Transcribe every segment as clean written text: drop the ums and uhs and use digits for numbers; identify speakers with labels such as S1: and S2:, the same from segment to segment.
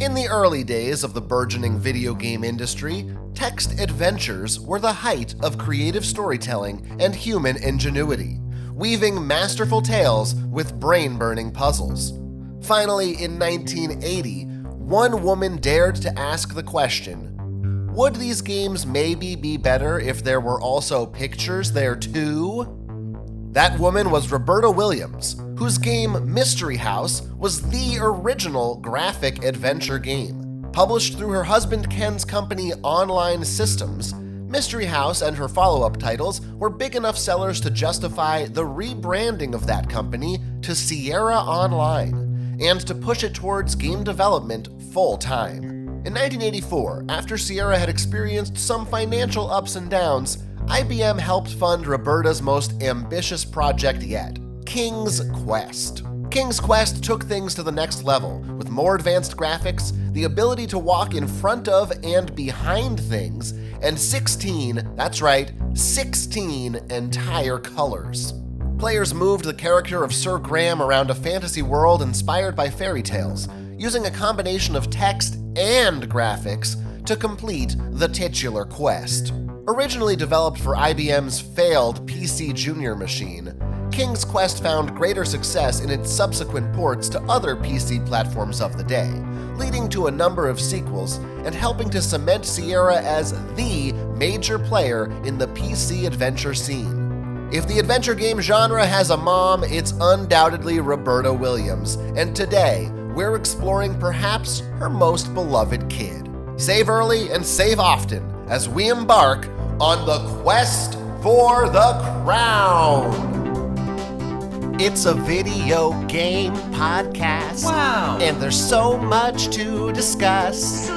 S1: In the early days of the burgeoning video game industry, text adventures were the height of creative storytelling and human ingenuity, weaving masterful tales with brain-burning puzzles. Finally, in 1980, one woman dared to ask the question, would these games maybe be better if there were also pictures there too? That woman was Roberta Williams, whose game Mystery House was the original graphic adventure game. Published through her husband Ken's company Online Systems, Mystery House and her follow-up titles were big enough sellers to justify the rebranding of that company to Sierra Online, and to push it towards game development full-time. In 1984, after Sierra had experienced some financial ups and downs, IBM helped fund Roberta's most ambitious project yet, King's Quest. King's Quest took things to the next level, with more advanced graphics, the ability to walk in front of and behind things, and 16, that's right, 16 entire colors. Players moved the character of Sir Graham around a fantasy world inspired by fairy tales, using a combination of text and graphics to complete the titular quest. Originally developed for IBM's failed PC Junior machine, King's Quest found greater success in its subsequent ports to other PC platforms of the day, leading to a number of sequels and helping to cement Sierra as the major player in the PC adventure scene. If the adventure game genre has a mom, it's undoubtedly Roberta Williams, and today, we're exploring perhaps her most beloved kid. Save early and save often as we embark on the quest for the crown. It's a video game podcast.
S2: Wow.
S1: And there's so much to discuss.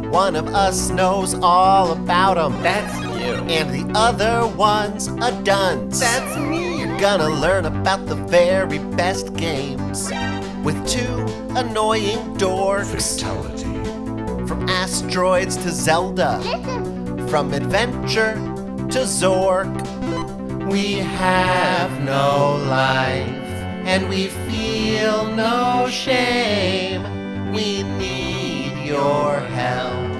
S1: One of us knows all about them.
S2: That's you.
S1: And the other one's a dunce.
S2: That's me.
S1: You're gonna learn about the very best games with two annoying dorks.
S3: Fatality.
S1: From asteroids to Zelda, from adventure to Zork. We have no life, and we feel no shame. We need your help,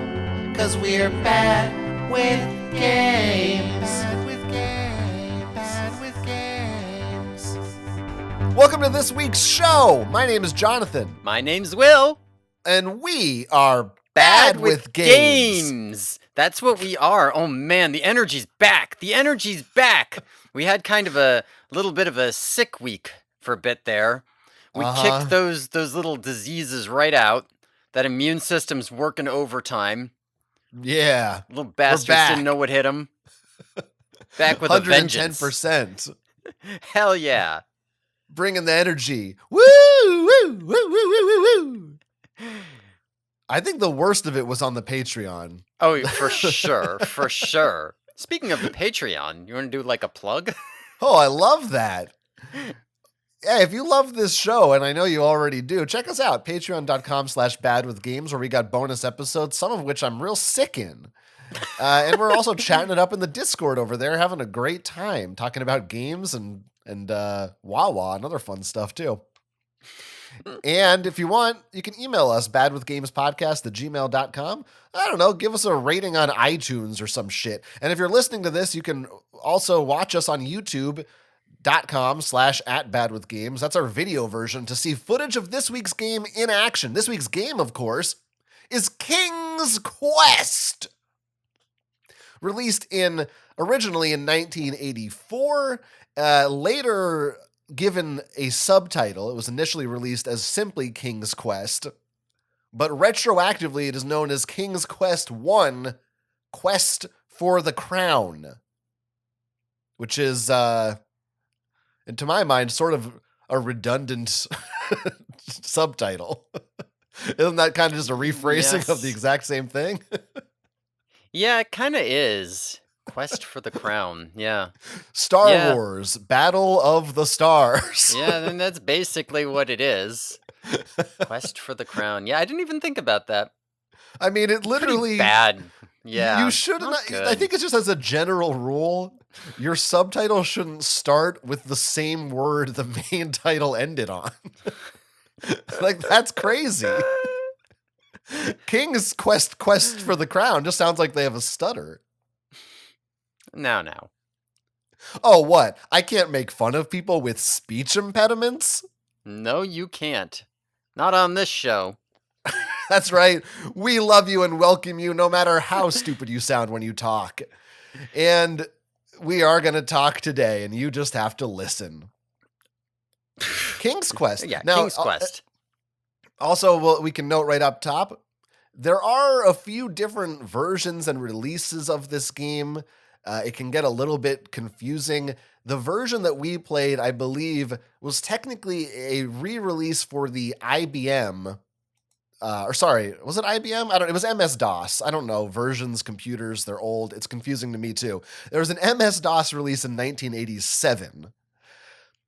S1: 'cause we're bad with games. Bad with games. Welcome to this week's show. My name is Jonathan.
S2: My name's Will.
S1: And we are bad with games.
S2: That's what we are. Oh man, the energy's back. The energy's back. We had kind of a little bit of a sick week for a bit there. We kicked those little diseases right out. That immune system's working overtime.
S1: Yeah.
S2: Little bastards didn't know what hit them. Back with a vengeance.
S1: 110%.
S2: Hell yeah.
S1: Bringing the energy. Woo, woo, woo, woo, woo, woo, woo. I think the worst of it was on the Patreon.
S2: Oh, for sure. For sure. Speaking of the Patreon, you want to do like a plug?
S1: Oh, I love that. Hey, if you love this show, and I know you already do, check us out. Patreon.com/badwithgames, where we got bonus episodes, some of which I'm real sick in. And we're also chatting it up in the Discord over there, having a great time talking about games and Wawa and other fun stuff too. And if you want, you can email us, badwithgamespodcast@gmail.com. I don't know, give us a rating on iTunes or some shit. And if you're listening to this, you can also watch us on youtube.com/@badwithgames. That's our video version to see footage of this week's game in action. This week's game, of course, is King's Quest. Released originally in 1984, later given a subtitle. It was initially released as simply King's Quest, but retroactively it is known as King's Quest 1, Quest for the Crown, which is, and to my mind, sort of a redundant subtitle. Isn't that kind of just a rephrasing of the exact same thing?
S2: Yeah, it kind of is. Quest for the Crown, yeah.
S1: Star Wars, Battle of the Stars.
S2: Yeah, then that's basically what it is. Quest for the Crown. Yeah, I didn't even think about that.
S1: I mean, it literally...
S2: Pretty bad. Yeah.
S1: You shouldn't... I think it's just as a general rule, your subtitle shouldn't start with the same word the main title ended on. Like, that's crazy. King's Quest for the Crown just sounds like they have a stutter.
S2: No.
S1: Oh, what? I can't make fun of people with speech impediments?
S2: No, you can't. Not on this show.
S1: That's right. We love you and welcome you no matter how stupid you sound when you talk. And we are going to talk today, and you just have to listen. King's Quest.
S2: Yeah,
S1: now,
S2: King's Quest.
S1: Also, we can note right up top, there are a few different versions and releases of this game. It can get a little bit confusing. The version that we played, I believe, was technically a re-release for the IBM. Was it IBM? It was MS-DOS. I don't know. Versions, computers, they're old. It's confusing to me too. There was an MS-DOS release in 1987,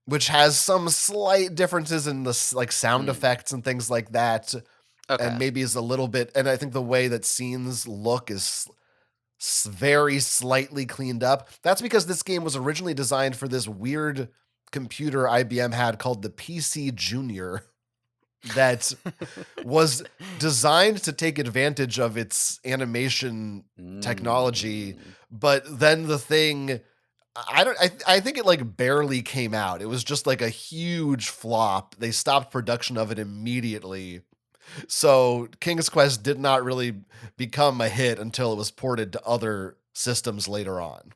S1: which has some slight differences in the sound effects and things like that.
S2: Okay.
S1: And maybe is a little bit, and I think the way that scenes look is very slightly cleaned up. That's because this game was originally designed for this weird computer IBM had called the PC Junior that was designed to take advantage of its animation technology. But then the thing, I think it barely came out. It was just like a huge flop. They stopped production of it immediately. So King's Quest did not really become a hit until it was ported to other systems later on.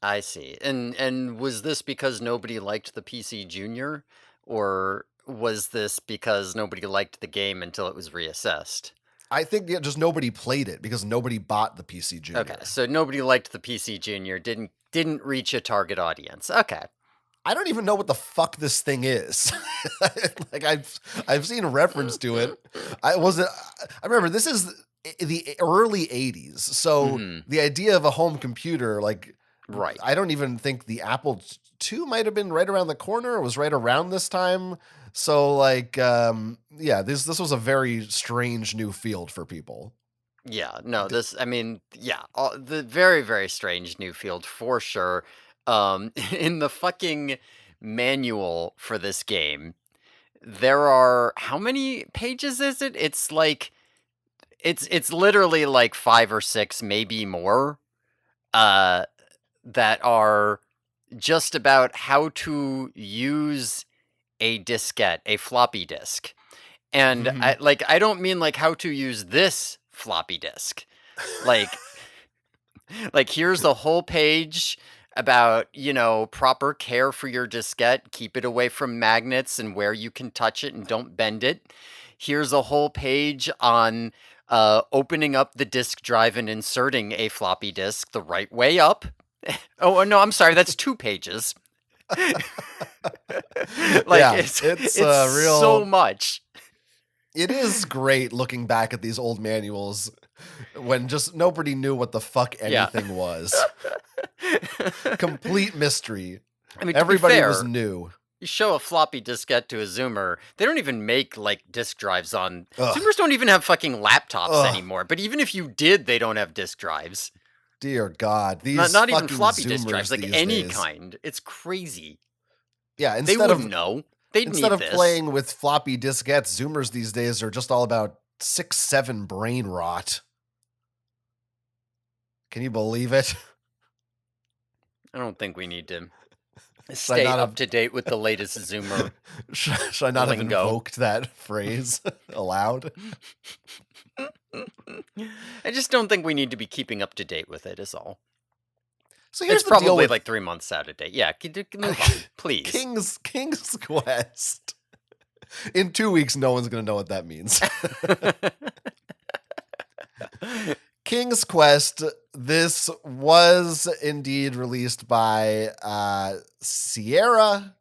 S2: I see. And was this because nobody liked the PC Junior, or was this because nobody liked the game until it was reassessed?
S1: I think just nobody played it because nobody bought the PC Junior.
S2: Okay, so nobody liked the PC Junior, didn't reach a target audience. Okay.
S1: I don't even know what the fuck this thing is. I've seen a reference to it. I remember this is the early 80s. So the idea of a home computer,
S2: right.
S1: I don't even think the Apple II might have been right around the corner. It was right around this time. So this was a very strange new field for people.
S2: Yeah, no, the very, very strange new field for sure. In the fucking manual for this game, there are, how many pages is it? It's it's literally like 5 or 6, maybe more, that are just about how to use a diskette, a floppy disk. And I don't mean how to use this floppy disk. Here's a whole page about, proper care for your diskette, keep it away from magnets and where you can touch it and don't bend it. Here's a whole page on opening up the disk drive and inserting a floppy disk the right way up. Oh, no, I'm sorry, that's 2 pages. It's real so much.
S1: It is great looking back at these old manuals when just nobody knew what the fuck anything was. Complete mystery. I mean, everybody was new.
S2: You show a floppy diskette to a Zoomer, they don't even make disk drives on. Zoomers don't even have fucking laptops anymore. But even if you did, they don't have disk drives.
S1: Dear God, these
S2: not even floppy
S1: Zoomers
S2: disk drives, any
S1: days.
S2: Kind. It's crazy.
S1: Yeah,
S2: instead of
S1: playing with floppy diskettes, Zoomers these days are just all about 6-7 brain rot. Can you believe it?
S2: I don't think we need to stay up to date with the latest Zoomer.
S1: Should I not have invoked that phrase aloud?
S2: I just don't think we need to be keeping up to date with it, is all.
S1: So here's
S2: it's probably 3 months out of date. Yeah, move on, please.
S1: King's Quest. In 2 weeks, no one's going to know what that means. King's Quest, this was indeed released by Sierra,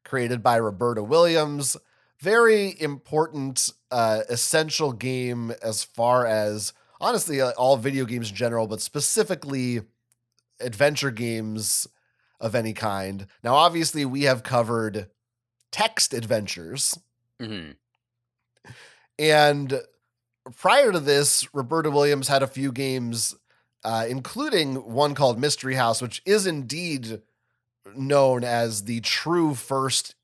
S1: created by Roberta Williams. Very important, essential game as far as, honestly, all video games in general, but specifically adventure games of any kind. Now, obviously, we have covered text adventures. And prior to this, Roberta Williams had a few games, including one called Mystery House, which is indeed known as the true first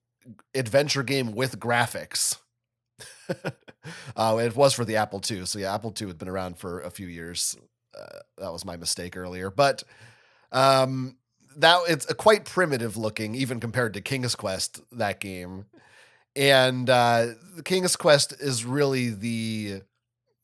S1: adventure game with graphics. It was for the Apple II. So yeah, Apple II had been around for a few years. That was my mistake earlier. But that it's a quite primitive looking, even compared to King's Quest, that game. And King's Quest is really the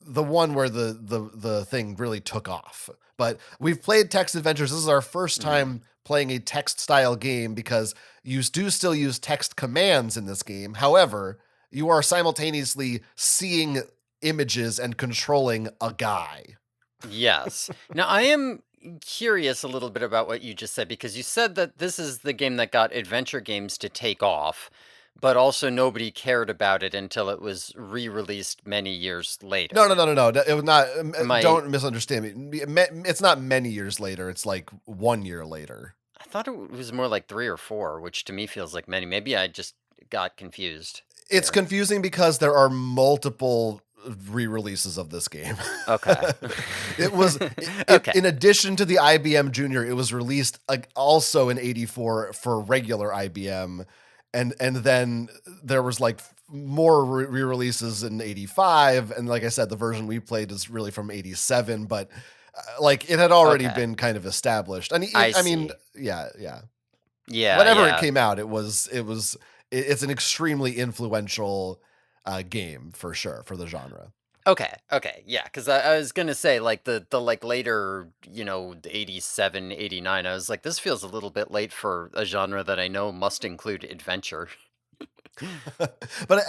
S1: one where the thing really took off. But we've played text adventures. This is our first time playing a text style game because you do still use text commands in this game. However, you are simultaneously seeing images and controlling a guy.
S2: Yes. Now, I am curious a little bit about what you just said because you said that this is the game that got adventure games to take off, but also nobody cared about it until it was re-released many years later.
S1: No. It was not.
S2: I-
S1: Don't misunderstand me. It's not many years later. It's like 1 year later.
S2: I thought it was more like 3 or 4, which to me feels like many. Maybe I just got confused.
S1: It's confusing because there are multiple re-releases of this game.
S2: Okay.
S1: It was
S2: Okay.
S1: in addition to the IBM Junior, it was released also in 84 for regular IBM, and then there was like more re-releases in 85, and like I said, the version we played is really from 87, but like it had already
S2: Okay.
S1: been kind of established. And
S2: I
S1: mean,
S2: see.
S1: yeah.
S2: Yeah.
S1: Whenever
S2: yeah.
S1: it came out, it's an extremely influential game for sure for the genre.
S2: Okay, yeah, because I was gonna say like the like later, the 87, 89. I was like, this feels a little bit late for a genre that I know must include adventure.
S1: But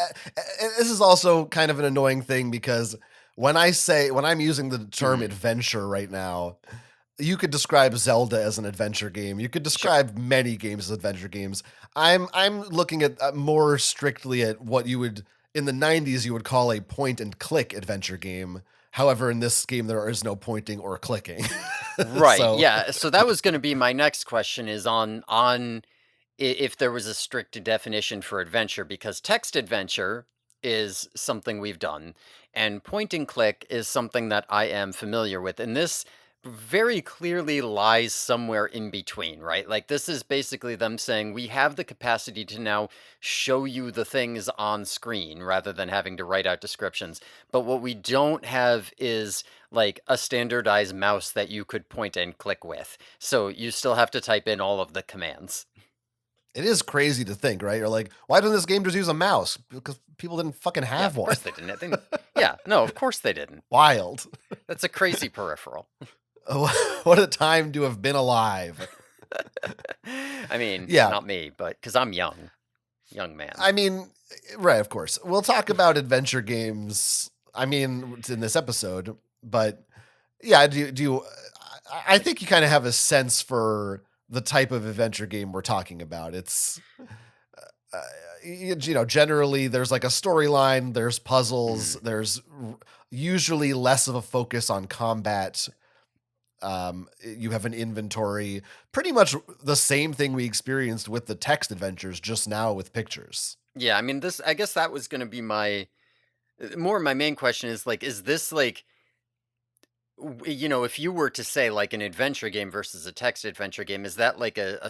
S1: this is also kind of an annoying thing because when I'm using the term adventure right now, you could describe Zelda as an adventure game. You could describe many games as adventure games. I'm looking at more strictly at what you would in the 90s you would call a point and click adventure game. However, in this game there is no pointing or clicking.
S2: Right.
S1: So-
S2: Yeah. So that was going to be my next question is on if there was a strict definition for adventure because text adventure is something we've done and point and click is something that I am familiar with. And this very clearly lies somewhere in between, right? Like this is basically them saying we have the capacity to now show you the things on screen rather than having to write out descriptions. But what we don't have is like a standardized mouse that you could point and click with. So you still have to type in all of the commands.
S1: It is crazy to think, right? You're like, why doesn't this game just use a mouse? Because people didn't fucking have
S2: Of
S1: one.
S2: course they didn't. Yeah, no, of course they didn't.
S1: Wild.
S2: That's a crazy peripheral.
S1: What a time to have been alive.
S2: I mean,
S1: Yeah.
S2: not me, but because I'm young man.
S1: I mean, right, of course. We'll talk about adventure games, in this episode, but yeah, I think you kind of have a sense for the type of adventure game we're talking about. It's, generally there's like a storyline, there's puzzles, there's usually less of a focus on combat. You have an inventory, pretty much the same thing we experienced with the text adventures, just now with pictures.
S2: Yeah, I mean, I guess that was going to be my main question is like, is this like, if you were to say like an adventure game versus a text adventure game, is that like a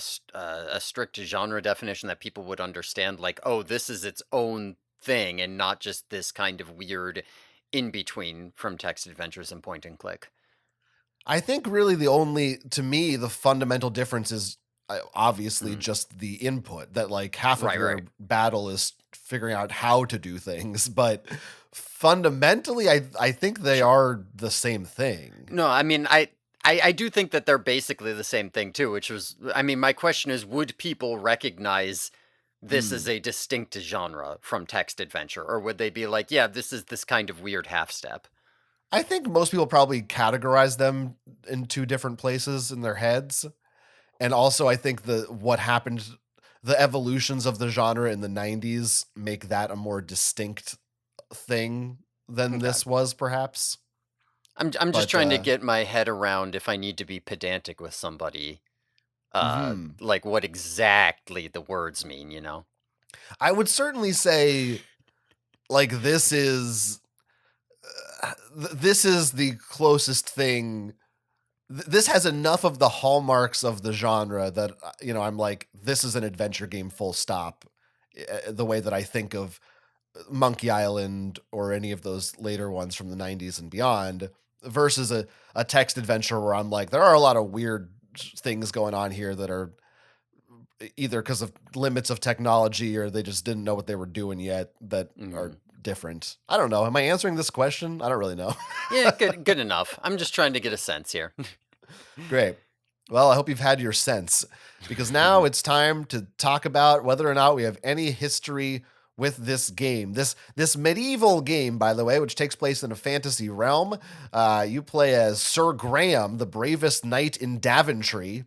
S2: strict genre definition that people would understand? Like, oh, this is its own thing and not just this kind of weird in between from text adventures and point and click.
S1: I think really to me, the fundamental difference is obviously just the input that like half of your battle is figuring out how to do things. But fundamentally, I think they are the same thing.
S2: No, I mean, I do think that they're basically the same thing too, which was, I mean, my question is, would people recognize this as a distinct genre from text adventure? Or would they be like, yeah, this is this kind of weird half step?
S1: I think most people probably categorize them in two different places in their heads. And also I think what happened, the evolutions of the genre in the 90s make that a more distinct thing than this was perhaps.
S2: I'm just trying to get my head around if I need to be pedantic with somebody, like what exactly the words mean,
S1: I would certainly say like this is the closest thing. This has enough of the hallmarks of the genre that, I'm like, this is an adventure game full stop. The way that I think of Monkey Island or any of those later ones from the 90s and beyond, versus a text adventure where I'm like, there are a lot of weird things going on here that are either because of limits of technology or they just didn't know what they were doing yet that are different. I don't know. Am I answering this question? I don't really know.
S2: Yeah, good enough. I'm just trying to get a sense here.
S1: Great. Well, I hope you've had your sense, because now it's time to talk about whether or not we have any history with this game. This medieval game, by the way, which takes place in a fantasy realm. You play as Sir Graham, the bravest knight in Daventry.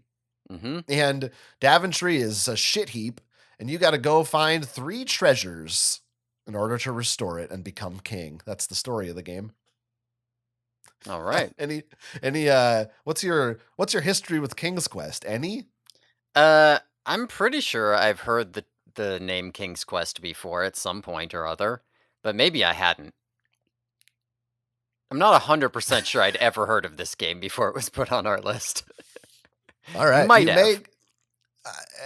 S1: And Daventry is a shit heap, and you got to go find 3 treasures in order to restore it and become king. That's the story of the game.
S2: All right.
S1: Any what's your history with King's Quest? Any?
S2: I'm pretty sure I've heard the name King's Quest before at some point or other, but maybe I hadn't. I'm not 100% sure I'd ever heard of this game before it was put on our list.
S1: All right.
S2: Might have.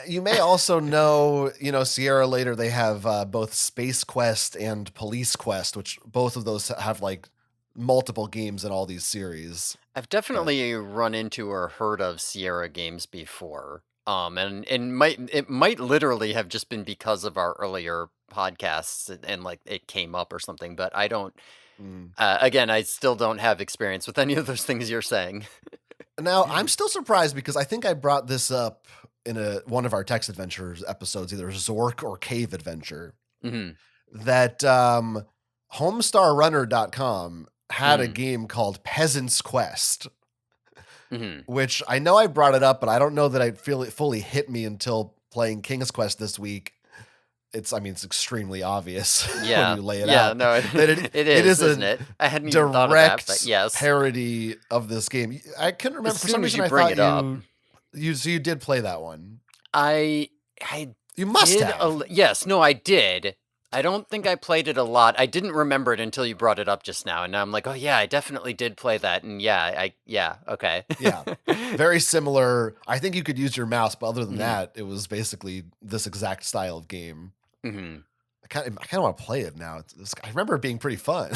S1: You may also know, Sierra later, they have both Space Quest and Police Quest, which both of those have like multiple games in all these series.
S2: I've definitely run into or heard of Sierra games before. And it might literally have just been because of our earlier podcasts and like it came up or something, but I don't again, I still don't have experience with any of those things you're saying.
S1: Now, I'm still surprised because I think I brought this up in one of our text adventures episodes, either Zork or Cave Adventure, that homestarrunner.com had a game called Peasant's Quest, which I know I brought it up, but I don't know that I feel it fully hit me until playing King's Quest this week. It's extremely obvious when you lay it out.
S2: No, it is, isn't it? I hadn't even thought of that, but yes.
S1: Parody of this game. I couldn't remember.
S2: As
S1: For
S2: soon
S1: some
S2: as
S1: reason,
S2: you bring
S1: I
S2: it
S1: thought
S2: up.
S1: you did play that one.
S2: You
S1: must have.
S2: Yes, no, I did. I don't think I played it a lot. I didn't remember it until you brought it up just now, and now I'm like, oh yeah, I definitely did play that, and okay.
S1: Yeah, very similar. I think you could use your mouse, but other than that, it was basically this exact style of game. I kind of want to play it now. I remember it being pretty fun.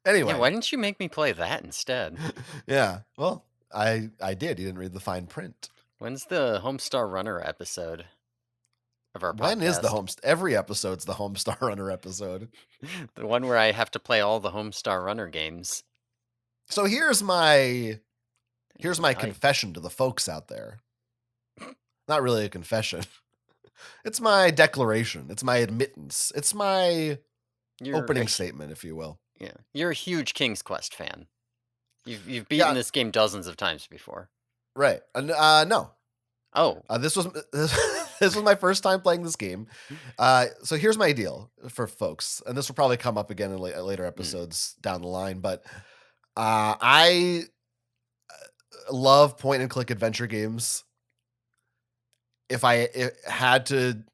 S1: Anyway,
S2: why didn't you make me play that instead?
S1: Yeah, well, I did. You didn't read the fine print.
S2: When's the Homestar Runner episode of our podcast?
S1: When is every episode's the Homestar Runner episode?
S2: The one where I have to play all the Homestar Runner games.
S1: So here's my confession to the folks out there. Not really a confession. It's my declaration. It's my admittance. It's my opening statement, if you will.
S2: Yeah, you're a huge King's Quest fan. You've beaten this game dozens of times before.
S1: Right. No.
S2: Oh.
S1: This was my first time playing this game. So here's my deal for folks, and this will probably come up again in later episodes down the line, but I love point and click adventure games. If I had to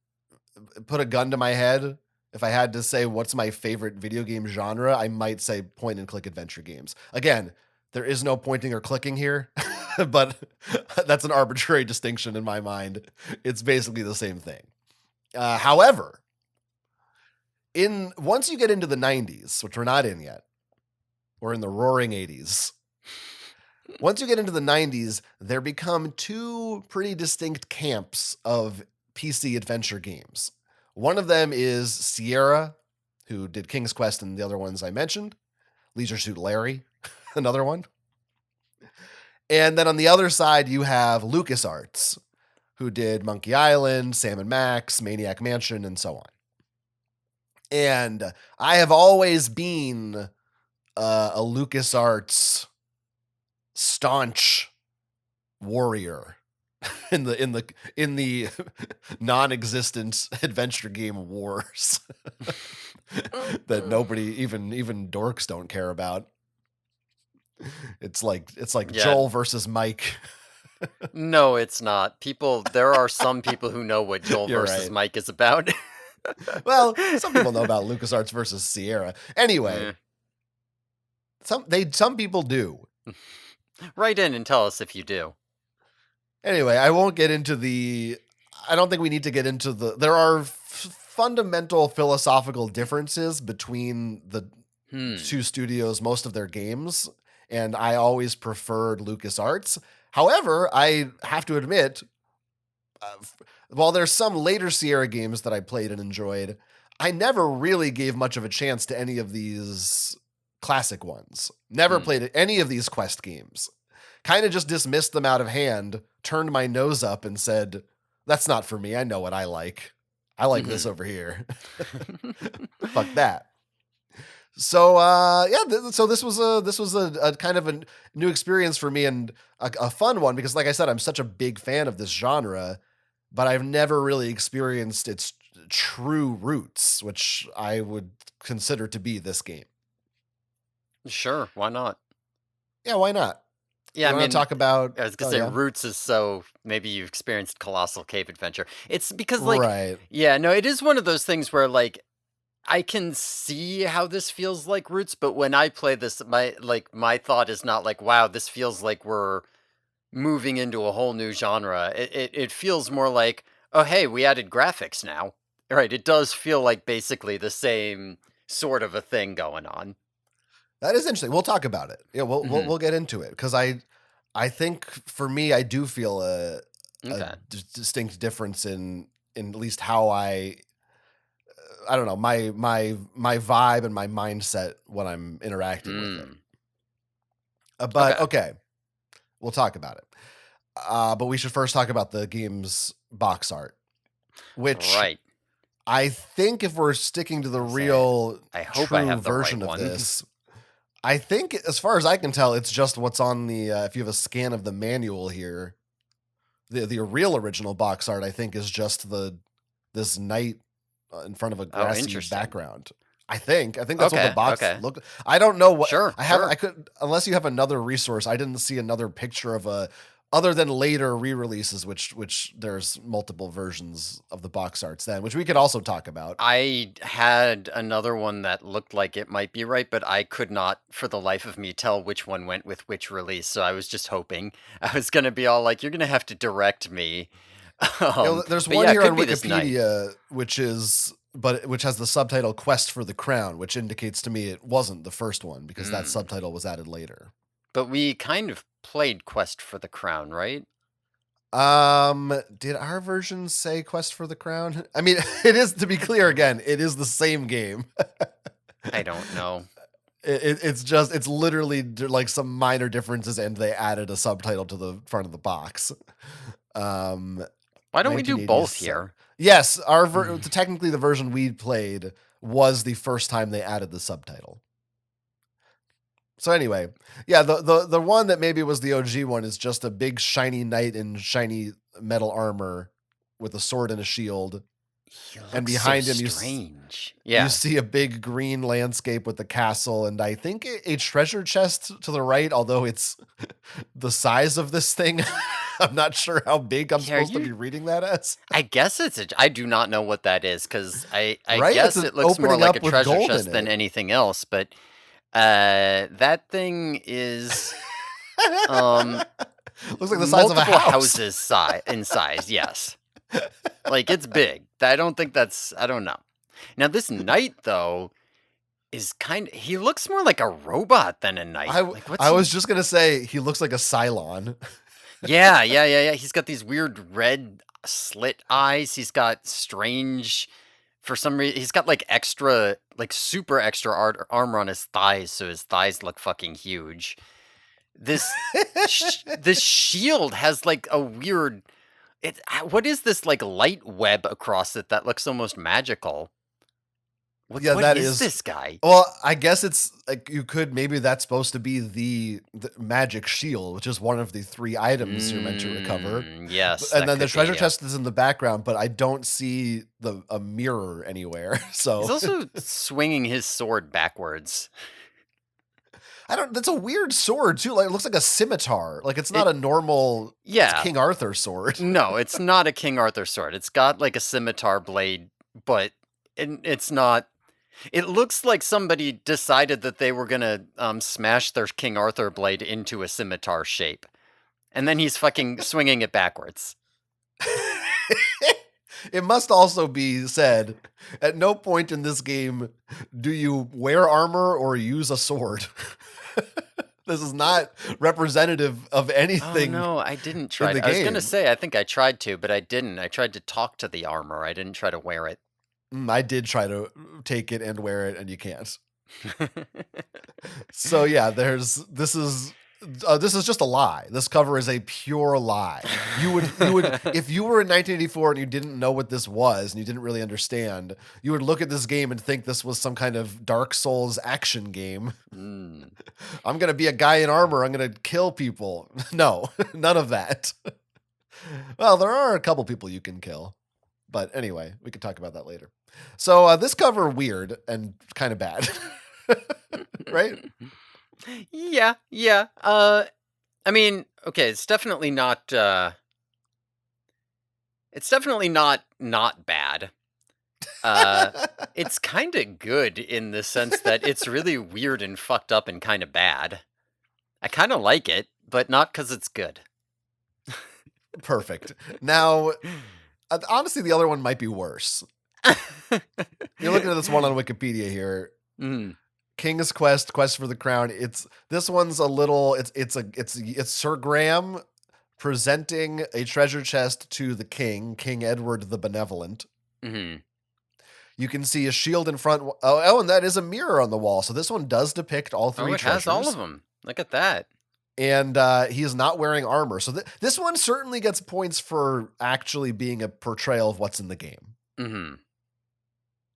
S1: put a gun to my head, if I had to say what's my favorite video game genre, I might say point and click adventure games. Again, there is no pointing or clicking here, but that's an arbitrary distinction in my mind. It's basically the same thing. However, once you get into the 90s, which we're not in yet, we're in the roaring 80s. Once you get into the 90s, there become 2 pretty distinct camps of PC adventure games. One of them is Sierra, who did King's Quest and the other ones I mentioned. Leisure Suit Larry, another one. And then on the other side, you have LucasArts, who did Monkey Island, Sam & Max, Maniac Mansion, and so on. And I have always been a LucasArts staunch warrior in the non-existent adventure game wars that nobody, even dorks, don't care about. It's like Joel versus Mike.
S2: No, it's not. There are some people who know what Joel versus Mike is about.
S1: Well, some people know about LucasArts versus Sierra. Anyway, some people do.
S2: Write in and tell us if you do.
S1: Anyway, I won't get into I don't think we need to get into there are fundamental philosophical differences between the
S2: Hmm.
S1: two studios, most of their games, and I always preferred LucasArts. However, I have to admit, while there's some later Sierra games that I played and enjoyed, I never really gave much of a chance to any of these classic ones. Never played any of these Quest games. Kind of just dismissed them out of hand, turned my nose up and said, that's not for me. I know what I like. I like this over here. Fuck that. So so this was a kind of a new experience for me, and a fun one, because like I said, I'm such a big fan of this genre, but I've never really experienced its true roots, which I would consider to be this game.
S2: Sure, why not?
S1: Yeah, why not?
S2: Yeah,
S1: You
S2: I
S1: want to
S2: mean,
S1: talk about?
S2: I was gonna say Roots is so maybe you've experienced Colossal Cave Adventure. It's because
S1: Right.
S2: yeah, no, it is one of those things where I can see how this feels like Roots, but when I play this, my thought is not like, wow, this feels like we're moving into a whole new genre. It feels more like, oh hey, we added graphics now. Right. It does feel like basically the same sort of a thing going on.
S1: That is interesting. We'll talk about it. Yeah,
S2: Mhm.
S1: we'll get into it, because I think for me, I do feel a
S2: Okay.
S1: distinct difference in at least how I don't know, my vibe and my mindset when I'm interacting with it.
S2: Mm.
S1: But
S2: Okay.
S1: okay, we'll talk about it. But we should first talk about the game's box art, which
S2: Right.
S1: I think if we're sticking to the
S2: I say,
S1: real,
S2: I hope I
S1: true
S2: have the right
S1: version of
S2: one.
S1: this, I think, as far as I can tell, it's just what's on the. If you have a scan of the manual here, the real original box art, I think, is just this knight in front of a
S2: Oh,
S1: grassy
S2: interesting.
S1: background. I think that's what the
S2: Okay.
S1: box
S2: Okay.
S1: look. I don't know what
S2: Sure.
S1: I have. I
S2: Sure.
S1: could, unless you have another resource. I didn't see another picture of a, other than later re-releases, which there's multiple versions of the box arts then, which we could also talk about.
S2: I had another one that looked like it might be right, but I could not for the life of me tell which one went with which release. So I was just hoping. I was gonna be all like, "You're gonna have to direct me."
S1: There's
S2: But
S1: one
S2: yeah, it
S1: here
S2: could
S1: on
S2: be this night.
S1: Wikipedia, which has the subtitle "Quest for the Crown," which indicates to me it wasn't the first one, because that
S2: Mm.
S1: subtitle was added later.
S2: But we kind of played Quest for the Crown, right?
S1: Did our version say Quest for the Crown? I mean, it is, to be clear again, it is the same game.
S2: I don't know.
S1: It's literally like some minor differences, and they added a subtitle to the front of the box. Um,
S2: Why don't we do both
S1: 1987.
S2: here?
S1: Yes, technically the version we played was the first time they added the subtitle. So anyway, yeah, the one that maybe was the OG one is just a big shiny knight in shiny metal armor with a sword and a shield,
S2: He
S1: and
S2: looks so
S1: behind him
S2: strange.
S1: you
S2: Yeah.
S1: see a big green landscape with the castle, and I think a treasure chest to the right, although it's the size of this thing. I'm not sure how big I'm
S2: Yeah,
S1: supposed to be reading that as.
S2: I guess I do not know what that is because I
S1: Right? It's
S2: guess
S1: an
S2: it looks more
S1: opening
S2: like a
S1: up with
S2: treasure
S1: gold in
S2: chest than
S1: it.
S2: anything else, but that thing is
S1: Looks like the size of a
S2: multiple
S1: house.
S2: houses in size, yes. Like it's big. I don't think I don't know. Now this knight though is he looks more like a robot than a knight. Like what's
S1: I was
S2: he?
S1: just gonna say he looks like a Cylon.
S2: Yeah. He's got these weird red slit eyes. He's got strange for some reason he's got like extra like super extra armor on his thighs so his thighs look fucking huge. This shield has like a weird what is this like light web across it that looks almost magical?
S1: Yeah,
S2: What
S1: that
S2: is
S1: is.
S2: this guy?
S1: Well, I guess it's like maybe that's supposed to be the magic shield, which is one of the three items you're meant to recover.
S2: Yes,
S1: And
S2: that
S1: then the
S2: could be.
S1: treasure
S2: Yeah.
S1: chest is in the background, but I don't see a mirror anywhere.
S2: He's
S1: So
S2: also swinging his sword backwards.
S1: I don't. That's a weird sword too. Like, it looks like a scimitar. Like, it's not
S2: It
S1: a normal
S2: yeah.
S1: King Arthur sword.
S2: No, it's not a King Arthur sword. It's got like a scimitar blade, but it's not. It looks like somebody decided that they were gonna smash their King Arthur blade into a scimitar shape, and then he's fucking swinging it backwards.
S1: It must also be said, at no point in this game do you wear armor or use a sword. This is not representative of
S2: Oh
S1: anything
S2: no, I didn't
S1: in
S2: try
S1: the
S2: to. I was gonna
S1: game.
S2: say I think I tried to, but I didn't. I tried to talk to the armor. I didn't try to wear it.
S1: I did try to take it and wear it, and you can't. So yeah, this is just a lie. This cover is a pure lie. You would if you were in 1984 and you didn't know what this was and you didn't really understand, you would look at this game and think this was some kind of Dark Souls action game. I'm gonna be a guy in armor. I'm gonna kill people. No, none of that. Well, there are a couple people you can kill, but anyway, we can talk about that later. So this cover weird and kind of bad, right?
S2: Yeah. I mean, okay, it's definitely not. It's definitely not bad. It's kind of good in the sense that it's really weird and fucked up and kind of bad. I kind of like it, but not because it's good.
S1: Perfect. Now, honestly, the other one might be worse. You're looking at this one on Wikipedia here. King's Quest, Quest for the Crown. This one's a little. It's Sir Graham presenting a treasure chest to the king, King Edward the Benevolent. You can see a shield in front. Oh, and that is a mirror on the wall. So this one does depict all three treasures.
S2: It has all of them. Look at that.
S1: And he is not wearing armor. So this one certainly gets points for actually being a portrayal of what's in the game.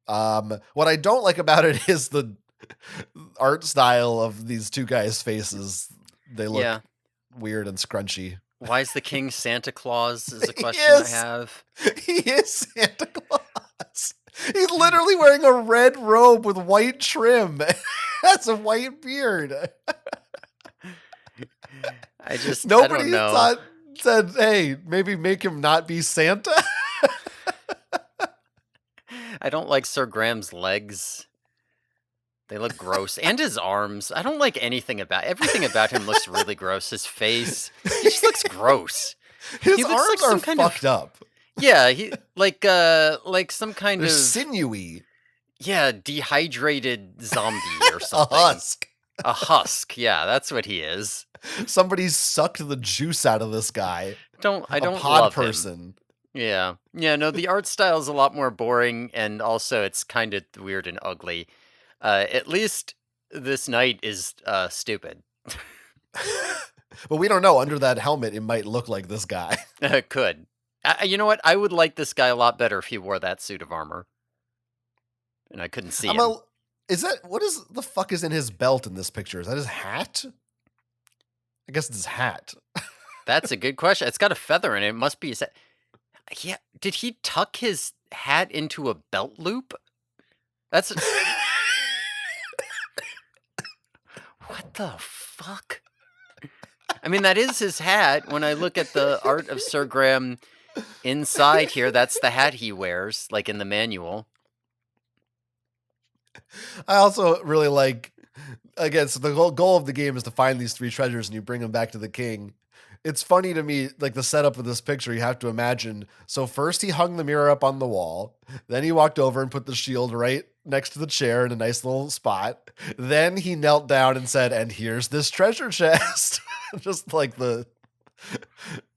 S1: What I don't like about it is the art style of these two guys' faces. They look weird and scrunchy.
S2: Why is the king Santa Claus is a question I have.
S1: He is Santa Claus. He's literally wearing a red robe with white trim. Has a white beard. Nobody said, hey, maybe make him not be Santa.
S2: I don't like Sir Graham's legs. They look gross. And his arms. I don't like everything about him looks really gross. His face. He just looks gross.
S1: His arms are fucked up.
S2: Yeah, he like some kind
S1: They're
S2: of
S1: sinewy.
S2: Yeah, dehydrated zombie or something.
S1: A husk.
S2: A husk. Yeah, that's what he is.
S1: Somebody sucked the juice out of this guy.
S2: I don't
S1: a pod
S2: love
S1: person.
S2: Him. Yeah. No, the art style is a lot more boring, and also it's kind of weird and ugly. At least this knight is stupid.
S1: But we don't know. Under that helmet, it might look like this guy.
S2: It could. You know what? I would like this guy a lot better if he wore that suit of armor. And I couldn't see him.
S1: What is the fuck is in his belt in this picture? Is that his hat? I guess it's his hat.
S2: That's a good question. It's got a feather in it. It must be his hat. Yeah. Did he tuck his hat into a belt loop? That's... What the fuck? I mean, that is his hat. When I look at the art of Sir Graham inside here, that's the hat he wears, like in the manual.
S1: I also really like, again, so the whole goal of the game is to find these three treasures and you bring them back to the king. It's funny to me, like the setup of this picture, you have to imagine. So first he hung the mirror up on the wall. Then he walked over and put the shield right next to the chair in a nice little spot. Then he knelt down and said, and here's this treasure chest. Just like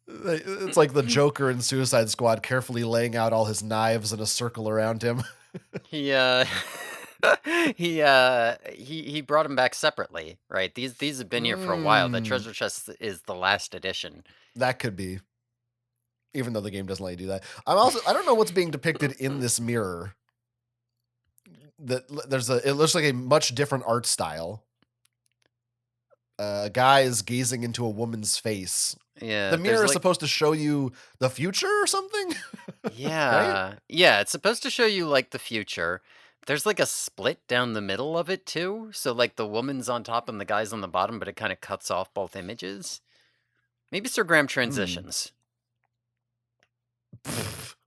S1: it's like the Joker in Suicide Squad carefully laying out all his knives in a circle around him.
S2: He brought them back separately, right? These have been here for a while. The treasure chest is the last edition.
S1: That could be. Even though the game doesn't let you do that. I don't know what's being depicted in this mirror. It looks like a much different art style. A guy is gazing into a woman's face.
S2: Yeah.
S1: The mirror is supposed to show you the future or something?
S2: Yeah.
S1: Right?
S2: Yeah, it's supposed to show you like the future. There's like a split down the middle of it too. So like the woman's on top and the guy's on the bottom, but it kind of cuts off both images. Maybe Sir Graham transitions.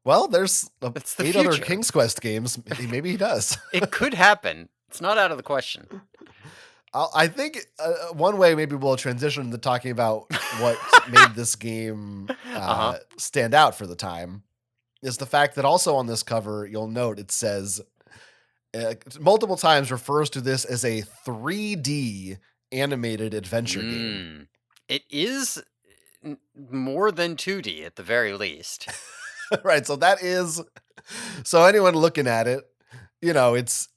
S1: Well, there's 8 other
S2: future.
S1: King's Quest games. Maybe he does.
S2: It could happen. It's not out of the question.
S1: I think one way maybe we'll transition to talking about what made this game stand out for the time. is the fact that also on this cover, you'll note it says multiple times refers to this as a 3D animated adventure game.
S2: It is more than 2D at the very least.
S1: Right, so that is so anyone looking at it, it's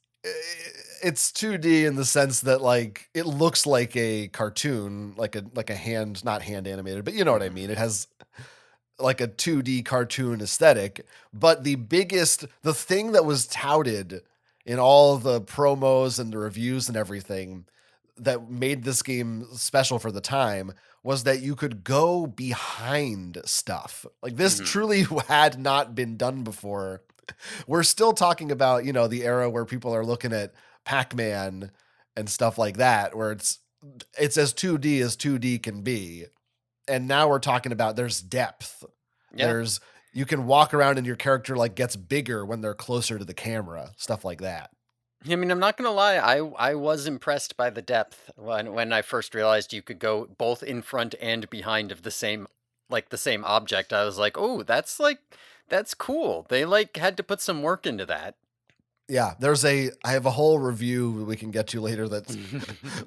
S1: 2D in the sense that like it looks like a cartoon, like a hand, not hand animated, but you know what I mean. It has like a 2D cartoon aesthetic, but the thing that was touted in all the promos and the reviews and everything that made this game special for the time was that you could go behind stuff. Like this truly had not been done before. We're still talking about, the era where people are looking at Pac-Man and stuff like that, where it's as 2D as 2D can be. And now we're talking about there's depth.
S2: Yeah.
S1: You can walk around and your character like gets bigger when they're closer to the camera, stuff like that.
S2: I mean, I'm not gonna lie, I was impressed by the depth when I first realized you could go both in front and behind of the same object. I was like, oh, that's cool. They like had to put some work into that.
S1: Yeah, I have a whole review we can get to later that's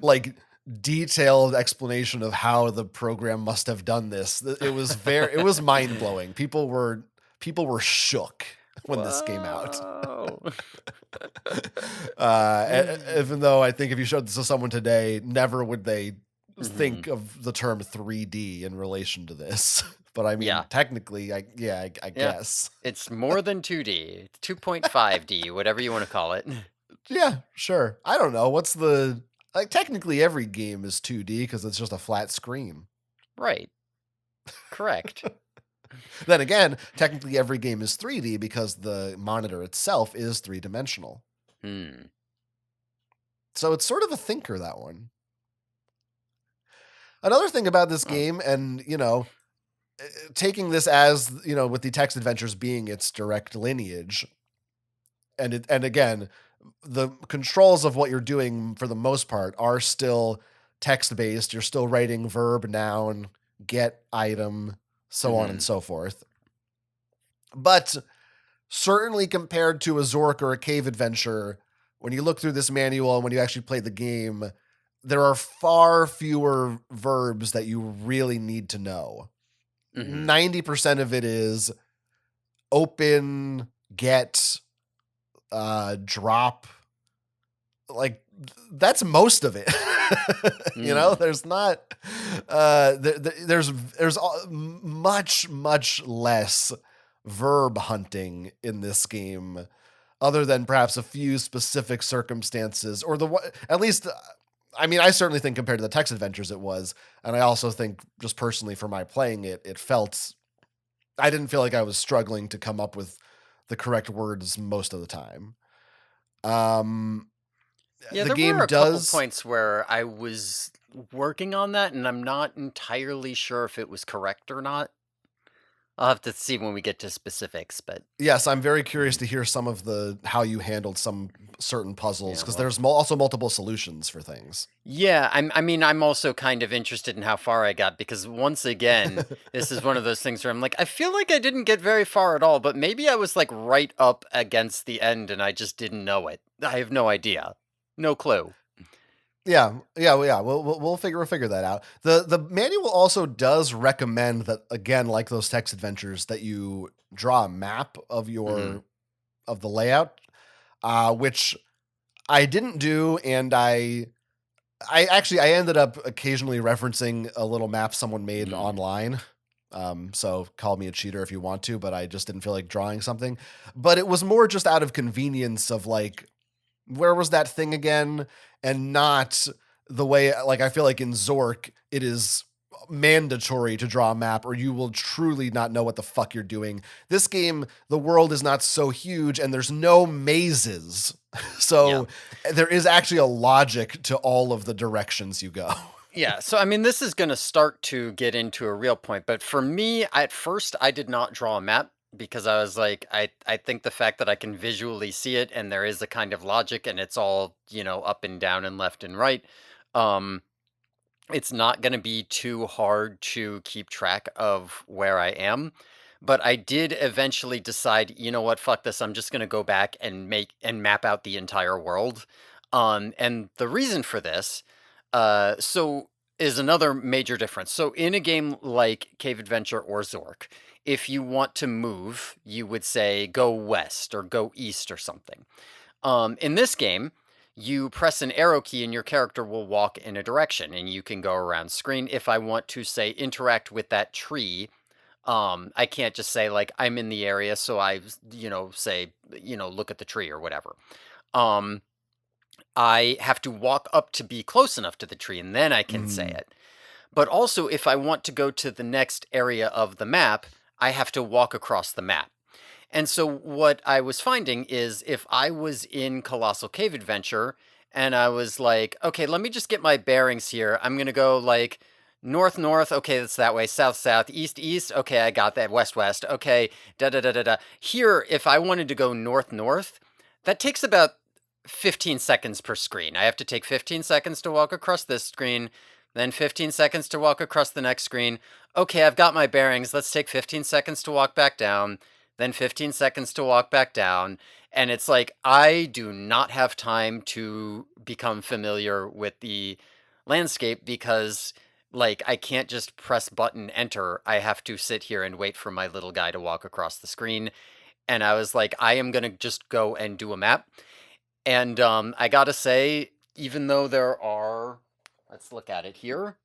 S1: like detailed explanation of how the program must have done this. It was mind blowing. People were shook when this came out. Even though I think if you showed this to someone today, never would they think of the term 3D in relation to this. But I mean, technically, I guess.
S2: It's more than 2D. It's 2.5D, whatever you want to call it.
S1: Yeah, sure. I don't know. Technically every game is 2D because it's just a flat screen.
S2: Right. Correct.
S1: Then again, technically every game is 3D because the monitor itself is three-dimensional. So it's sort of a thinker, that one. Another thing about this game, and, taking this as, with the text adventures being its direct lineage, and again, the controls of what you're doing for the most part are still text-based. You're still writing verb, noun, get, item, so on and so forth. But certainly compared to a Zork or a cave adventure, when you look through this manual and when you actually play the game, there are far fewer verbs that you really need to know. 90% of it is open, get, drop. Like that's most of it. There's not there's much less verb hunting in this game, other than perhaps a few specific circumstances, or at least I mean, I certainly think compared to the text adventures it was, and I also think just personally for my playing it I didn't feel like I was struggling to come up with the correct words most of the time.
S2: Yeah, there were a couple points where I was working on that, and I'm not entirely sure if it was correct or not. I'll have to see when we get to specifics, but
S1: yes, I'm very curious to hear some of how you handled some certain puzzles, because there's also multiple solutions for things.
S2: Yeah, I'm also kind of interested in how far I got, because once again, this is one of those things where I'm like, I feel like I didn't get very far at all, but maybe I was like right up against the end and I just didn't know it. I have no idea. No clue.
S1: Yeah. We'll figure that out. The manual also does recommend that, again, like those text adventures, that you draw a map of of the layout, which I didn't do, and I ended up occasionally referencing a little map someone made online. So call me a cheater if you want to, but I just didn't feel like drawing something. But it was more just out of convenience of like, where was that thing again? And not the way, like, I feel like in Zork, it is mandatory to draw a map or you will truly not know what the fuck you're doing. This game, the world is not so huge and there's no mazes. So there is actually a logic to all of the directions you go.
S2: Yeah, so I mean, this is going to start to get into a real point, but for me, at first, I did not draw a map, because I was like, I think the fact that I can visually see it and there is a kind of logic and it's all, up and down and left and right, it's not going to be too hard to keep track of where I am. but I did eventually decide, you know what, fuck this. I'm just going to go back and map out the entire world. And the reason for this, so is another major difference. So in a game like Cave Adventure or Zork, if you want to move, you would say go west or go east or something. In this game, you press an arrow key and your character will walk in a direction and you can go around screen. If I want to say interact with that tree, I can't just say like I'm in the area, so I, say, look at the tree or whatever. Um, I have to walk up to be close enough to the tree and then I can say
S1: Mm,
S2: it. But also, if I want to go to the next area of the map, I have to walk across the map. And so what I was finding is if I was in Colossal Cave Adventure and I was like, okay, let me just get my bearings here. I'm going to go like north north, okay, that's that way. South south, east east, okay, I got that. West west, okay, da da da da da. Here, if I wanted to go north north, that takes about 15 seconds per screen. I have to take 15 seconds to walk across this screen, then 15 seconds to walk across the next screen. Okay, I've got my bearings. Let's take 15 seconds to walk back down, then 15 seconds to walk back down. And it's like, I do not have time to become familiar with the landscape because, like, I can't just press button enter. I have to sit here and wait for my little guy to walk across the screen. And I was like, I am going to just go and do a map. And I gotta say, even though there are, let's look at it here.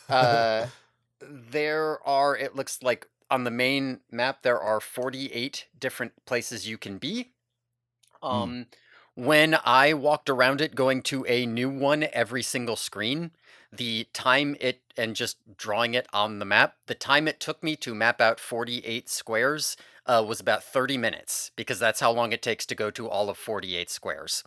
S2: Uh, there are, it looks like on the main map, there are 48 different places you can be.
S1: mm,
S2: Um, when I walked around it going to a new one every single screen, the time it, and just drawing it on the map, the time it took me to map out 48 squares was about 30 minutes because that's how long it takes to go to all of 48 squares.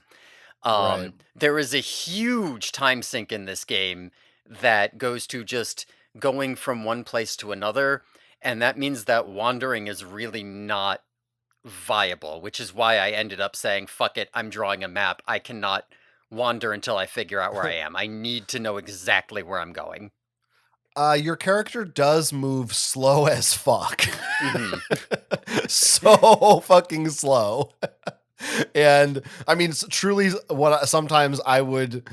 S1: right.
S2: There is a huge time sink in this game that goes to just going from one place to another, and that means that wandering is really not viable, which is why I ended up saying, fuck it, I'm drawing a map. I cannot wander until I figure out where I am. I need to know exactly where I'm going.
S1: Your character does move slow as fuck.
S2: Hmm.
S1: So fucking slow. And I mean, truly, sometimes I would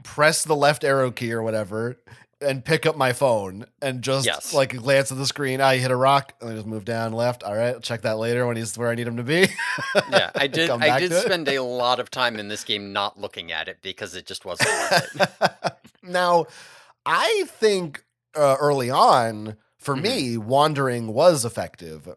S1: press the left arrow key or whatever and pick up my phone and just
S2: Yes.
S1: like glance at the screen. I hit a rock and I just move down left. All right, I'll check that later when he's where I need him to be.
S2: Yeah, I did.
S1: Come
S2: I
S1: back
S2: did
S1: to
S2: spend a lot of time in this game not looking at it because it just wasn't worth it.
S1: it. Now, I think early on, for
S2: Hmm.
S1: me, wandering was effective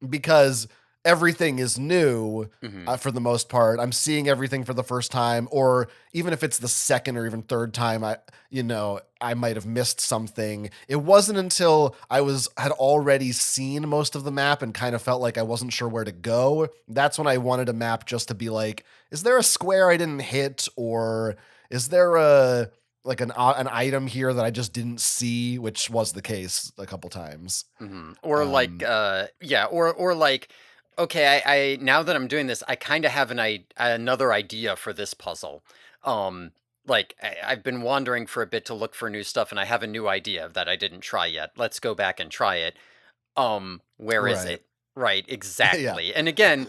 S1: because everything is new
S2: Hmm.
S1: for the most part. I'm seeing everything for the first time, or even if it's the second or even third time, I might have missed something. It wasn't until had already seen most of the map and kind of felt like I wasn't sure where to go. That's when I wanted a map just to be like, is there a square I didn't hit, or is there an item here that I just didn't see, which was the case a couple times.
S2: Hmm. Or like,
S1: Um,
S2: yeah, or like, okay, I now that I'm doing this, I kind of have another idea for this puzzle. Um, like I've been wandering for a bit to look for new stuff, and I have a new idea that I didn't try yet. Let's go back and try it. Where is
S1: right.
S2: it? Right,
S1: Yeah.
S2: exactly. And again,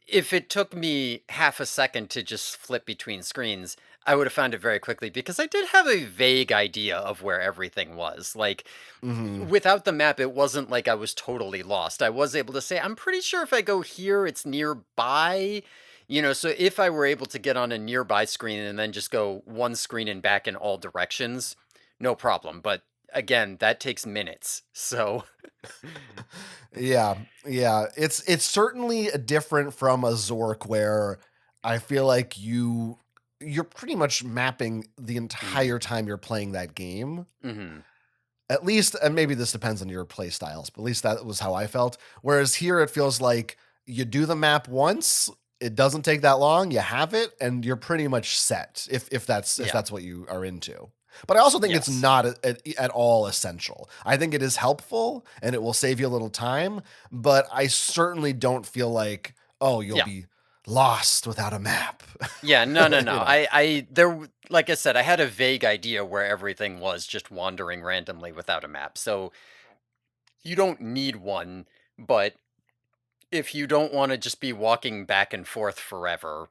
S2: if it took me half a second to just flip between screens, I would have found it very quickly because I did have a vague idea of where everything was. Like,
S1: Hmm.
S2: without the map, it wasn't like I was totally lost. I was able to say, I'm pretty sure if I go here, it's nearby. So if I were able to get on a nearby screen and then just go one screen and back in all directions, no problem. But again, that takes minutes. So,
S1: Yeah. Yeah. It's certainly different from a Zork where I feel like you're pretty much mapping the
S2: mm-hmm,
S1: entire time you're playing that game.
S2: mm-hmm,
S1: At least, and maybe this depends on your play styles, but at least that was how I felt. Whereas here it feels like you do the map once, it doesn't take that long, you have it, and you're pretty much set if
S2: yeah,
S1: that's what you are into. But I also think it's
S2: yes,
S1: not at all essential. I think it is helpful and it will save you a little time, but I certainly don't feel like, oh, you'll
S2: yeah.
S1: be lost without a map.
S2: Yeah, no, no,
S1: you
S2: no.
S1: know.
S2: Like I said, I had a vague idea where everything was just wandering randomly without a map. So You don't need one, but if you don't want to just be walking back and forth forever,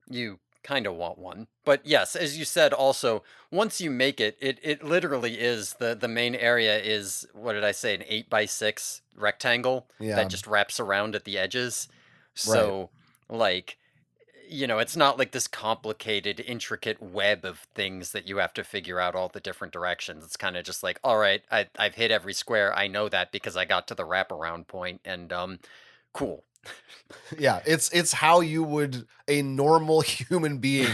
S2: you kind of want one. But yes, as you said, also once you make it, it literally is the main area is, what did I say, an 8x6 rectangle that
S1: Yeah,
S2: just wraps around at the edges.
S1: right.
S2: So like, it's not like this complicated, intricate web of things that you have to figure out all the different directions. It's kind of just like, all right, I've hit every square. I know that because I got to the wraparound point, and cool.
S1: Yeah, it's how you would a normal human being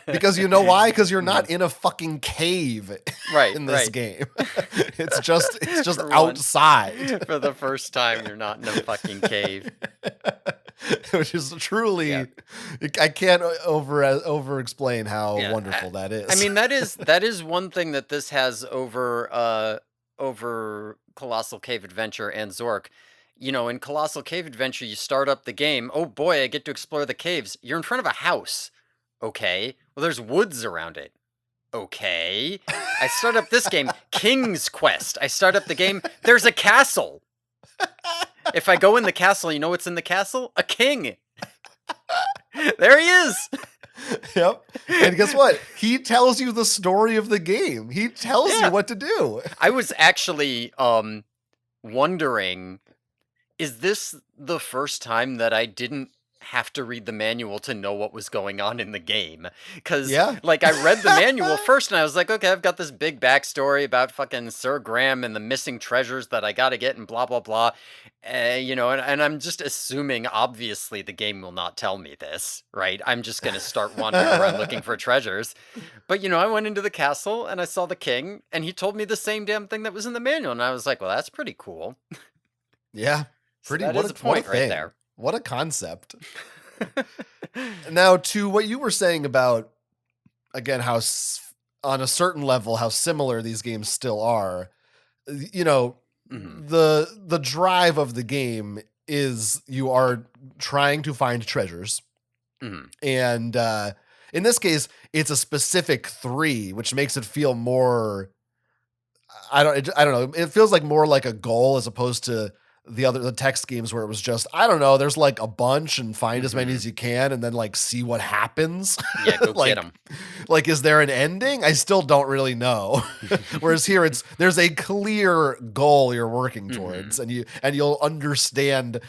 S1: because you know why? Because you're
S2: Mhm.
S1: not in a fucking cave
S2: Right,
S1: in this
S2: right.
S1: game. It's just
S2: For once,
S1: outside.
S2: for the first time, you're not in a fucking cave.
S1: Which is
S2: Yeah,
S1: truly, I can't over explain how
S2: yeah.
S1: wonderful that
S2: I
S1: is.
S2: mean, that is one thing that this has over Colossal Cave Adventure and Zork. In Colossal Cave Adventure, you start up the game. Oh boy, I get to explore the caves. You're in front of a house. Okay. Well, there's woods around it. Okay. I start up this game, King's Quest. I start up the game. There's a castle. If I go in the castle, you know what's in the castle? A king. There he is.
S1: Yep. And guess what? He tells you the story of the game. He tells you
S2: Yeah.
S1: what to do.
S2: I was actually wondering, is this the first time that I didn't have to read the manual to know what was going on in the game? Because,
S1: Yeah.
S2: like, I read the manual first and I was like, okay, I've got this big backstory about fucking Sir Graham and the missing treasures that I gotta get and blah, blah, blah. And I'm just assuming, obviously, the game will not tell me this, right? I'm just gonna start wandering around looking for treasures. But, I went into the castle and I saw the king and he told me the same damn thing that was in the manual. And I was like, well, that's pretty cool.
S1: Yeah.
S2: So
S1: Pretty
S2: that is a
S1: what a
S2: point right
S1: thing.
S2: there.
S1: What a concept. Now, to what you were saying about, again, on a certain level, how similar these games still are, you know,
S2: Mhm.
S1: the drive of the game is you are trying to find treasures.
S2: Mhm.
S1: And in this case, it's a specific 3, which makes it feel more, I don't know. It feels like more like a goal as opposed to the text games where it was just, I don't know, there's like a bunch and find as many
S2: Mhm.
S1: as you can and then like see what happens.
S2: Yeah, go get
S1: like
S2: 'em.
S1: like is there an ending? I still don't really know. Whereas here there's a clear goal you're working towards
S2: Mhm.
S1: and you'll understand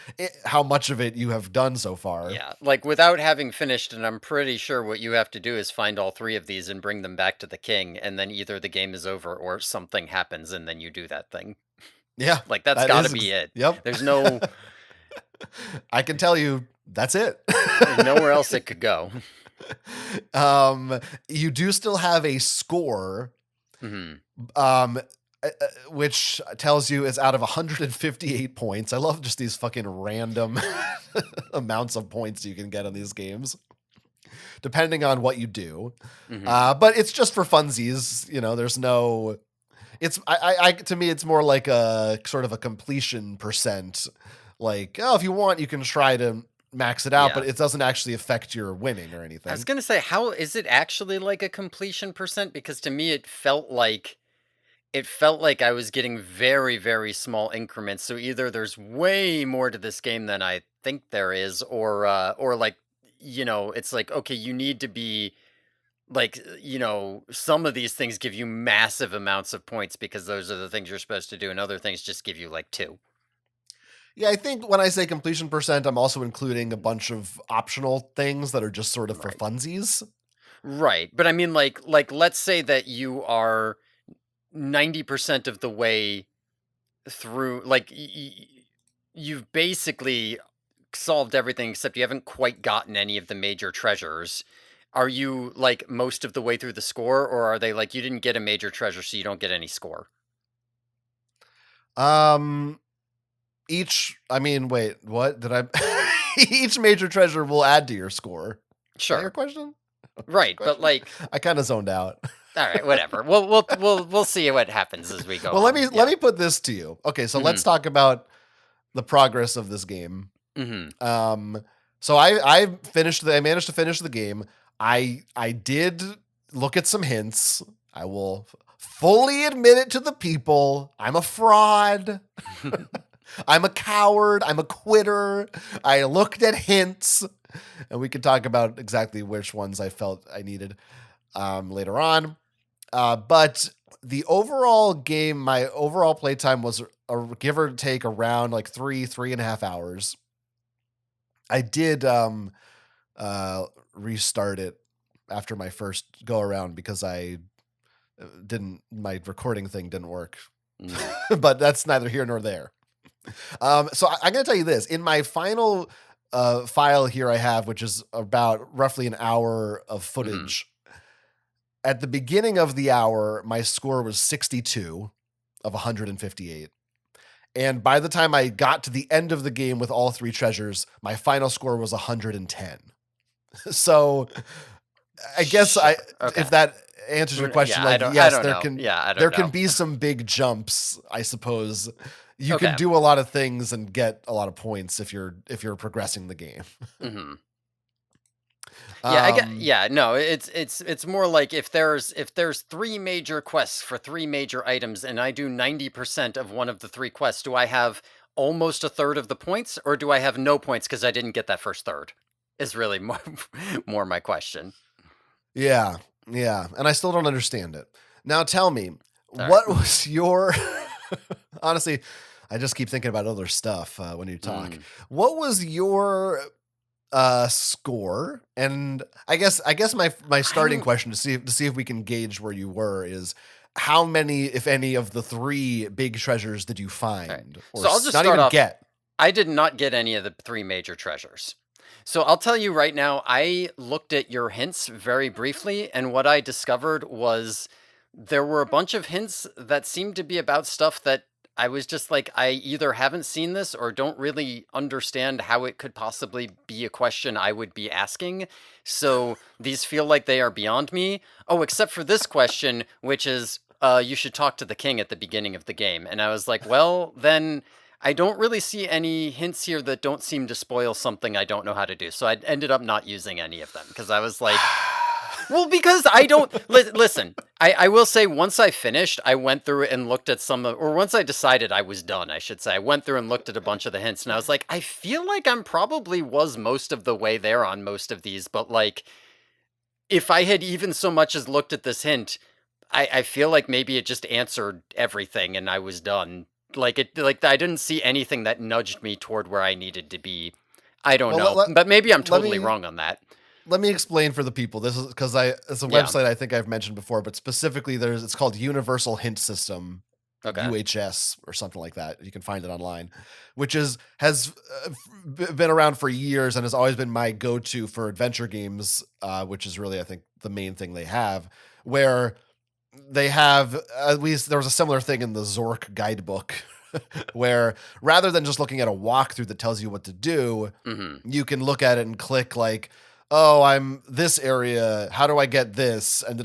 S1: how much of it you have done so far.
S2: Yeah, like, without having finished, and I'm pretty sure what you have to do is find all 3 of these and bring them back to the king, and then either the game is over or something happens and then you do that thing.
S1: Yeah.
S2: Like, that's
S1: That
S2: gotta
S1: is
S2: be it.
S1: yep.
S2: There's no
S1: I can tell you that's it.
S2: there's nowhere else it could go.
S1: um, you do still have a score,
S2: Mhm.
S1: um, which tells you it's out of 158 points. I love just these fucking random amounts of points you can get on these games, depending on what you do.
S2: Mhm.
S1: But it's just for funsies. There's no. To me, it's more like a sort of a completion percent. Like, oh, if you want, you can try to max it out,
S2: Yeah.
S1: but it doesn't actually affect your winning or
S2: I was
S1: anything.
S2: gonna say, how is it actually like a completion percent? Because to me it felt like I was getting very, very small increments. So either there's way more to this game than I think there is, or like, it's like, okay, you need to be like, some of these things give you massive amounts of points because those are the things you're supposed to do, and other things just give you like two.
S1: Yeah, I think when I say completion percent, I'm also including a bunch of optional things that are just sort of for
S2: Right.
S1: funsies.
S2: Right. But I mean, like let's say that you are 90% of the way through, like you've basically solved everything except you haven't quite gotten any of the major treasures. Are you like most of the way through the score, or are they like you didn't get a major treasure so you don't get any score?
S1: Um, I mean, wait, what did I? Each major treasure will add to your score. Is that your
S2: Sure.
S1: question? What's your
S2: Right, but
S1: question?
S2: like,
S1: I kind of zoned out.
S2: all right, whatever. We'll see what happens as we go
S1: Well, let me
S2: on.
S1: let
S2: Yeah.
S1: me put this to you. Okay, so let's
S2: Mhm.
S1: talk about the progress of this game.
S2: Mhm.
S1: Um, so I managed to finish the game. I did look at some hints. I will fully admit it to the people. I'm a fraud. I'm a coward. I'm a quitter. I looked at hints, and we can talk about exactly which ones I felt I needed later on. But the overall game, my overall playtime was give or take around like 3.5 hours. I did restart it after my first go around because my recording thing didn't work. But that's neither here nor there. So I'm going to tell you this. In my final file here I have, which is about roughly an hour of footage, at the beginning of the hour, my score was 62 of 158. And by the time I got to the end of the game with all 3 treasures, my final score was 110. So I guess if that answers your question, there can be some big jumps, I suppose. You can do a lot of things and get a lot of points if you're progressing the game.
S2: It's more like if there's 3 major quests for 3 major items and I do 90% of one of the 3 quests, do I have almost a third of the points, or do I have no points because I didn't get that first third? Is really more my question.
S1: Yeah, and I still don't understand it. Now tell me, what was your... Honestly, I just keep thinking about other stuff when you talk. What was your score? And I guess my starting question to see if we can gauge where you were is how many, if any, of the 3 big treasures did you find?
S2: Right.
S1: Or
S2: so I'll just
S1: not
S2: start
S1: even
S2: off.
S1: get.
S2: I did not get any of the 3 major treasures. So I'll tell you right now, I looked at your hints very briefly, and what I discovered was there were a bunch of hints that seemed to be about stuff that I was just like, I either haven't seen this or don't really understand how it could possibly be a question I would be asking. So these feel like they are beyond me. Oh, except for this question, which is, you should talk to the king at the beginning of the game. And I was like, well, then... I don't really see any hints here that don't seem to spoil something I don't know how to do. So I ended up not using any of them because I was like, well, because I don't... Listen, I will say once I finished, I went through and looked at or once I decided I was done, I should say, I went through and looked at a bunch of the hints and I was like, I feel like I'm probably was most of the way there on most of these, but like, if I had even so much as looked at this hint, I feel like maybe it just answered everything and I was done. Like I didn't see anything that nudged me toward where I needed to be. I don't know, but maybe I'm totally wrong on that.
S1: Let me explain for the people. This is because it's a website I think I've mentioned before, but specifically it's called Universal Hint System, UHS or something like that. You can find it online, which has been around for years and has always been my go-to for adventure games, which is really I think the main thing they have, where they have, at least there was a similar thing in the Zork guidebook where rather than just looking at a walkthrough that tells you what to do, you can look at it and click like, oh, I'm this area. How do I get this? And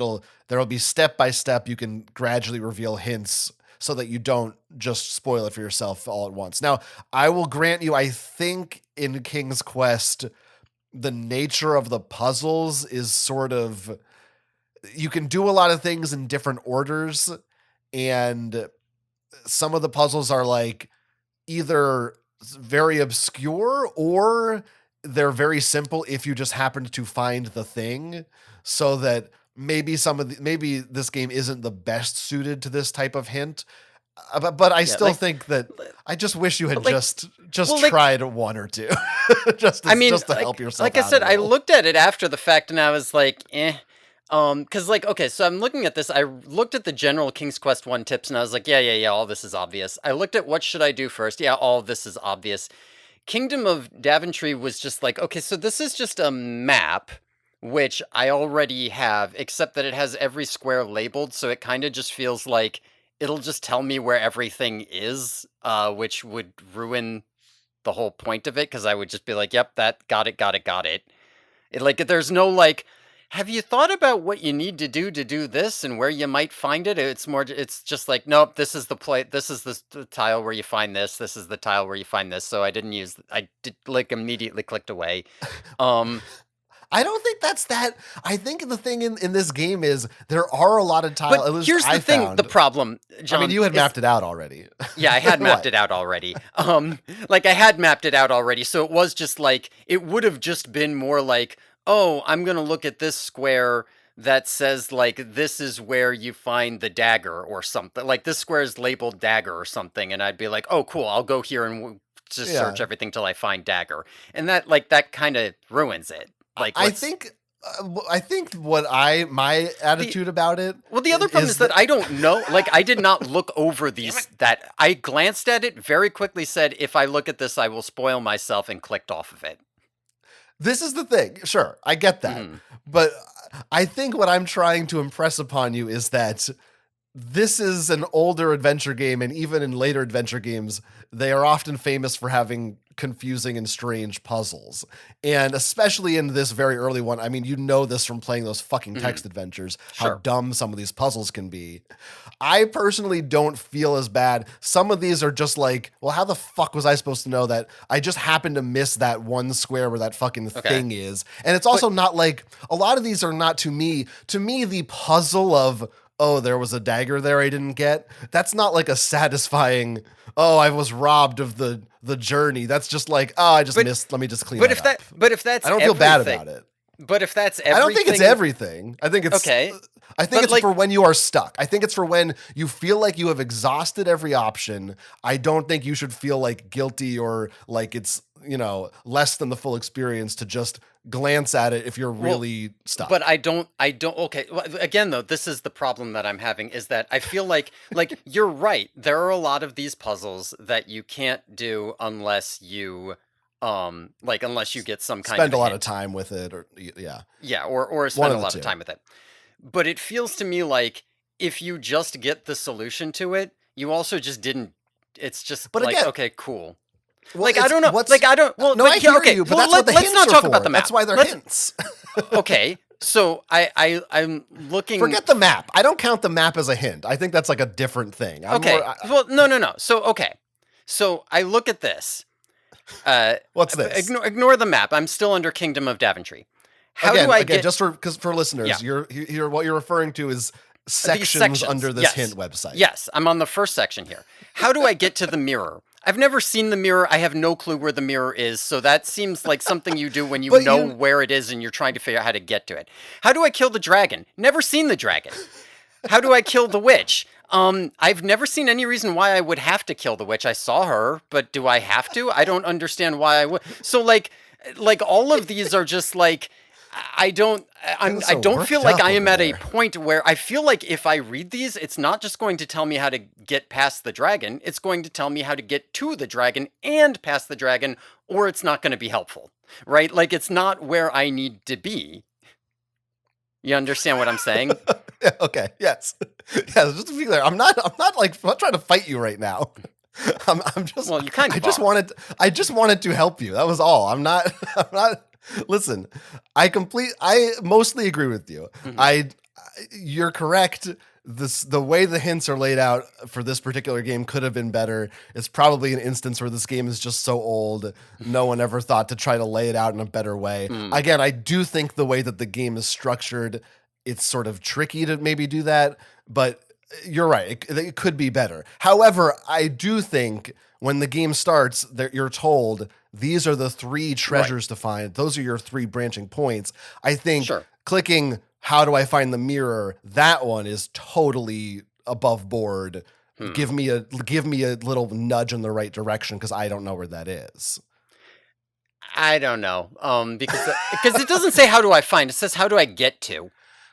S1: there'll be step by step. You can gradually reveal hints so that you don't just spoil it for yourself all at once. Now, I will grant you, I think in King's Quest, the nature of the puzzles is sort of, you can do a lot of things in different orders, and some of the puzzles are like either very obscure or they're very simple if you just happen to find the thing, so that maybe maybe this game isn't the best suited to this type of hint. But I still think that I just wish you had just tried one or two, just to help yourself.
S2: Like I said, I looked at it after the fact and I was like, eh. Cause like, okay, so I'm looking at this, I looked at the general King's Quest 1 tips and I was like, yeah, all this is obvious. I looked at what should I do first? Yeah, all of this is obvious. Kingdom of Daventry was just like, okay, so this is just a map, which I already have, except that it has every square labeled, so it kind of just feels like it'll just tell me where everything is, which would ruin the whole point of it, because I would just be like, yep, that, got it. Like, there's no, like, have you thought about what you need to do this and where you might find it? It's just like, nope, this is the tile where you find this. This is the tile where you find this. So I did like immediately clicked away.
S1: I don't think that's that. I think the thing in this game is there are a lot of tiles.
S2: But here's the thing, the problem, John.
S1: I mean, you had mapped it out already.
S2: Yeah, I had mapped it out already. Like, I had mapped it out already, so it was just like, it would have just been more like, oh, I'm going to look at this square that says, like, this is where you find the dagger or something. Like, this square is labeled dagger or something, and I'd be like, oh, cool, I'll go here and just search everything till I find dagger. And that, like, that kind of ruins it. Like,
S1: I think what my attitude about it.
S2: Well, the other problem is that I don't know. Like, I did not look over these. That I glanced at it very quickly. Said, if I look at this, I will spoil myself, and clicked off of it.
S1: This is the thing. Sure, I get that, but I think what I'm trying to impress upon you is that this is an older adventure game, and even in later adventure games, they are often famous for having confusing and strange puzzles. And especially in this very early one, I mean, you know this from playing those fucking text adventures, how dumb some of these puzzles can be. I personally don't feel as bad. Some of these are just like, well, how the fuck was I supposed to know that? I just happened to miss that one square where that fucking thing is. And it's also not like, a lot of these are not to me, the puzzle of, oh, there was a dagger there I didn't get. That's not like a satisfying, oh, I was robbed of the journey. That's just like, oh, I just missed. Let me just clean it up.
S2: But if that's
S1: I don't feel bad about it.
S2: But if that's everything.
S1: I don't think it's everything. I think it's
S2: okay.
S1: I think it's like, for when you are stuck. I think it's for when you feel like you have exhausted every option. I don't think you should feel like guilty or like it's, less than the full experience to just glance at it if you're really stuck.
S2: But I don't, okay. Well, again, though, this is the problem that I'm having is that I feel like you're right. There are a lot of these puzzles that you can't do unless you, unless you get some kind of
S1: spend a lot of time with it or
S2: or spend a lot of time with it. But it feels to me like if you just get the solution to it, you also just didn't, it's just but like, again, okay, cool. Well, I don't know. I don't. Well,
S1: no, I hear you, but that's what the hints are for. Let's not talk about the map. That's why they're hints.
S2: Okay, so I'm looking.
S1: Forget the map. I don't count the map as a hint. I think that's like a different thing.
S2: Well, no. So I look at this.
S1: What's this?
S2: Ignore the map. I'm still under Kingdom of Daventry. How do I get?
S1: Just for listeners, you're what you're referring to is sections under this hint website.
S2: Yes, I'm on the first section here. How do I get to the mirror? I've never seen the mirror. I have no clue where the mirror is. So that seems like something you do when you know where it is and you're trying to figure out how to get to it. How do I kill the dragon? Never seen the dragon. How do I kill the witch? I've never seen any reason why I would have to kill the witch. I saw her, but do I have to? I don't understand why I would. So like all of these are just like, I don't feel like I am at a point where I feel like if I read these, it's not just going to tell me how to get past the dragon. It's going to tell me how to get to the dragon and past the dragon, or it's not going to be helpful, right? Like it's not where I need to be. You understand what I'm saying?
S1: Okay. Yes. Just to be clear, I'm not trying to fight you right now. I'm just.
S2: Well, you kind of.
S1: I just wanted to help you. That was all. I'm not. Listen, I mostly agree with you. Mm-hmm. You're correct. The way the hints are laid out for this particular game could have been better. It's probably an instance where this game is just so old, no one ever thought to try to lay it out in a better way. Again, I do think the way that the game is structured, it's sort of tricky to maybe do that, but you're right. It could be better. However, I do think when the game starts, you're told these are the 3 treasures to find. Those are your 3 branching points. I think clicking how do I find the mirror, that one is totally above board. Give me a little nudge in the right direction because I don't know where that is.
S2: I don't know. Because it doesn't say how do I find, it says how do I get to.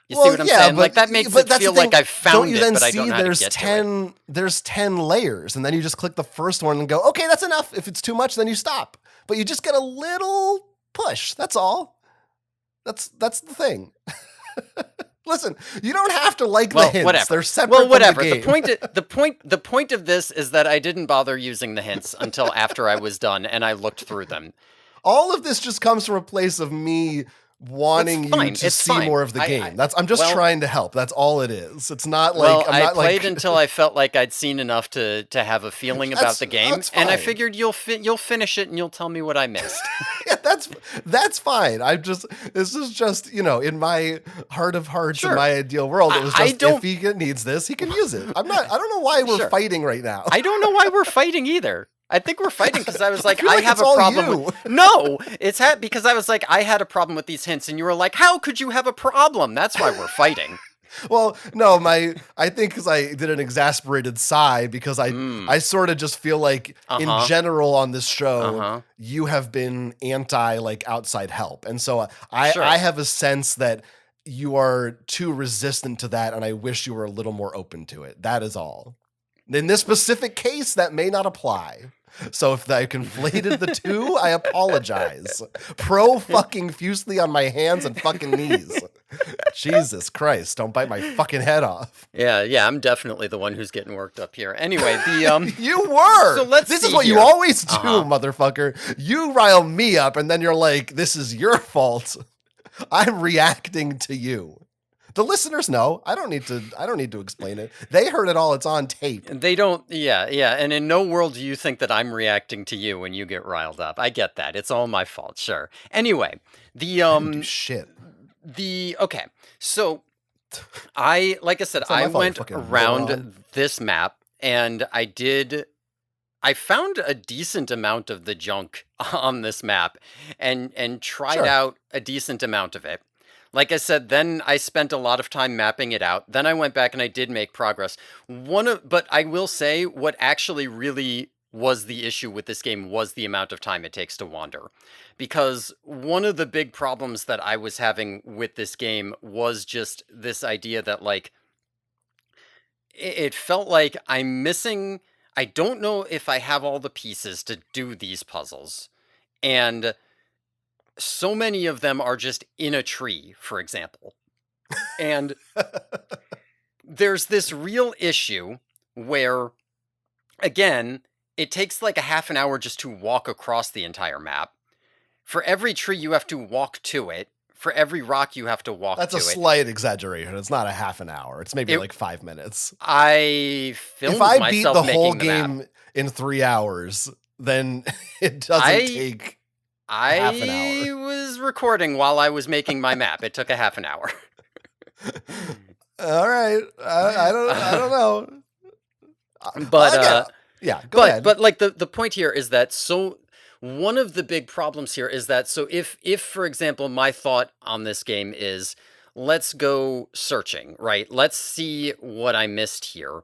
S2: You see what I'm saying? But, like that makes it feel like I've found it, but I don't know how to get to it.
S1: There's 10 layers, and then you just click the first one and go, okay, that's enough. If it's too much, then you stop. But you just get a little push. That's all. That's the thing. Listen, you don't have to like the hints.
S2: Whatever.
S1: They're separate from the game.
S2: The point of this is that I didn't bother using the hints until after I was done and I looked through them.
S1: All of this just comes from a place of me wanting you
S2: fine.
S1: to
S2: It's
S1: see
S2: fine.
S1: more of the game. I'm just
S2: Well,
S1: trying to help. That's all it is. It's not like
S2: well,
S1: I'm
S2: I
S1: not
S2: played
S1: like
S2: until I felt like I'd seen enough to have a feeling about the game,
S1: that's
S2: and I
S1: fine.
S2: figured you'll finish it and you'll tell me what I missed.
S1: Yeah, that's fine. This is just, in my heart of hearts, in
S2: Sure.
S1: my ideal world, it was
S2: I
S1: just if
S2: don't.
S1: he needs this, he can use it. I don't know why we're
S2: Sure.
S1: fighting right now.
S2: I don't know why we're fighting either. I think we're fighting because I was like,
S1: feel
S2: I
S1: like
S2: have
S1: it's
S2: a
S1: all
S2: problem
S1: you.
S2: with. No, it's because I was like, I had a problem with these hints, and you were like, how could you have a problem? That's why we're fighting.
S1: Well, no, I think because I did an exasperated sigh because I sort of just feel like in general on this show, you have been anti like outside help. And so I have a sense that you are too resistant to that. And I wish you were a little more open to it. That is all. In this specific case, that may not apply. So if I conflated the two, I apologize. Pro fucking fusely on my hands and fucking knees. Jesus Christ, don't bite my fucking head off.
S2: Yeah, I'm definitely the one who's getting worked up here. Anyway, the
S1: You were.
S2: So let's
S1: This
S2: see
S1: is what
S2: here.
S1: you always do, motherfucker. You rile me up and then you're like, this is your fault. I'm reacting to you. The listeners know. I don't need to explain it. They heard it all. It's on tape.
S2: They don't. Yeah. And in no world do you think that I'm reacting to you when you get riled up. I get that. It's all my fault. Sure. Anyway, the
S1: I didn't do shit.
S2: Okay. So like I said,
S1: It's not my
S2: I
S1: fault, you
S2: went
S1: fucking
S2: around
S1: moron.
S2: this map and I found a decent amount of the junk on this map and tried
S1: Sure.
S2: out a decent amount of it. Like I said, then I spent a lot of time mapping it out. Then I went back and I did make progress. But I will say what actually really was the issue with this game was the amount of time it takes to wander. Because one of the big problems that I was having with this game was just this idea that like it felt like I'm missing. I don't know if I have all the pieces to do these puzzles. And so many of them are just in a tree, for example. And there's this real issue where, again, it takes like a half an hour just to walk across the entire map. For every tree, you have to walk to it. For every rock, you have to walk to it.
S1: That's a slight exaggeration. It's not a half an hour. It's maybe like 5 minutes.
S2: I filmed
S1: if I beat
S2: myself
S1: the
S2: making
S1: whole
S2: the
S1: game
S2: map.
S1: in 3 hours, then it doesn't take half an
S2: I
S1: hour.
S2: was recording while I was making my map. It took a half an hour.
S1: All right. I don't know.
S2: But
S1: yeah, go ahead.
S2: But like the point here is that one of the big problems here is that if for example my thought on this game is let's go searching, right? Let's see what I missed here.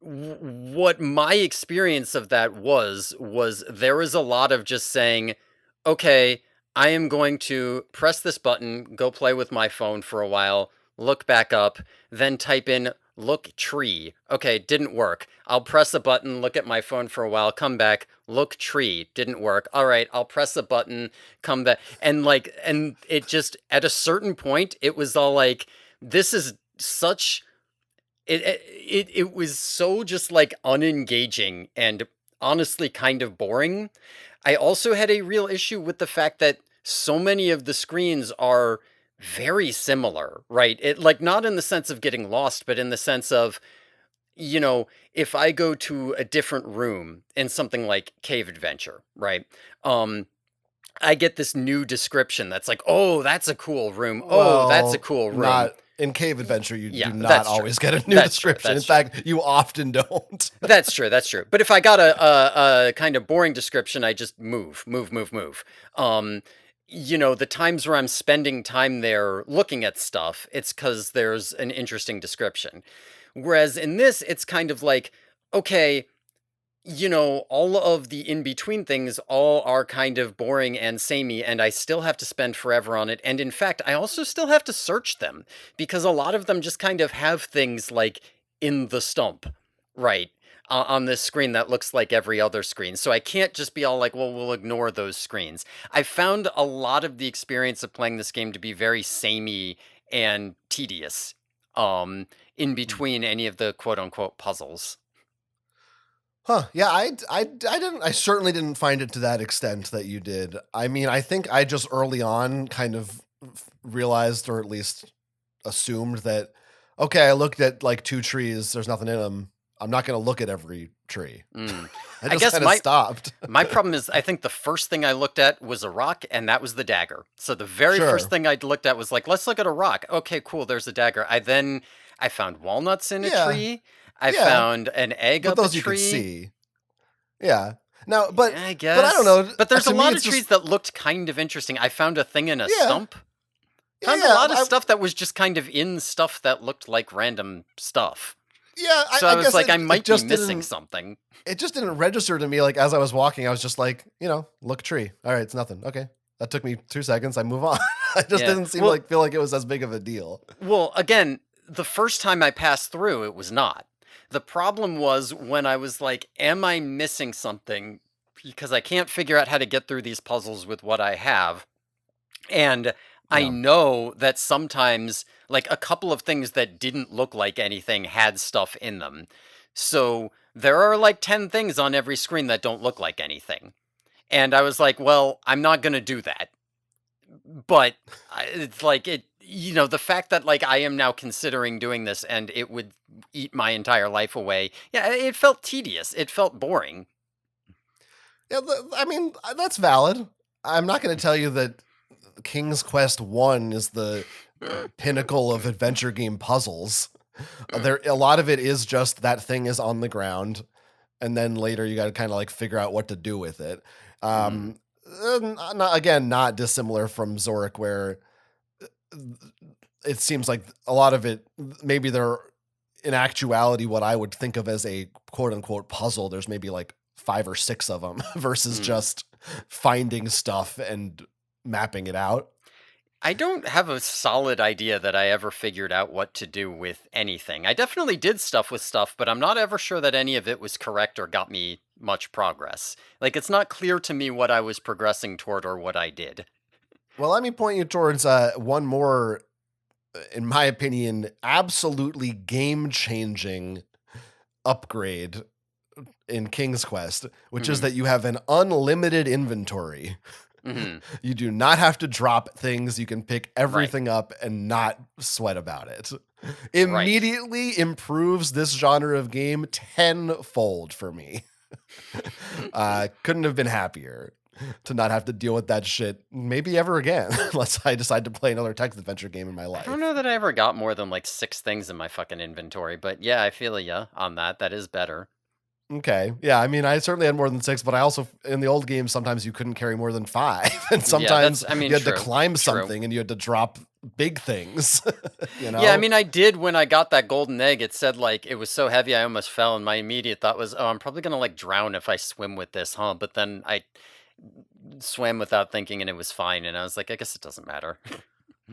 S2: What my experience of that was there was a lot of just saying, okay, I am going to press this button, go play with my phone for a while, look back up, then type in look tree. Okay, didn't work. I'll press a button, look at my phone for a while, come back, look tree. Didn't work. All right, I'll press a button, come back. And it just, at a certain point, it was all like, this is such... It was so just like unengaging and honestly kind of boring. I also had a real issue with the fact that so many of the screens are very similar, right? It like not in the sense of getting lost, but in the sense of, if I go to a different room in something like Cave Adventure, right? I get this new description that's like, oh, that's a cool room. Oh, that's a cool room.
S1: Not in Cave Adventure, you do not
S2: that's
S1: always
S2: true.
S1: get a new
S2: That's
S1: description.
S2: true.
S1: In fact, you often don't.
S2: That's true. But if I got a kind of boring description, I just move. The times where I'm spending time there looking at stuff, it's because there's an interesting description. Whereas in this, it's kind of like, okay, all of the in-between things all are kind of boring and samey, and I still have to spend forever on it. And in fact, I also still have to search them, because a lot of them just kind of have things like in the stump, right, on this screen that looks like every other screen. So I can't just be all like, well, we'll ignore those screens. I found a lot of the experience of playing this game to be very samey and tedious, in between any of the quote-unquote puzzles.
S1: Huh. Yeah, I certainly didn't find it to that extent that you did. I mean, I think I just early on kind of realized, or at least assumed that, okay, I looked at like two trees, there's nothing in them. I'm not going to look at every tree.
S2: Mm.
S1: I
S2: I
S1: just
S2: guess
S1: kind of stopped.
S2: my problem is I think the first thing I looked at was a rock, and that was the dagger. So the very first
S1: Sure.
S2: thing I looked at was like, let's look at a rock. Okay, cool. There's a dagger. I found walnuts in a
S1: Yeah.
S2: tree. I
S1: Yeah.
S2: found an egg
S1: But
S2: up a
S1: those you could
S2: tree.
S1: see. Yeah. Now,
S2: Yeah, I
S1: but I don't
S2: guess.
S1: know.
S2: But there's a
S1: To me,
S2: lot of
S1: it's just
S2: trees that looked kind of interesting. I found a thing in a
S1: yeah,
S2: stump.
S1: yeah,
S2: Found a
S1: yeah.
S2: lot of stuff that was just kind of in stuff that looked like random stuff.
S1: Yeah.
S2: So I
S1: I
S2: was
S1: guess
S2: like, I
S1: it
S2: might be
S1: just
S2: missing
S1: didn't.
S2: something.
S1: It just didn't register to me. Like as I was walking, I was just like, look tree. All right, it's nothing. Okay, that took me 2 seconds. I move on. I just
S2: Yeah.
S1: didn't feel like it was as big of a deal.
S2: Well, again, the first time I passed through, it was not. The problem was when I was like, am I missing something? Because I can't figure out how to get through these puzzles with what I have. And I
S1: Yeah.
S2: know that sometimes, like, a couple of things that didn't look like anything had stuff in them. So there are like 10 things on every screen that don't look like anything. And I was like, well, I'm not going to do that. But it's like the fact that like I am now considering doing this and it would eat my entire life away. Yeah, it felt tedious. It felt boring.
S1: Yeah. I mean, that's valid. I'm not going to tell you that King's Quest One is the pinnacle of adventure game puzzles. There, a lot of it is just that thing is on the ground, and then later you got to kind of like figure out what to do with it.
S2: Mm,
S1: Um, not dissimilar from Zorik, where it seems like a lot of it, maybe they're in actuality what I would think of as a quote unquote puzzle. There's maybe like 5 or 6 of them versus
S2: mm.
S1: just finding stuff and mapping it out.
S2: I don't have a solid idea that I ever figured out what to do with anything. I definitely did stuff with stuff, but I'm not ever sure that any of it was correct or got me much progress. Like, it's not clear to me what I was progressing toward or what I did.
S1: Well, let me point you towards one more, in my opinion, absolutely game changing upgrade in King's Quest, which is
S2: Hmm.
S1: that you have an unlimited inventory.
S2: Hmm.
S1: You do not have to drop things. You can pick
S2: Right.
S1: everything up and not sweat about it.
S2: Right.
S1: Immediately improves this genre of game tenfold for me. Couldn't have been happier to not have to deal with that shit maybe ever again, unless I decide to play another text adventure game in my
S2: I don't
S1: life.
S2: know that I ever got more than like 6 things in my fucking inventory, but yeah, I feel ya on that. That is better.
S1: Okay. Yeah. I mean, I certainly had more than 6, but I also, in the old games, sometimes you couldn't carry more than 5. And
S2: Yeah,
S1: sometimes
S2: I mean,
S1: you had to
S2: true.
S1: climb
S2: True.
S1: something and you had to drop big things, you
S2: Yeah, I
S1: know?
S2: mean, I did when I got that golden egg. It said like it was so heavy I almost fell, and my immediate thought was, "Oh, I'm probably gonna like drown if I swim with this, huh?" But then I swam without thinking, and it was fine. And I was like, I guess it doesn't matter.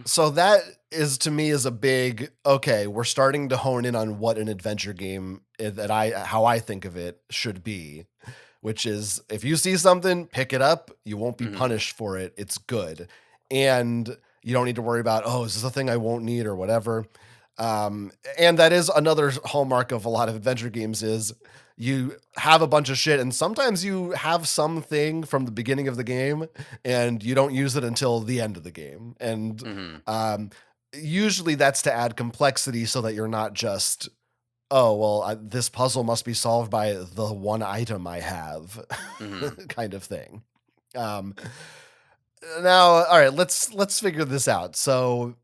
S1: So that is to me is a big, okay, we're starting to hone in on what an adventure game how I think of it should be, which is if you see something, pick it up. You won't be
S2: Hmm.
S1: punished for it. It's good. And you don't need to worry about, oh, is this a thing I won't need or whatever. And that is another hallmark of a lot of adventure games is you have a bunch of shit and sometimes you have something from the beginning of the game and you don't use it until the end of the game. And
S2: Hmm.
S1: um, usually that's to add complexity so that you're not just, oh, well, this puzzle must be solved by the one item I have
S2: Hmm.
S1: kind of thing. Um, Now, all right, let's figure this out. So,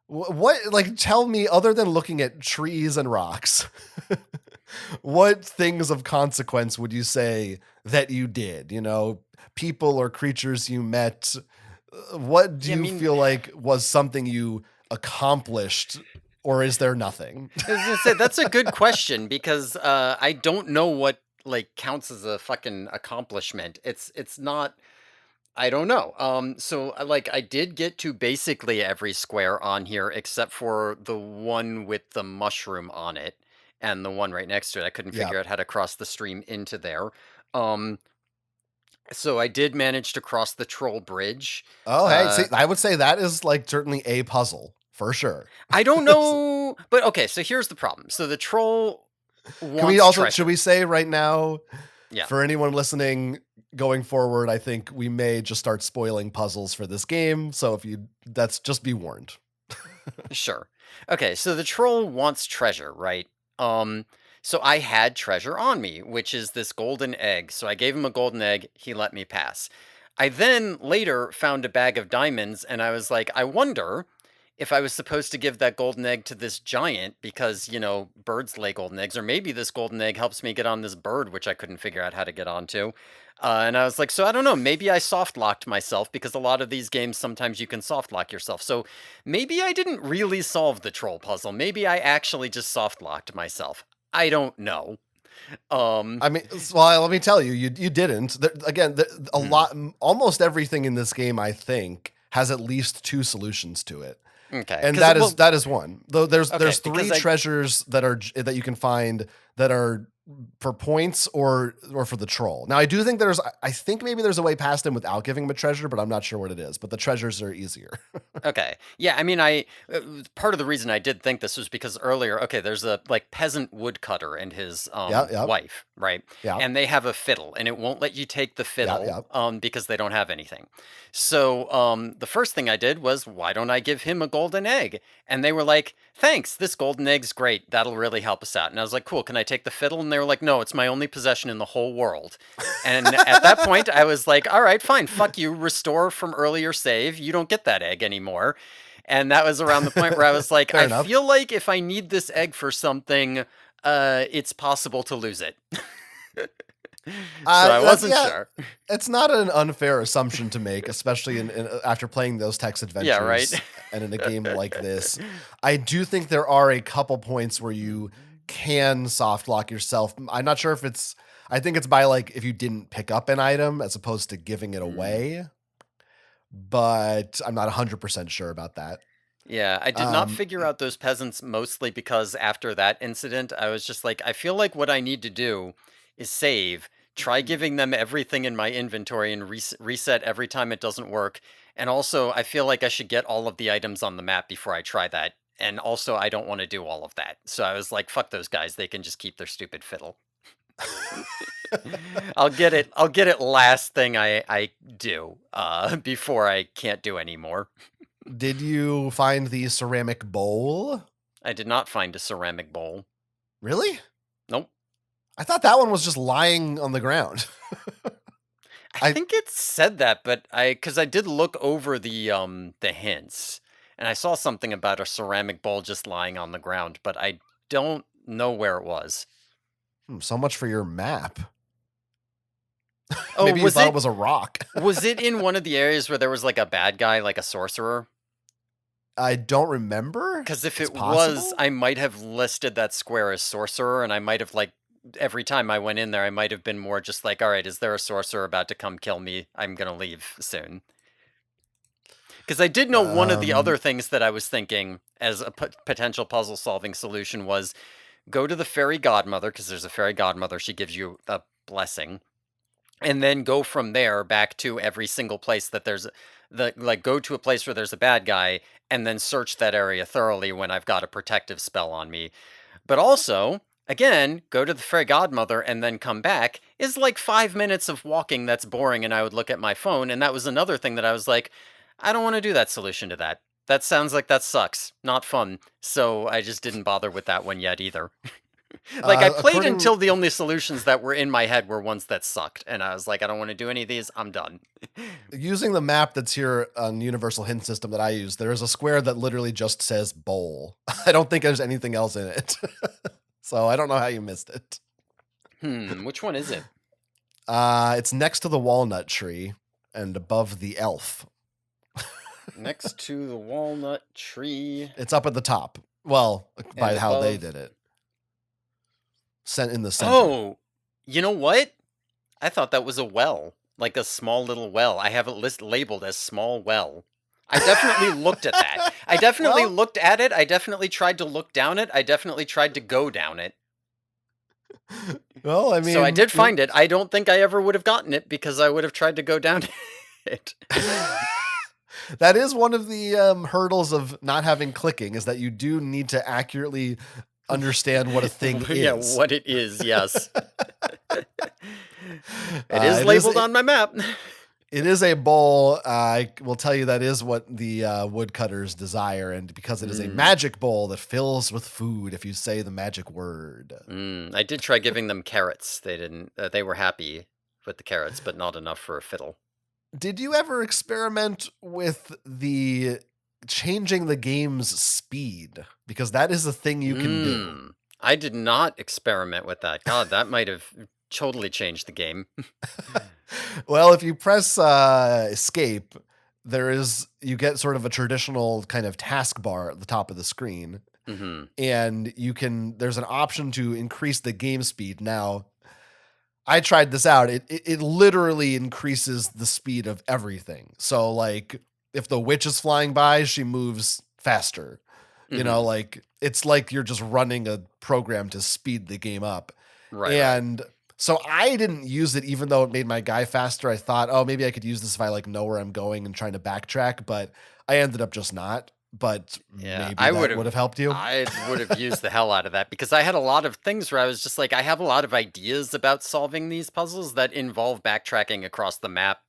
S1: what like tell me other than looking at trees and rocks, what things of consequence would you say that you did? People or creatures you met. What do
S2: Yeah, I
S1: you
S2: mean,
S1: feel like was something you accomplished, or is there nothing?
S2: I was gonna say that's a good question because I don't know what like counts as a fucking accomplishment. It's not. I don't know. So like I did get to basically every square on here except for the one with the mushroom on it and the one right next to it. I couldn't
S1: Yeah.
S2: figure out how to cross the stream into there. Um, so I did manage to cross the troll bridge.
S1: Oh, hey, see,
S2: Uh,
S1: I would say that is like certainly a puzzle for sure.
S2: I don't know, but okay. So here's the problem. So the troll. wants treasure.
S1: Should we say right now,
S2: Yeah.
S1: for anyone listening going forward, I think we may just start spoiling puzzles for this game. So just be warned.
S2: Sure. Okay, so the troll wants treasure, right? So I had treasure on me, which is this golden egg. So I gave him a golden egg, he let me pass. I then later found a bag of diamonds, and I was like, I wonder if I was supposed to give that golden egg to this giant because, birds lay golden eggs, or maybe this golden egg helps me get on this bird, which I couldn't figure out how to get onto. And I was like, so I don't know, maybe I soft locked myself because a lot of these games, sometimes you can soft lock yourself. So maybe I didn't really solve the troll puzzle. Maybe I actually just soft locked myself. I don't know.
S1: I mean, well, let me tell you, you didn't. Almost everything in this game, I think, has at least 2 solutions to it.
S2: Okay,
S1: and that is one. Though there's 3 treasures that you can find that are for points or for the troll. Now, I do think I think maybe there's a way past him without giving him a treasure, but I'm not sure what it is. But the treasures are easier.
S2: Okay. Yeah, I mean, part of the reason I did think this was because earlier, there's a peasant woodcutter and his wife, right?
S1: Yeah.
S2: And they have a fiddle, and it won't let you take the fiddle because they don't have anything. So the first thing I did was, why don't I give him a golden egg? And they were like, thanks, this golden egg's great. That'll really help us out. And I was like, cool, can I take the fiddle? And they were like, no, it's my only possession in the whole world. And at that point, I was like, all right, fine, fuck you, restore from earlier save. You don't get that egg anymore. And that was around the point where I was like, I feel like if I need this egg for something, it's possible to lose it. So I wasn't sure.
S1: It's not an unfair assumption to make, especially after playing those text adventures.
S2: Yeah, right.
S1: And in a game like this, I do think there are a couple points where you can soft lock yourself. I'm not sure if I think it's by if you didn't pick up an item as opposed to giving it away, but I'm not 100% sure about that.
S2: Yeah, I did not figure out those peasants mostly because after that incident, I was just like, I feel like what I need to do is save, try giving them everything in my inventory and reset every time it doesn't work. And also, I feel like I should get all of the items on the map before I try that. And also, I don't want to do all of that. So I was like, fuck those guys. They can just keep their stupid fiddle. I'll get it last thing I do before I can't do anymore.
S1: Did you find the ceramic bowl?
S2: I did not find a ceramic bowl.
S1: Really?
S2: Nope.
S1: I thought that one was just lying on the ground.
S2: I think it said that, but because I did look over the hints, and I saw something about a ceramic bowl just lying on the ground, but I don't know where it was.
S1: So much for your map.
S2: Oh,
S1: maybe you thought it was a rock.
S2: Was it in one of the areas where there was a bad guy, like a sorcerer?
S1: I don't remember.
S2: Because if it was, I might have listed that square as sorcerer, and I might have every time I went in there, I might have been more just all right, is there a sorcerer about to come kill me? I'm going to leave soon. Because I did know one of the other things that I was thinking as a potential puzzle solving solution was go to the fairy godmother, because there's a fairy godmother. She gives you a blessing. And then go from there back to every single place that there's go to a place where there's a bad guy and then search that area thoroughly when I've got a protective spell on me. But also, again, go to the fairy godmother and then come back is 5 minutes of walking that's boring, and I would look at my phone. And that was another thing that I was like, I don't want to do that solution to that. That sounds like that sucks. Not fun. So I just didn't bother with that one yet either. I played until the only solutions that were in my head were ones that sucked. And I was like, I don't want to do any of these. I'm done.
S1: Using the map that's here on Universal Hint System that I use, there is a square that literally just says bowl. I don't think there's anything else in it. So I don't know how you missed it.
S2: Which one is it?
S1: It's next to the walnut tree and above the elf.
S2: Next to the walnut tree.
S1: It's up at the top. Well, by how they did it. Sent in the center.
S2: Oh, you know what? I thought that was a well, like a small little well. I have it labeled as small well. I definitely looked at that. I definitely looked at it. I definitely tried to look down it. I definitely tried to go down it.
S1: Well, I mean,
S2: so I did find it. I don't think I ever would have gotten it because I would have tried to go down it.
S1: That is one of the hurdles of not having clicking, is that you do need to accurately understand what a thing is.
S2: Yeah, what it is, yes. It is labeled on my map.
S1: It is a bowl. I will tell you that is what the woodcutters desire, and because it is a magic bowl that fills with food if you say the magic word.
S2: I did try giving them carrots. They didn't. They were happy with the carrots, but not enough for a fiddle.
S1: Did you ever experiment with the changing the game's speed? Because that is a thing you can do.
S2: I did not experiment with that. God, that might have totally changed the game.
S1: Well, if you press escape, you get sort of a traditional kind of taskbar at the top of the screen. And there's an option to increase the game speed. Now, I tried this out. It literally increases the speed of everything. So like if the witch is flying by, she moves faster. You know, like it's like you're just running a program to speed the game up.
S2: Right.
S1: And so I didn't use it even though it made my guy faster. I thought, oh, maybe I could use this if I like know where I'm going and trying to backtrack, but I ended up just not. But maybe that would have helped you.
S2: I would have used the hell out of that because I had a lot of things where I was just like, I have a lot of ideas about solving these puzzles that involve backtracking across the map.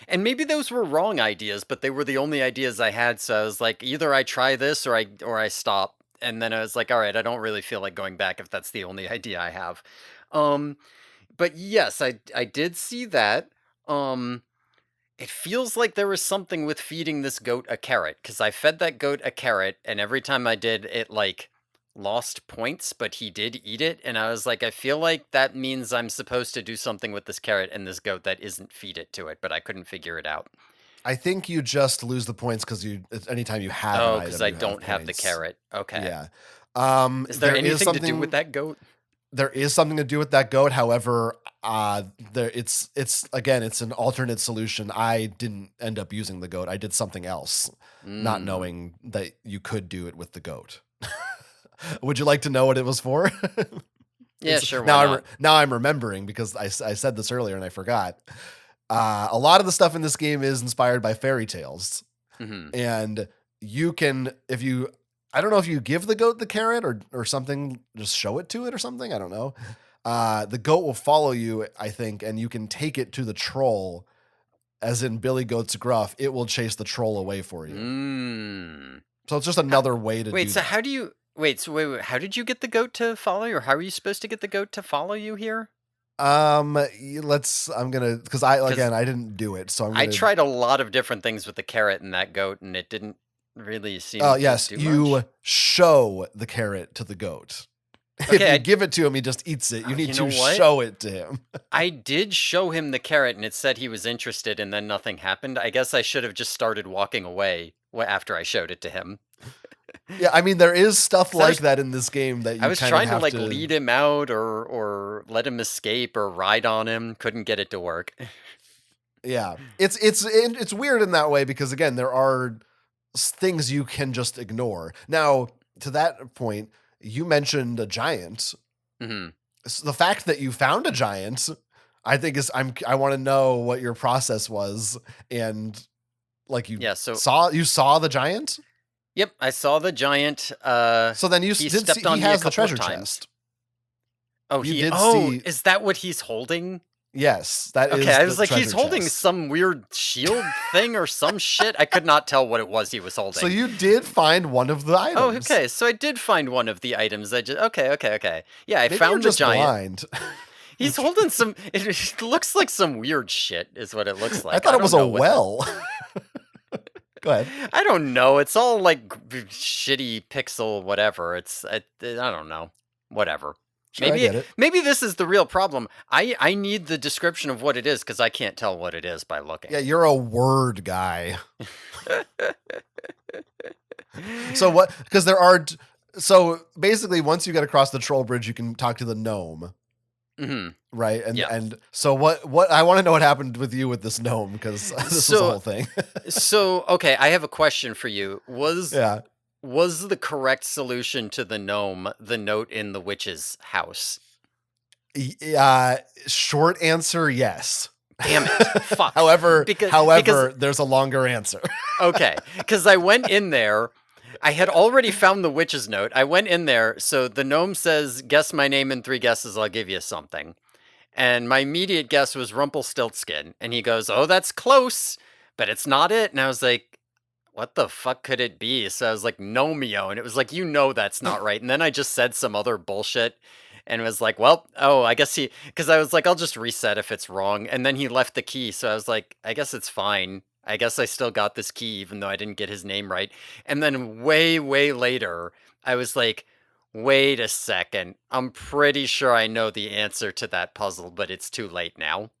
S2: And maybe those were wrong ideas, but they were the only ideas I had. So I was like, either I try this or I stop. And then I was like, all right, I don't really feel like going back if that's the only idea I have. But yes, I did see that. It feels like there was something with feeding this goat a carrot, because I fed that goat a carrot, and every time I did, it, like, lost points, but he did eat it, and I was like, I feel like that means I'm supposed to do something with this carrot and this goat that isn't feed it to it, but I couldn't figure it out.
S1: I think you just lose the points because anytime you have
S2: an item, because I don't have the carrot. Okay.
S1: Yeah.
S2: Is there anything to do with that goat?
S1: There is something to do with that goat. However, it's an alternate solution. I didn't end up using the goat. I did something else, not knowing that you could do it with the goat. Would you like to know what it was for?
S2: Yeah, sure.
S1: Now I'm remembering because I said this earlier and I forgot. A lot of the stuff in this game is inspired by fairy tales, and you can I don't know if you give the goat the carrot or something, just show it to it or something. I don't know. The goat will follow you, I think, and you can take it to the troll, as in Billy Goat's Gruff. It will chase the troll away for you. So it's just another way to do
S2: that. How do you... Wait, how did you get the goat to follow you? Or how are you supposed to get the goat to follow you here?
S1: Because I didn't do it. So
S2: I tried a lot of different things with the carrot and that goat, and it didn't really seem
S1: yes,
S2: to do
S1: you
S2: much.
S1: Show the carrot to the goat.
S2: Okay,
S1: if you give it to him, he just eats it. You need to show it to him.
S2: I did show him the carrot, and it said he was interested, and then nothing happened. I guess I should have just started walking away after I showed it to him.
S1: Yeah, I mean, there is stuff like that in this game that you
S2: I was trying to lead him out or let him escape or ride on him. Couldn't get it to work.
S1: Yeah, it's weird in that way because, again, there are things you can just ignore. Now, to that point, you mentioned a giant. So the fact that you found a giant, I think I want to know what your process was, and like you saw the giant.
S2: Yep, I saw the giant.
S1: So then he has the treasure chest.
S2: Oh, is that what he's holding?
S1: Yes, that is.
S2: Okay, I was like, he's
S1: chest.
S2: holding some weird shield thing or some shit. I could not tell what it was he was holding.
S1: So you did find one of the items.
S2: Oh, okay. So I did find one of the items. Okay. Yeah, I found the giant.
S1: Blind.
S2: He's holding some. It looks like some weird shit. Is what it looks like.
S1: I thought it was a well. Go ahead.
S2: I don't know. It's all like shitty pixel whatever. I don't know. Whatever.
S1: Sure,
S2: maybe this is the real problem. I need the description of what it is because I can't tell what it is by looking.
S1: Yeah, you're a word guy. So what? Because so basically, once you get across the troll bridge, you can talk to the gnome. Right. And so what I want to know what happened with you with this gnome, because this was the whole thing.
S2: So, okay, I have a question for you. Was the correct solution to the gnome the note in the witch's house?
S1: Short answer, yes.
S2: Damn it. Fuck.
S1: However, there's a longer answer.
S2: Okay. Because I went in there I had already found the witch's note. I went in there. So the gnome says, guess my name in 3 guesses. I'll give you something. And my immediate guess was Rumpelstiltskin. And he goes, oh, that's close, but it's not it. And I was like, what the fuck could it be? So I was like, Gnomeo. And it was like, that's not right. And then I just said some other bullshit and was like, well, I guess because I was like, I'll just reset if it's wrong. And then he left the key. So I was like, I guess it's fine. I guess I still got this key, even though I didn't get his name right. And then way, way later, I was like, wait a second. I'm pretty sure I know the answer to that puzzle, but it's too late now.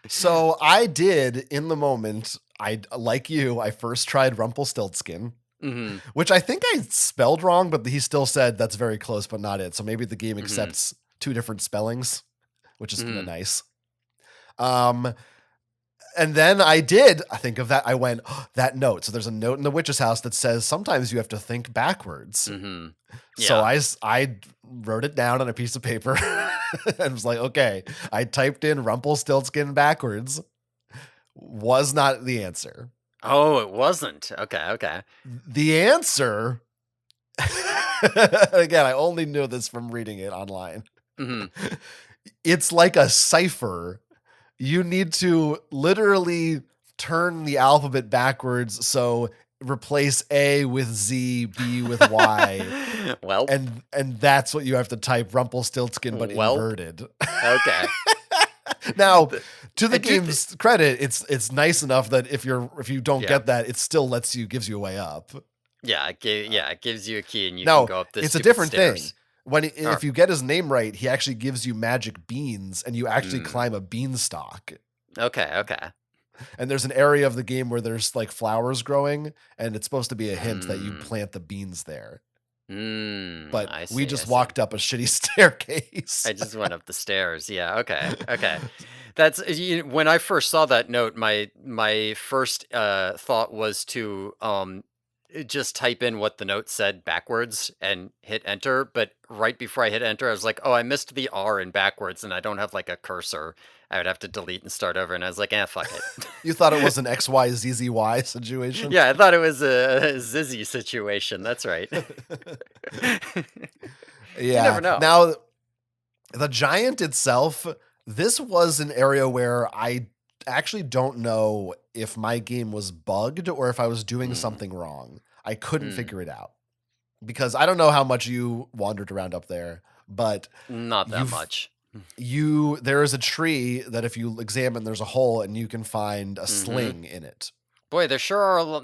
S1: So I did, in the moment, like you, I first tried Rumpelstiltskin, which I think I spelled wrong, but he still said that's very close, but not it. So maybe the game accepts 2 different spellings, which is kind of nice. And then I think of that. I went, that note. So there's a note in the witch's house that says sometimes you have to think backwards.
S2: Yeah.
S1: So I wrote it down on a piece of paper and was like, okay, I typed in Rumpelstiltskin backwards. Was not the answer.
S2: Oh, it wasn't. Okay.
S1: The answer, again, I only knew this from reading it online. It's like a cipher. You need to literally turn the alphabet backwards. So replace A with Z, B with Y.
S2: Well,
S1: and that's what you have to type, Rumpelstiltskin, but inverted.
S2: Okay.
S1: Now, to the game's credit, it's nice enough that if you don't get that, it still gives you a way up.
S2: Yeah, it gives you a key and you can go up this.
S1: It's a different
S2: stairs.
S1: thing. If you get his name right, he actually gives you magic beans, and you actually climb a beanstalk.
S2: Okay.
S1: And there's an area of the game where there's like flowers growing, and it's supposed to be a hint that you plant the beans there. But we just walked up a shitty staircase.
S2: I just went up the stairs. Yeah. Okay. That's when I first saw that note. My first thought was to just type in what the note said backwards and hit enter. But right before I hit enter, I was like, oh, I missed the R in backwards, and I don't have like a cursor. I would have to delete and start over. And I was like, fuck it.
S1: You thought it was an XYZZY situation?
S2: Yeah, I thought it was a Zizzy situation. That's right.
S1: Yeah.
S2: You never know.
S1: Now, the giant itself, this was an area where I actually don't know if my game was bugged or if I was doing something wrong. I couldn't figure it out because I don't know how much you wandered around up there, but
S2: not that much.
S1: There is a tree that if you examine, there's a hole and you can find a sling in it.
S2: Boy, there sure are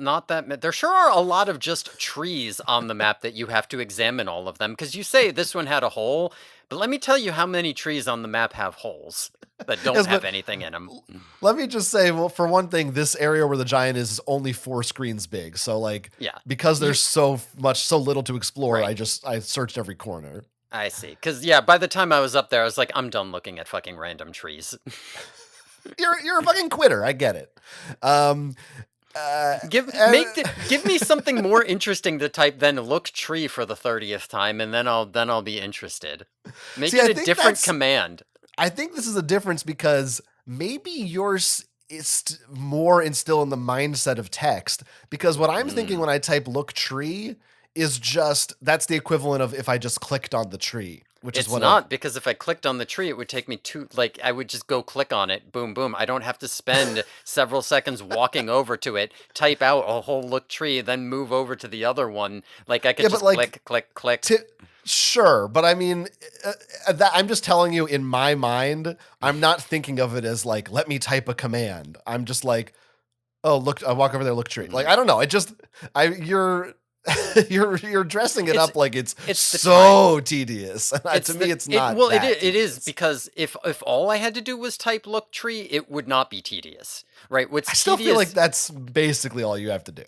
S2: there sure are a lot of just trees on the map that you have to examine all of them. Because you say this one had a hole, but let me tell you how many trees on the map have holes that don't have anything in them.
S1: Let me just say, well, for one thing, this area where the giant is only 4 screens big. So because there's so little to explore, I searched every corner.
S2: I see. Because by the time I was up there, I was like, I'm done looking at fucking random trees.
S1: You're a fucking quitter. I get it.
S2: Give me something more interesting to type than look tree for the 30th time, and then I'll be interested. Make it a different command.
S1: I think this is a difference because maybe yours is more still in the mindset of text. Because what I'm thinking when I type look tree is that's the equivalent of if I just clicked on the tree. Which
S2: because if I clicked on the tree, it would take me I would just go click on it, boom, boom. I don't have to spend several seconds walking over to it, type out a whole look tree, then move over to the other one. Like I could just click.
S1: Sure, but I mean, I'm just telling you in my mind, I'm not thinking of it as like, let me type a command. I'm just like, oh, look, I walk over there, look tree. Like, I don't know. You're dressing it up like it's so tedious. To me, it's not.
S2: Well, it is because if all I had to do was type look tree, it would not be tedious, right?
S1: I still feel like that's basically all you have to do.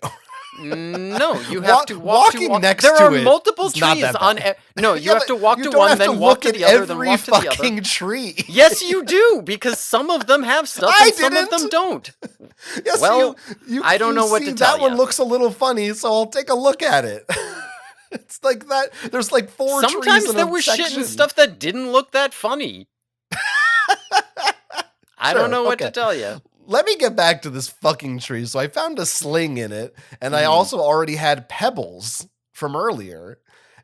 S2: No, you have to walk
S1: walking
S2: to walk.
S1: next
S2: there
S1: to
S2: are
S1: it
S2: multiple trees on. No, you have to walk to one, then walk to the other, then walk to the other.
S1: Fucking tree.
S2: Yes, you do, because some of them have stuff and some of them don't.
S1: Yes,
S2: well, I don't know what to tell you.
S1: That one looks a little funny, so I'll take a look at it. It's like that. There's like 4 trees.
S2: Sometimes there was shit and stuff that didn't look that funny. I don't know what to tell you.
S1: let me get back to this fucking tree. So I found a sling in it, and I also already had pebbles from earlier.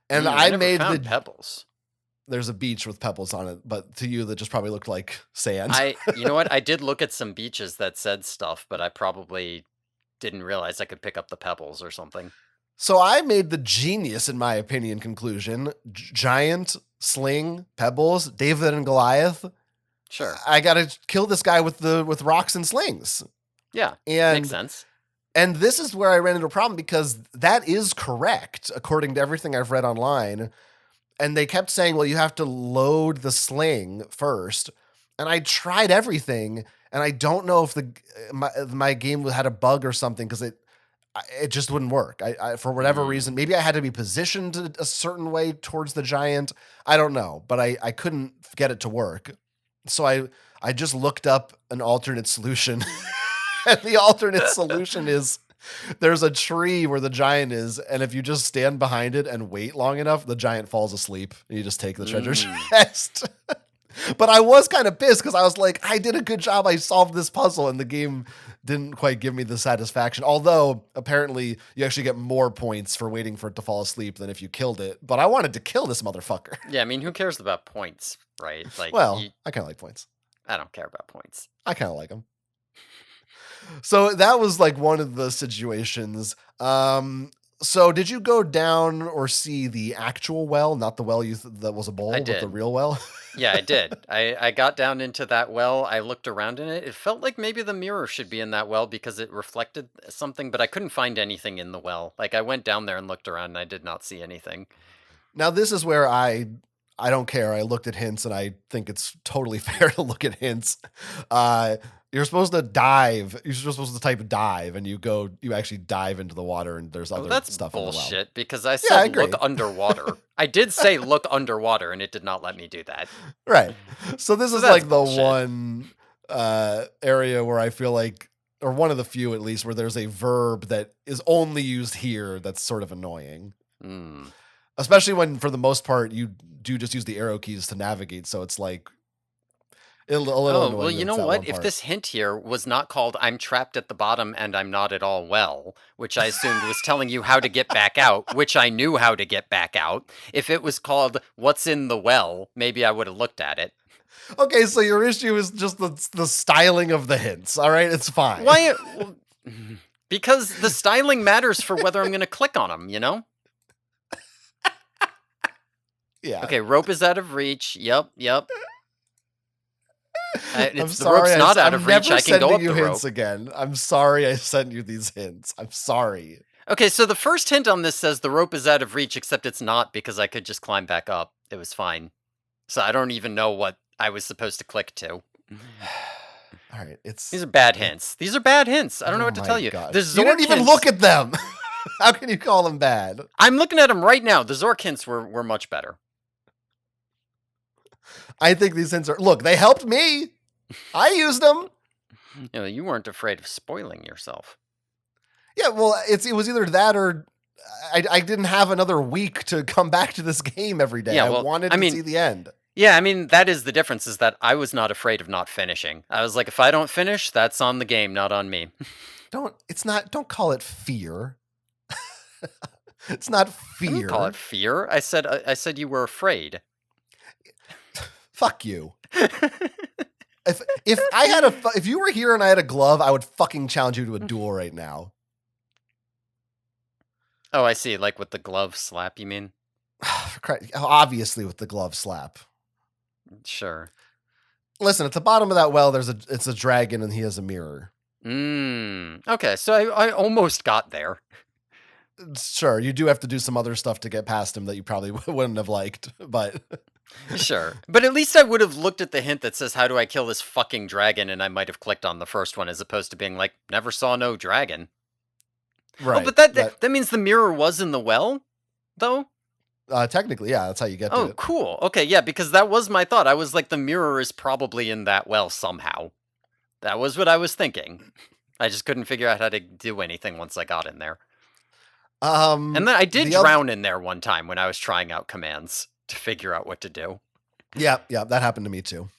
S1: And I
S2: never
S1: made
S2: found pebbles.
S1: There's a beach with pebbles on it, but to you that just probably looked like sand.
S2: You know what? I did look at some beaches that said stuff, but I probably didn't realize I could pick up the pebbles or something.
S1: So I made the genius, in my opinion, conclusion. Giant, sling, pebbles, David and Goliath.
S2: Sure.
S1: I gotta kill this guy with rocks and slings.
S2: Yeah,
S1: and
S2: makes sense.
S1: And this is where I ran into a problem, because that is correct, according to everything I've read online. And they kept saying, well, you have to load the sling first. And I tried everything, and I don't know if my game had a bug or something, because it just wouldn't work. I for whatever reason, maybe I had to be positioned a certain way towards the giant. I don't know, but I couldn't get it to work. So I just looked up an alternate solution. And the alternate solution is there's a tree where the giant is, and if you just stand behind it and wait long enough, the giant falls asleep, and you just take the treasure chest. But I was kind of pissed, because I was like, I did a good job. I solved this puzzle, and the game didn't quite give me the satisfaction. Although, apparently, you actually get more points for waiting for it to fall asleep than if you killed it. But I wanted to kill this motherfucker.
S2: Yeah, I mean, who cares about points, right? Like,
S1: well, I kind of like points.
S2: I don't care about points.
S1: I kind of like them. So that was like one of the situations. So did you go down or see the actual well, not the well that was a bowl, but the real well?
S2: Yeah, I did. I got down into that well. I looked around in it. It felt like maybe the mirror should be in that well because it reflected something, but I couldn't find anything in the well. Like, I went down there and looked around, and I did not see anything.
S1: Now, this is where I don't care. I looked at hints, and I think it's totally fair to look at hints. You're supposed to dive. You're supposed to type dive, and you actually dive into the water, and there's other stuff in the well.
S2: That's bullshit, because I said look underwater. I did say look underwater, and it did not let me do that.
S1: Right. So this is like the one area where I feel like, or one of the few at least, where there's a verb that is only used here that's sort of annoying. Especially when, for the most part, you do just use the arrow keys to navigate, so it's like a little annoying.
S2: Well, you know what? If this hint here was not called I'm trapped at the bottom and I'm not at all well, which I assumed was telling you how to get back out, which I knew how to get back out. If it was called What's in the Well, maybe I would have looked at it.
S1: Okay, so your issue is just the styling of the hints, all right? It's fine.
S2: Why? Because the styling matters for whether I'm going to click on them, you know?
S1: Yeah.
S2: Okay, rope is out of reach. Yep.
S1: I'm
S2: the
S1: sorry,
S2: rope's not out of reach. I can go up the rope.
S1: Hints again. I'm sorry I sent you these hints. I'm sorry.
S2: Okay, so the first hint on this says the rope is out of reach, except it's not, because I could just climb back up. It was fine. So I don't even know what I was supposed to click to.
S1: All right,
S2: these are bad hints. These are bad hints. I don't know what to tell you.
S1: You didn't even look at them. How can you call them bad?
S2: I'm looking at them right now. The Zork hints were much better.
S1: I think these hints look, they helped me. I used them.
S2: You weren't afraid of spoiling yourself.
S1: Yeah, well, it was either that or I didn't have another week to come back to this game every day. Yeah, well, I wanted to see the end.
S2: Yeah, I mean, that is the difference, is that I was not afraid of not finishing. I was like, if I don't finish, that's on the game, not on me.
S1: Don't call it fear. It's not fear.
S2: I didn't call it fear. I said you were afraid.
S1: Fuck you. If you were here and I had a glove, I would fucking challenge you to a duel right now.
S2: Oh, I see. Like with the glove slap, you mean?
S1: Obviously with the glove slap.
S2: Sure.
S1: Listen, at the bottom of that well, it's a dragon and he has a mirror.
S2: Okay, so I almost got there.
S1: Sure, you do have to do some other stuff to get past him that you probably wouldn't have liked, but...
S2: Sure. But at least I would have looked at the hint that says, how do I kill this fucking dragon? And I might have clicked on the first one as opposed to being like, never saw no dragon.
S1: Right.
S2: Oh, but that means the mirror was in the well, though?
S1: Technically, yeah, that's how you get to it.
S2: Oh, cool. Okay, yeah, because that was my thought. I was like, the mirror is probably in that well somehow. That was what I was thinking. I just couldn't figure out how to do anything once I got in there. And then I did drown in there one time when I was trying out commands to figure out what to do.
S1: Yeah, that happened to me too.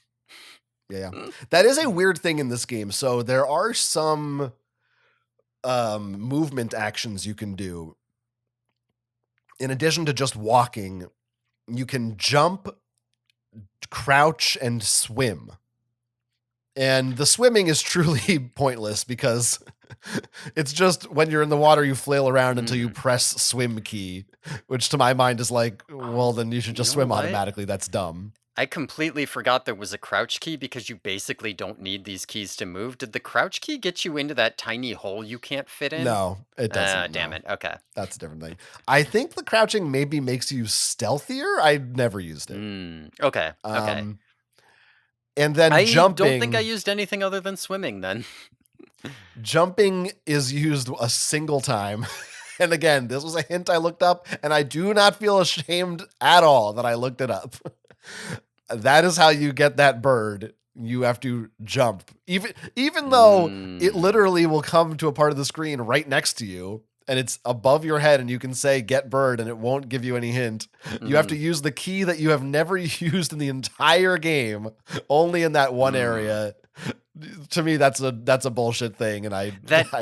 S1: Yeah. That is a weird thing in this game. So there are some movement actions you can do. In addition to just walking, you can jump, crouch, and swim. And the swimming is truly pointless because it's just when you're in the water, you flail around until you press swim key, which to my mind is like, well, then you should just swim automatically. That's dumb.
S2: I completely forgot there was a crouch key because you basically don't need these keys to move. Did the crouch key get you into that tiny hole you can't fit in?
S1: No, it doesn't.
S2: Damn it. Okay.
S1: That's a different thing. I think the crouching maybe makes you stealthier. I never used it.
S2: Okay.
S1: And then jumping.
S2: I don't think I used anything other than swimming then.
S1: Jumping is used a single time. And again, this was a hint I looked up, and I do not feel ashamed at all that I looked it up. That is how you get that bird. You have to jump. Even though it literally will come to a part of the screen right next to you, and it's above your head, and you can say get bird, and it won't give you any hint. You have to use the key that you have never used in the entire game, only in that one area. To me, that's a bullshit thing, and I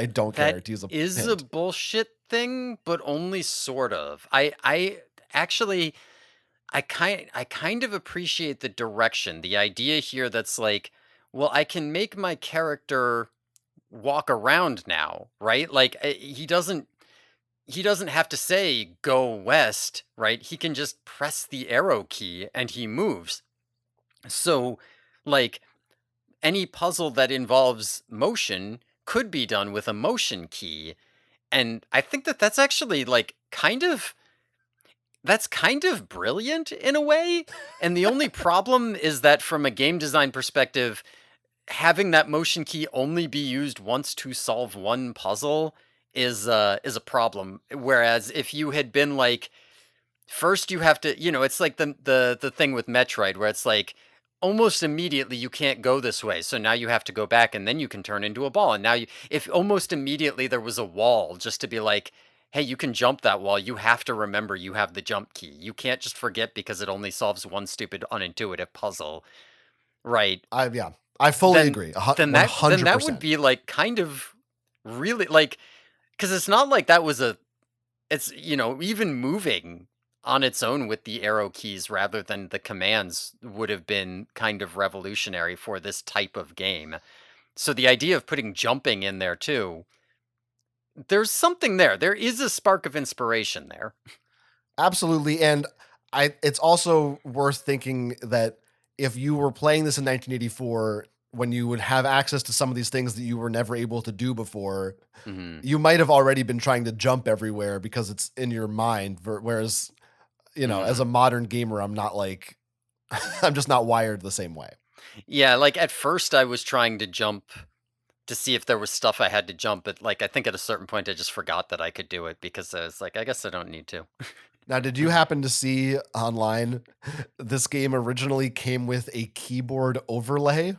S1: don't care to use a
S2: is
S1: hint.
S2: A bullshit thing, but only sort of. I actually kind of appreciate the direction, the idea here that's like, well, I can make my character walk around now, right? Like he doesn't have to say go west, right? He can just press the arrow key and he moves. So like any puzzle that involves motion could be done with a motion key. And I think that that's actually like that's kind of brilliant in a way. And the only problem is that from a game design perspective, having that motion key only be used once to solve one puzzle is a problem. Whereas if you had been like, first you have to, it's like the thing with Metroid where it's like almost immediately you can't go this way. So now you have to go back and then you can turn into a ball. And now if almost immediately there was a wall just to be like, hey, you can jump that wall. You have to remember you have the jump key. You can't just forget because it only solves one stupid, unintuitive puzzle. Right.
S1: I fully agree.
S2: Then that would be like kind of really like, because it's not like that was it's, even moving on its own with the arrow keys rather than the commands would have been kind of revolutionary for this type of game. So the idea of putting jumping in there too, there's something there. There is a spark of inspiration there.
S1: Absolutely. And it's also worth thinking that if you were playing this in 1984, when you would have access to some of these things that you were never able to do before, you might have already been trying to jump everywhere because it's in your mind. Whereas, as a modern gamer, I'm not like, I'm just not wired the same way.
S2: Yeah. Like at first I was trying to jump to see if there was stuff I had to jump, but like I think at a certain point I just forgot that I could do it because I was like, I guess I don't need to.
S1: Now, did you happen to see online this game originally came with a keyboard overlay?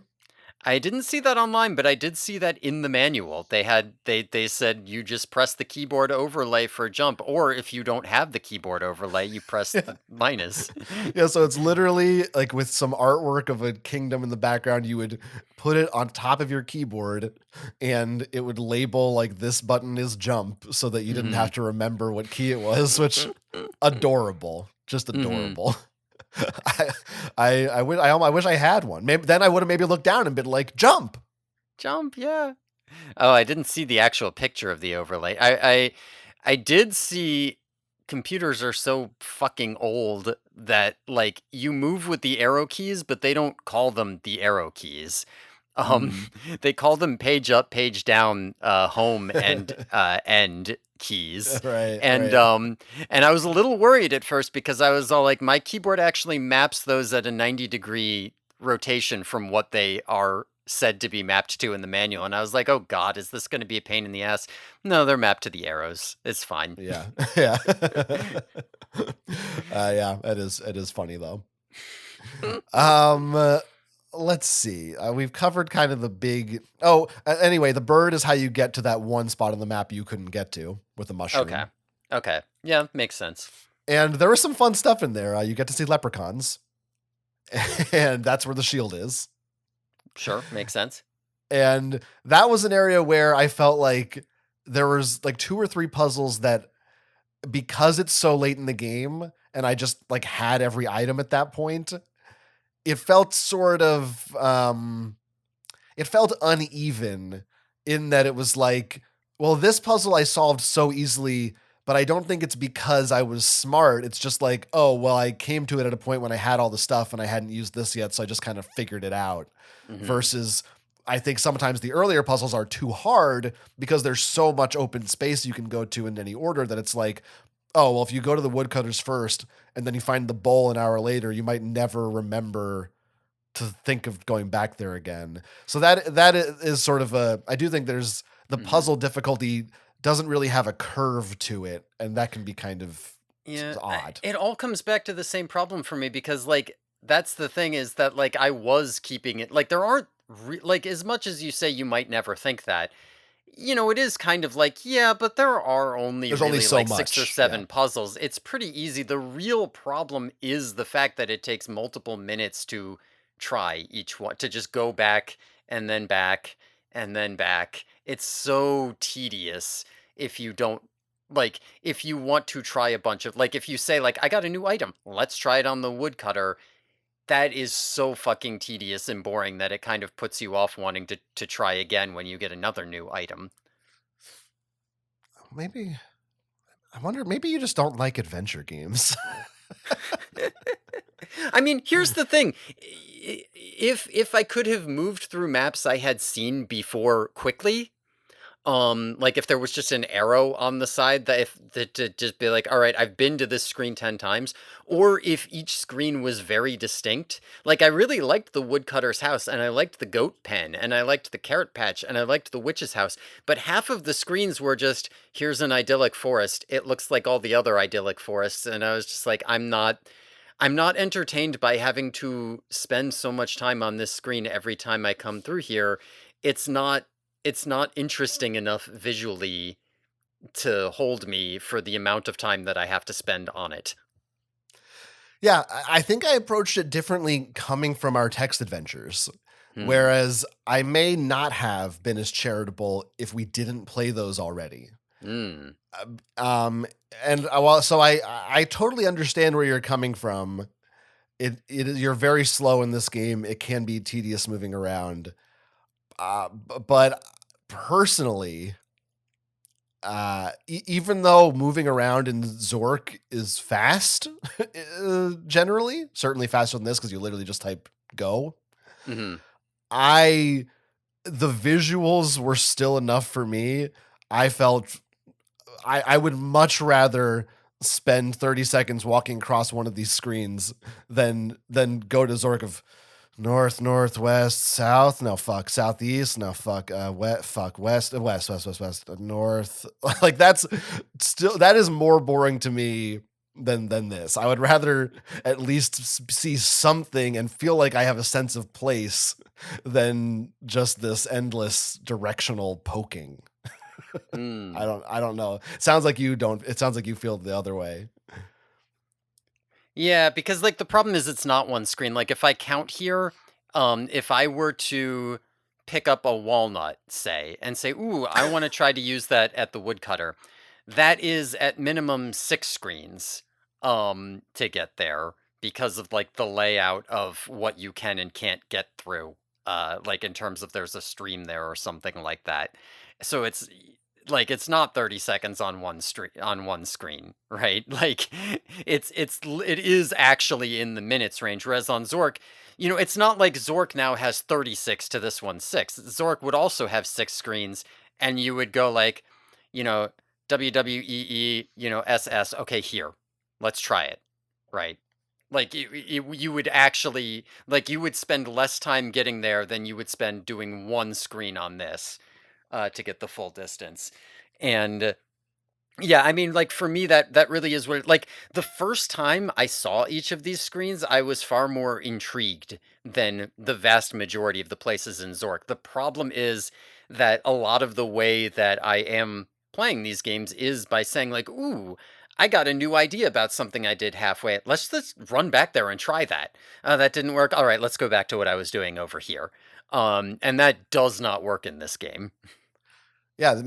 S2: I didn't see that online, but I did see that in the manual. They said you just press the keyboard overlay for jump, or if you don't have the keyboard overlay, you press the minus.
S1: Yeah, so it's literally like with some artwork of a kingdom in the background, you would put it on top of your keyboard and it would label like this button is jump so that you didn't have to remember what key it was, which adorable, just adorable. I wish I had one. Maybe then I would have maybe looked down and been like, jump,
S2: yeah. Oh, I didn't see the actual picture of the overlay. I did see computers are so fucking old that like you move with the arrow keys, but they don't call them the arrow keys. They call them page up, page down, home and end keys.
S1: Right.
S2: And I was a little worried at first because I was all like, my keyboard actually maps those at a 90-degree rotation from what they are said to be mapped to in the manual. And I was like, oh God, is this going to be a pain in the ass? No, they're mapped to the arrows. It's fine.
S1: Yeah. It is funny though. Let's see. We've covered kind of the big. Anyway, the bird is how you get to that one spot on the map you couldn't get to with the mushroom.
S2: Okay. Yeah, makes sense.
S1: And there was some fun stuff in there. You get to see leprechauns, and that's where the shield is.
S2: Sure, makes sense.
S1: And that was an area where I felt like there was like 2 or 3 puzzles that, because it's so late in the game and I just like had every item at that point, it felt sort of it felt uneven in that it was like, well, this puzzle I solved so easily, but I don't think it's because I was smart. It's just like, oh, well, I came to it at a point when I had all the stuff and I hadn't used this yet, so I just kind of figured it out.
S2: Hmm.
S1: Versus, I think sometimes the earlier puzzles are too hard because there's so much open space you can go to in any order that it's like, oh, well, if you go to the woodcutters first and then you find the bowl an hour later, you might never remember to think of going back there again. So that is sort of a, I do think there's the
S2: Hmm.
S1: puzzle difficulty doesn't really have a curve to it, and that can be kind of
S2: Yeah,
S1: odd.
S2: it all comes back to the same problem for me because like that's the thing is that like I was keeping it like there aren't like as much as you say you might never think that. It is kind of like, yeah, but there are only
S1: There's only
S2: really
S1: so
S2: like 6 or
S1: much. Yeah.
S2: 7 puzzles. It's pretty easy. The real problem is the fact that it takes multiple minutes to try each one, to just go back and then back and then back. It's so tedious if you don't like if you want to try a bunch of like if you say like I got a new item, let's try it on the woodcutter. That is so fucking tedious and boring that it kind of puts you off wanting to try again when you get another new item.
S1: Maybe, I wonder, maybe you just don't like adventure games.
S2: I mean, here's the thing. If I could have moved through maps I had seen before quickly, like if there was just an arrow on the side that if that to just be like, all right, I've been to this screen 10 times, or if each screen was very distinct. Like I really liked the woodcutter's house and I liked the goat pen and I liked the carrot patch and I liked the witch's house, but half of the screens were just here's an idyllic forest. It looks like all the other idyllic forests and I was just like I'm not entertained by having to spend so much time on this screen every time I come through here. It's not it's not interesting enough visually to hold me for the amount of time that I have to spend on it.
S1: Yeah, I think I approached it differently coming from our text adventures.
S2: Hmm.
S1: Whereas I may not have been as charitable if we didn't play those already.
S2: Mm.
S1: Um, and well, so I totally understand where you're coming from. It is, you're very slow in this game. It can be tedious moving around. But personally, even though moving around in Zork is fast, generally, certainly faster than this because you literally just type go.
S2: Hmm.
S1: I The visuals were still enough for me. I felt I would much rather spend 30 seconds walking across one of these screens than go to Zork of north, northwest, south, no fuck, southeast, no fuck, west, west, north. Like that's still, that is more boring to me than this. I would rather at least see something and feel like I have a sense of place than just this endless directional poking.
S2: Mm.
S1: I don't know. Sounds like you don't. It sounds like you feel the other way.
S2: Yeah, because like the problem is it's not one screen. Like if I count here, if I were to pick up a walnut, say, and say, "Ooh, I want to try to use that at the woodcutter," that is at minimum 6 screens to get there because of like the layout of what you can and can't get through. Like in terms of there's a stream there or something like that. So it's like it's not 30 seconds on one screen, right? Like it is actually in the minutes range. Whereas on Zork, it's not like Zork now has 36 to this one 6. Zork would also have 6 screens, and you would go like, you know, WWEE, SS. Okay, here, let's try it, right? Like you would actually like you would spend less time getting there than you would spend doing one screen on this to get the full distance. And yeah, I mean, like for me, that really is what like the first time I saw each of these screens, I was far more intrigued than the vast majority of the places in Zork. The problem is that a lot of the way that I am playing these games is by saying like, "Ooh, I got a new idea about something I did halfway. Let's just run back there and try that. That didn't work. All right, let's go back to what I was doing over here. And that does not work in this game.
S1: Yeah,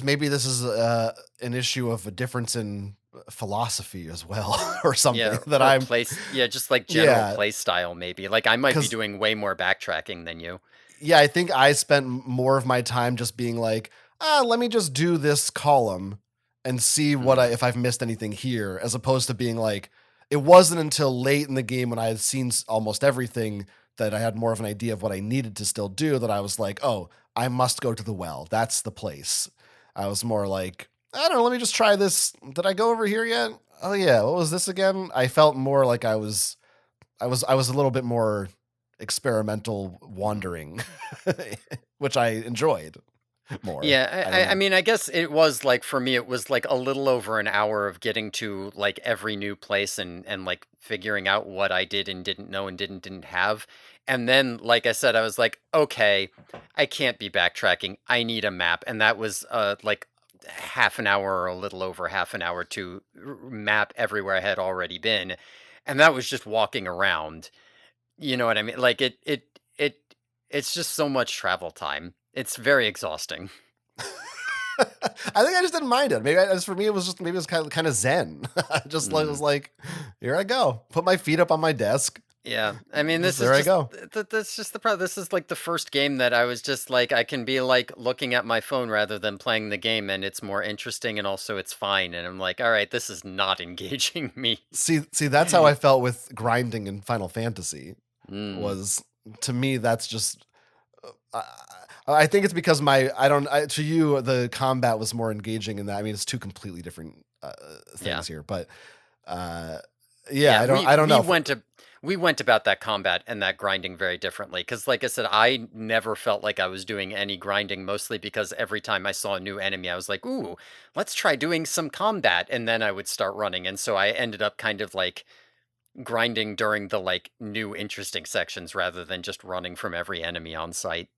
S1: maybe this is an issue of a difference in philosophy as well, or something
S2: Yeah,
S1: that
S2: or
S1: I'm.
S2: place. Yeah, just like general
S1: Yeah,
S2: play style, maybe. Like I might be
S1: because
S2: doing way more backtracking than you.
S1: yeah, I think I spent more of my time just being like, let me just do this column and see
S2: Hmm.
S1: if I've missed anything here, as opposed to being like, it wasn't until late in the game when I had seen almost everything that I had more of an idea of what I needed to still do that I was like, oh, I must go to the well. That's the place. I was more like, I don't know, let me just try this. Did I go over here yet? Oh yeah, what was this again? I felt more like I was a little bit more experimental wandering, which I enjoyed more.
S2: Yeah,
S1: I don't
S2: I
S1: know.
S2: mean, I guess it was like for me, it was like a little over an hour of getting to like every new place and like figuring out what I did and didn't know and didn't have. And then, like I said, I was like, okay, I can't be backtracking. I need a map, and that was like half an hour or a little over half an hour to map everywhere I had already been, and that was just walking around. You know what I mean? Like it it's just so much travel time. It's very exhausting.
S1: I think I just didn't mind it. Maybe as for me, it was just maybe it was kind of zen. I just like
S2: Mm.
S1: was like, here I go. Put my feet up on my desk.
S2: Yeah, I mean, this is
S1: There I
S2: just
S1: go.
S2: that's just the problem. This is like the first game that I was just like, I can be like looking at my phone rather than playing the game, and it's more interesting, and also it's fine. And I'm like, all right, this is not engaging me.
S1: See, that's how I felt with grinding in Final Fantasy.
S2: Mm,
S1: Was to me, that's just. I, I think it's because to you the combat was more engaging in that. I mean, it's two completely different
S2: yeah,
S1: things here, but uh, yeah,
S2: yeah.
S1: I don't
S2: We
S1: I don't
S2: we
S1: know.
S2: went to we went about that combat and that grinding very differently because, like I said, I never felt like I was doing any grinding. Mostly because every time I saw a new enemy, I was like, "Ooh, let's try doing some combat," and then I would start running. And so I ended up kind of like grinding during the like new interesting sections rather than just running from every enemy on site.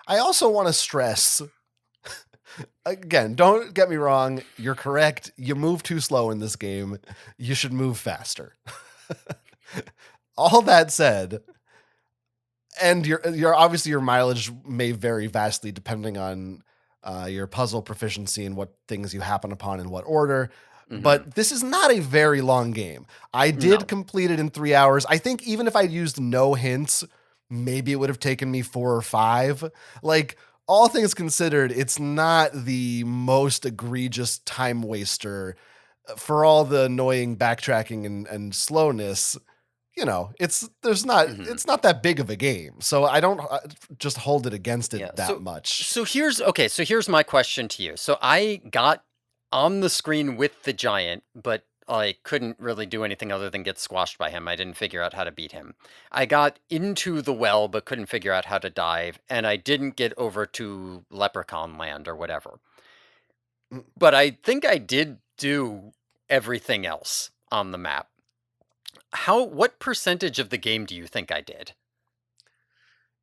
S1: I also want to stress again, don't get me wrong, you're correct. You move too slow in this game. You should move faster. All that said, and your obviously your mileage may vary vastly depending on your puzzle proficiency and what things you happen upon in what order.
S2: Hmm.
S1: But this is not a very long game. I did
S2: No.
S1: complete it in 3 hours. I think even if I'd used no hints, maybe it would have taken me 4 or 5. Like, all things considered, it's not the most egregious time waster for all the annoying backtracking and slowness.
S2: Hmm.
S1: It's not that big of a game. So I don't just hold it against
S2: Yeah.
S1: it that much.
S2: So here's okay. So here's my question to you. So I got on the screen with the giant, but I couldn't really do anything other than get squashed by him. I didn't figure out how to beat him. I got into the well, but couldn't figure out how to dive, and I didn't get over to Leprechaun Land or whatever.
S1: Mm,
S2: But I think I did do everything else on the map. What percentage of the game do you think I did?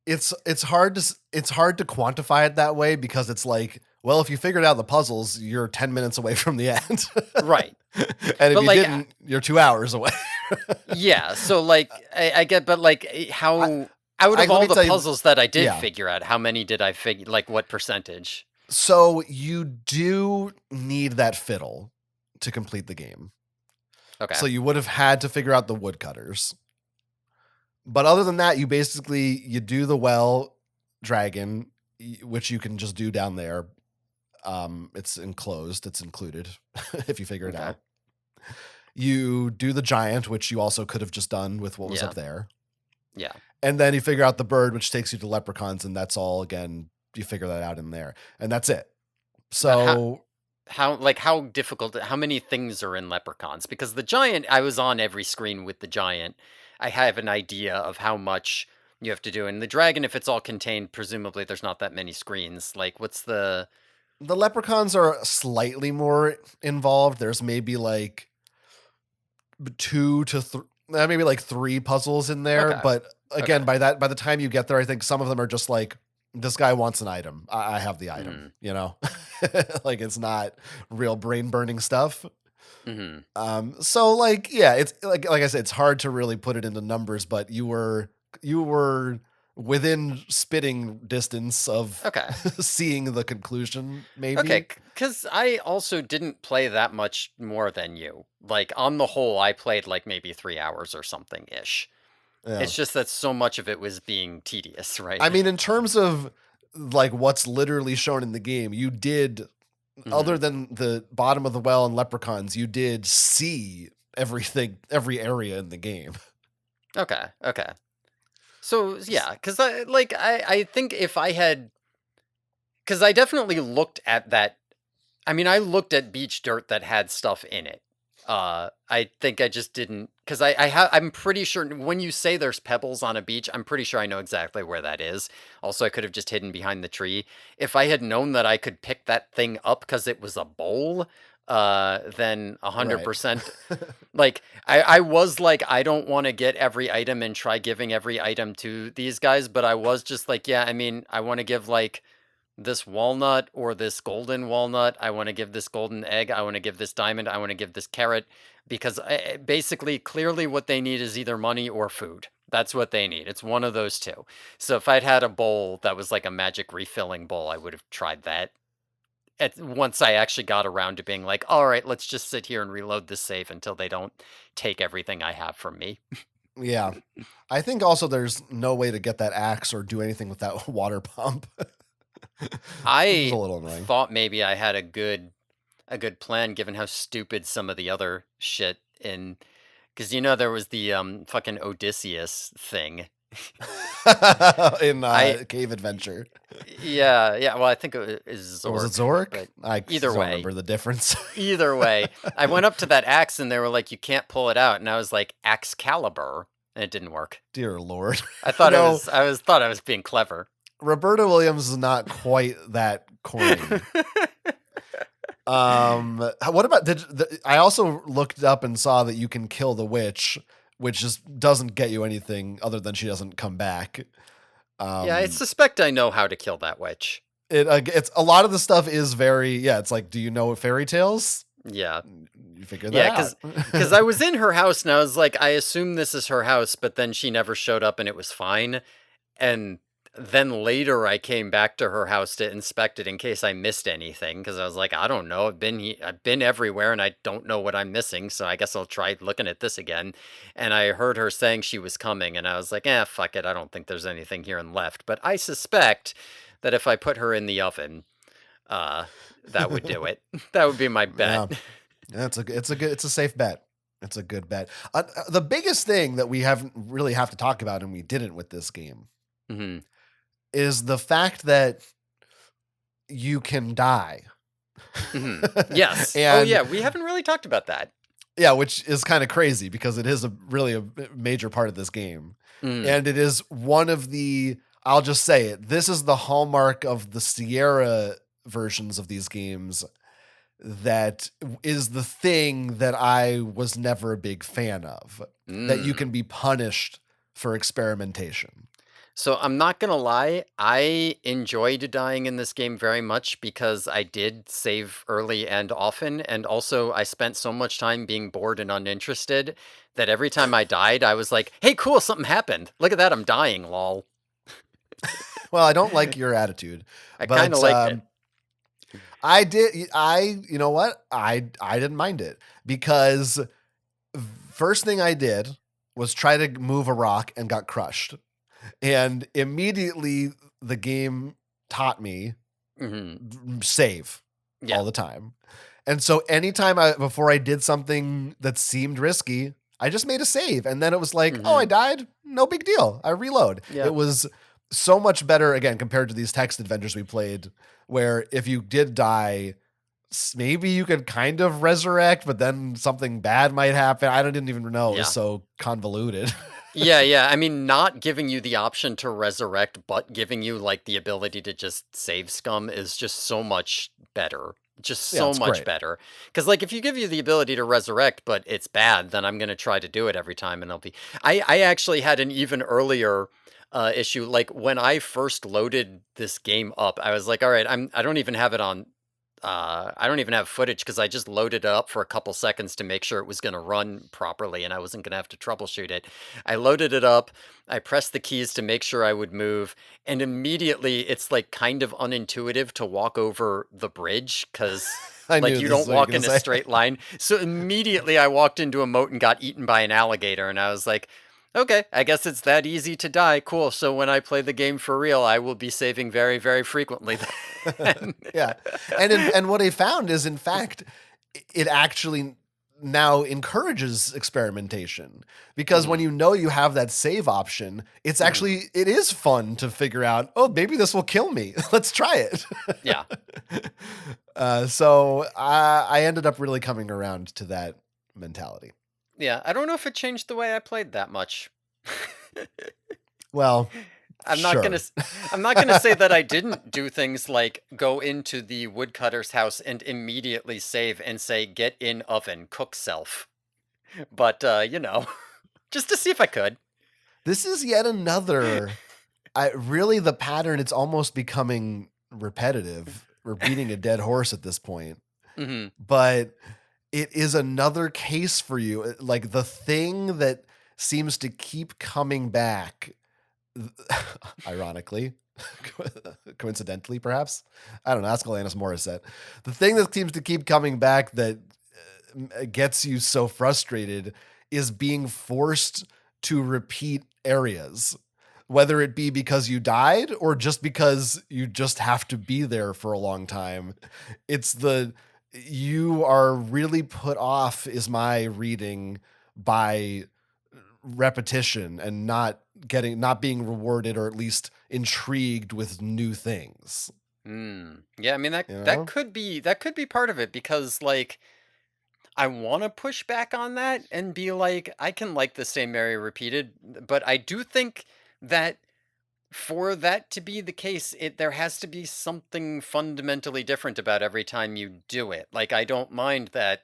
S1: it's hard to quantify it that way because it's like, well, if you figured out the puzzles, you're 10 minutes away from the end.
S2: Right.
S1: And if
S2: But
S1: you
S2: like
S1: didn't, you're 2 hours away.
S2: yeah, so like I get but like
S1: I,
S2: how out
S1: I
S2: of
S1: let
S2: all
S1: me
S2: the
S1: tell you,
S2: puzzles that I did
S1: yeah.
S2: figure out, how many did I figure like what percentage?
S1: So you do need that fiddle to complete the game.
S2: Okay.
S1: So you would have had to figure out the woodcutters. But other than that, you do the well dragon, which you can just do down there. It's enclosed, it's included if you figure it
S2: Okay.
S1: out. You do the giant, which you also could have just done with what was
S2: Yeah.
S1: up there.
S2: Yeah.
S1: And then you figure out the bird, which takes you to leprechauns, and that's all again, you figure that out in there. And that's it.
S2: But
S1: So
S2: how difficult how many things are in Leprechauns? Because the giant I was on every screen with the giant. I have an idea of how much you have to do. And the dragon, if it's all contained, presumably there's not that many screens. Like what's the
S1: the leprechauns are slightly more involved. There's maybe like maybe like 3 puzzles in there.
S2: okay.
S1: But again,
S2: Okay.
S1: by the time you get there, I think some of them are just like, this guy wants an item. I have the item,
S2: Hmm.
S1: you know? Like, it's not real brain burning stuff.
S2: Hmm.
S1: So like, yeah, it's like I said, it's hard to really put it into numbers, but you were within spitting distance of
S2: Okay.
S1: seeing the conclusion,
S2: Okay,
S1: maybe.
S2: because I also didn't play that much more than you. Like, on the whole, I played like maybe 3 hours or something ish.
S1: Yeah.
S2: It's just that so much of it was being tedious, right?
S1: I mean, in terms of like what's literally shown in the game, you did,
S2: Hmm.
S1: other than the bottom of the well and leprechauns, you did see everything, every area in the game.
S2: Okay, okay. So yeah, because I think if I had, because I definitely looked at that. I mean, I looked at beach dirt that had stuff in it. I think I just didn't, because I'm pretty sure when you say there's pebbles on a beach, I'm pretty sure I know exactly where that is. Also, I could have just hidden behind the tree. If I had known that I could pick that thing up because it was a bowl, then
S1: Right.
S2: 100%. Like I was like, I don't want to get every item and try giving every item to these guys, but I was just like, yeah, I mean, I want to give like this walnut or this golden walnut. I want to give this golden egg. I want to give this diamond. I want to give this carrot because basically, clearly, what they need is either money or food. That's what they need. It's one of those two. So if I'd had a bowl that was like a magic refilling bowl, I would have tried that. Once I actually got around to being like, all right, let's just sit here and reload this save until they don't take everything I have from me.
S1: Yeah. I think also there's no way to get that axe or do anything with that water pump, which is a
S2: I
S1: little annoying.
S2: thought maybe I had a good plan given how stupid some of the other shit in, because there was the fucking Odysseus thing.
S1: In
S2: I
S1: Cave Adventure.
S2: Yeah, yeah, well, I think it is
S1: Or was it
S2: Zork,
S1: Zorik?
S2: but
S1: I
S2: either
S1: don't
S2: way,
S1: remember the difference.
S2: either way, I went up to that axe and they were like, you can't pull it out, and I was like, axe caliber, and it didn't work.
S1: Dear Lord.
S2: I thought it
S1: No,
S2: was I was thought I was being clever.
S1: Roberta Williams is not quite that corny. What about I also looked up and saw that you can kill the witch, which just doesn't get you anything other than she doesn't come back.
S2: Yeah, I
S1: Um,
S2: suspect I know how to kill that witch.
S1: it's a lot of the stuff is very, yeah. It's like, do you know fairy tales?
S2: Yeah.
S1: You figure that
S2: Yeah,
S1: out.
S2: because I was in her house and I was like, I assume this is her house, but then she never showed up and it was fine. And then later I came back to her house to inspect it in case I missed anything because I was like, I don't know, I've been everywhere and I don't know what I'm missing, so I guess I'll try looking at this again. And I heard her saying she was coming and I was like, fuck it, I don't think there's anything here and left. But I suspect that if I put her in the oven, uh, that would do it. That would be my
S1: Yeah,
S2: bet.
S1: it's a safe bet. It's a good bet. The biggest thing that we haven't really have to talk about, and we didn't with this game,
S2: Hmm.
S1: is the fact that you can die.
S2: Hmm. Yes. Oh
S1: And
S2: yeah, we haven't really talked about that.
S1: yeah, which is kind of crazy because it is really a major part of this game.
S2: Mm.
S1: And it is one of the, I'll just say it, this is the hallmark of the Sierra versions of these games that is the thing that I was never a big fan of, that you
S2: Mm.
S1: can be punished for experimentation.
S2: So I'm not gonna lie, I enjoyed dying in this game very much because I did save early and often, and also I spent so much time being bored and uninterested that every time I died, I was like, "Hey, cool, something happened. Look at that, I'm dying, lol."
S1: Well, I don't like your attitude,
S2: I kind of
S1: but
S2: liked it.
S1: you know what? I didn't mind it because first thing I did was try to move a rock and got crushed. And immediately the game taught me
S2: Hmm.
S1: save
S2: Yeah.
S1: all the time. And so anytime before I did something that seemed risky, I just made a save. And then it was like, oh, I
S2: Hmm.
S1: died. No big deal. I reload.
S2: Yeah.
S1: It was so much better, again, compared to these text adventures we played, where if you did die, maybe you could kind of resurrect, but then something bad might happen. I didn't even know. It was
S2: Yeah.
S1: so convoluted.
S2: Yeah, yeah. I mean, not giving you the option to resurrect, but giving you like the ability to just save scum is just so much better. Just
S1: Yeah,
S2: so
S1: it's
S2: much
S1: great.
S2: better. Because like if you give you the ability to resurrect, but it's bad, then I'm gonna try to do it every time, and I'll be. I actually had an even earlier issue. Like when I first loaded this game up, I was like, all right, I don't even have it on I don't even have footage because I just loaded it up for a couple seconds to make sure it was going to run properly and I wasn't going to have to troubleshoot it. I loaded it up, I pressed the keys to make sure I would move, and immediately it's like kind of unintuitive to walk over the bridge because
S1: I
S2: like
S1: knew
S2: you
S1: this is
S2: don't
S1: what you were
S2: walk
S1: gonna
S2: in a
S1: say.
S2: straight line. So immediately I walked into a moat and got eaten by an alligator, and I was like, okay, I guess it's that easy to die. Cool. So when I play the game for real, I will be saving very, very frequently then.
S1: Yeah, and what I found is, in fact, it actually now encourages experimentation, because when
S2: Mhm,
S1: you know you have that save option,
S2: mhm.
S1: it is fun to figure out, oh, maybe this will kill me. Let's try it.
S2: Yeah.
S1: So I ended up really coming around to that mentality.
S2: Yeah, I don't know if it changed the way I played that much.
S1: Well,
S2: I'm not gonna
S1: sure.
S2: s I'm not gonna say that I didn't do things like go into the woodcutter's house and immediately save and say, "Get in oven, cook self." But, just to see if I could.
S1: This is yet another. I really, the pattern. It's almost becoming repetitive. We're beating a dead horse at this point,
S2: Mhm.
S1: but it is another case for you. Like the thing that seems to keep coming back, ironically, coincidentally, perhaps. I don't know. Ask Alanis Morissette. The thing that seems to keep coming back that gets you so frustrated is being forced to repeat areas, whether it be because you died or just because you just have to be there for a long time. It's the you are really put off, is my reading, by repetition and not being rewarded, or at least intrigued with new things,
S2: Mm. Yeah, I mean, that
S1: you
S2: that
S1: know?
S2: could be part of it because, like, I wanna push back on that and be like, I can like the same area repeated, but I do think that for that to be the case, there has to be something fundamentally different about every time you do it. Like, I don't mind that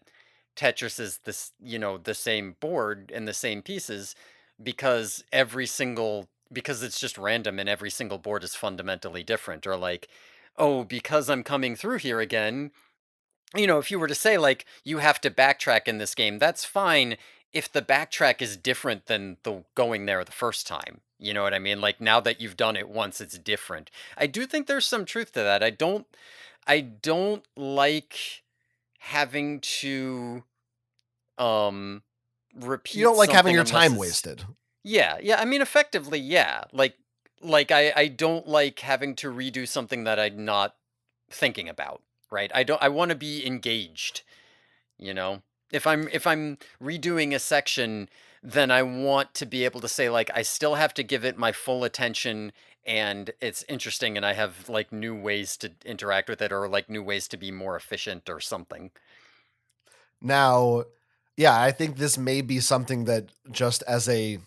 S2: Tetris is the same board and the same pieces because because it's just random and every single board is fundamentally different. Or like, oh, because I'm coming through here again, if you were to say like you have to backtrack in this game, that's fine if the backtrack is different than the going there the first time. You know what I mean? Like now that you've done it once, it's different. I do think there's some truth to that. I don't like having to um
S1: You
S2: repeat
S1: don't like having
S2: something
S1: your
S2: unless
S1: time
S2: it's
S1: wasted.
S2: yeah, yeah, I mean effectively, yeah. Like I don't like having to redo something that I'm not thinking about, right? I want to be engaged. You know, if I'm redoing a section, then I want to be able to say like I still have to give it my full attention and it's interesting and I have like new ways to interact with it or like new ways to be more efficient or something.
S1: Now, yeah, I think this may be something that, just as a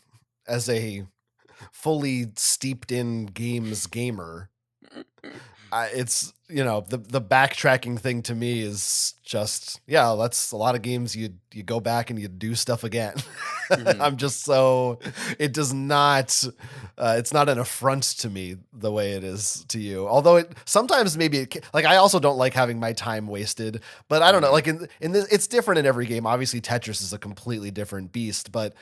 S1: fully steeped in games gamer, it's, the backtracking thing to me is just, yeah, that's a lot of games you go back and you do stuff again.
S2: Hmm.
S1: I'm just so, it does not, it's not an affront to me the way it is to you. Although it sometimes, maybe like, I also don't like having my time wasted, but I don't know,
S2: Hmm.
S1: like in this, it's different in every game. Obviously Tetris is a completely different beast, but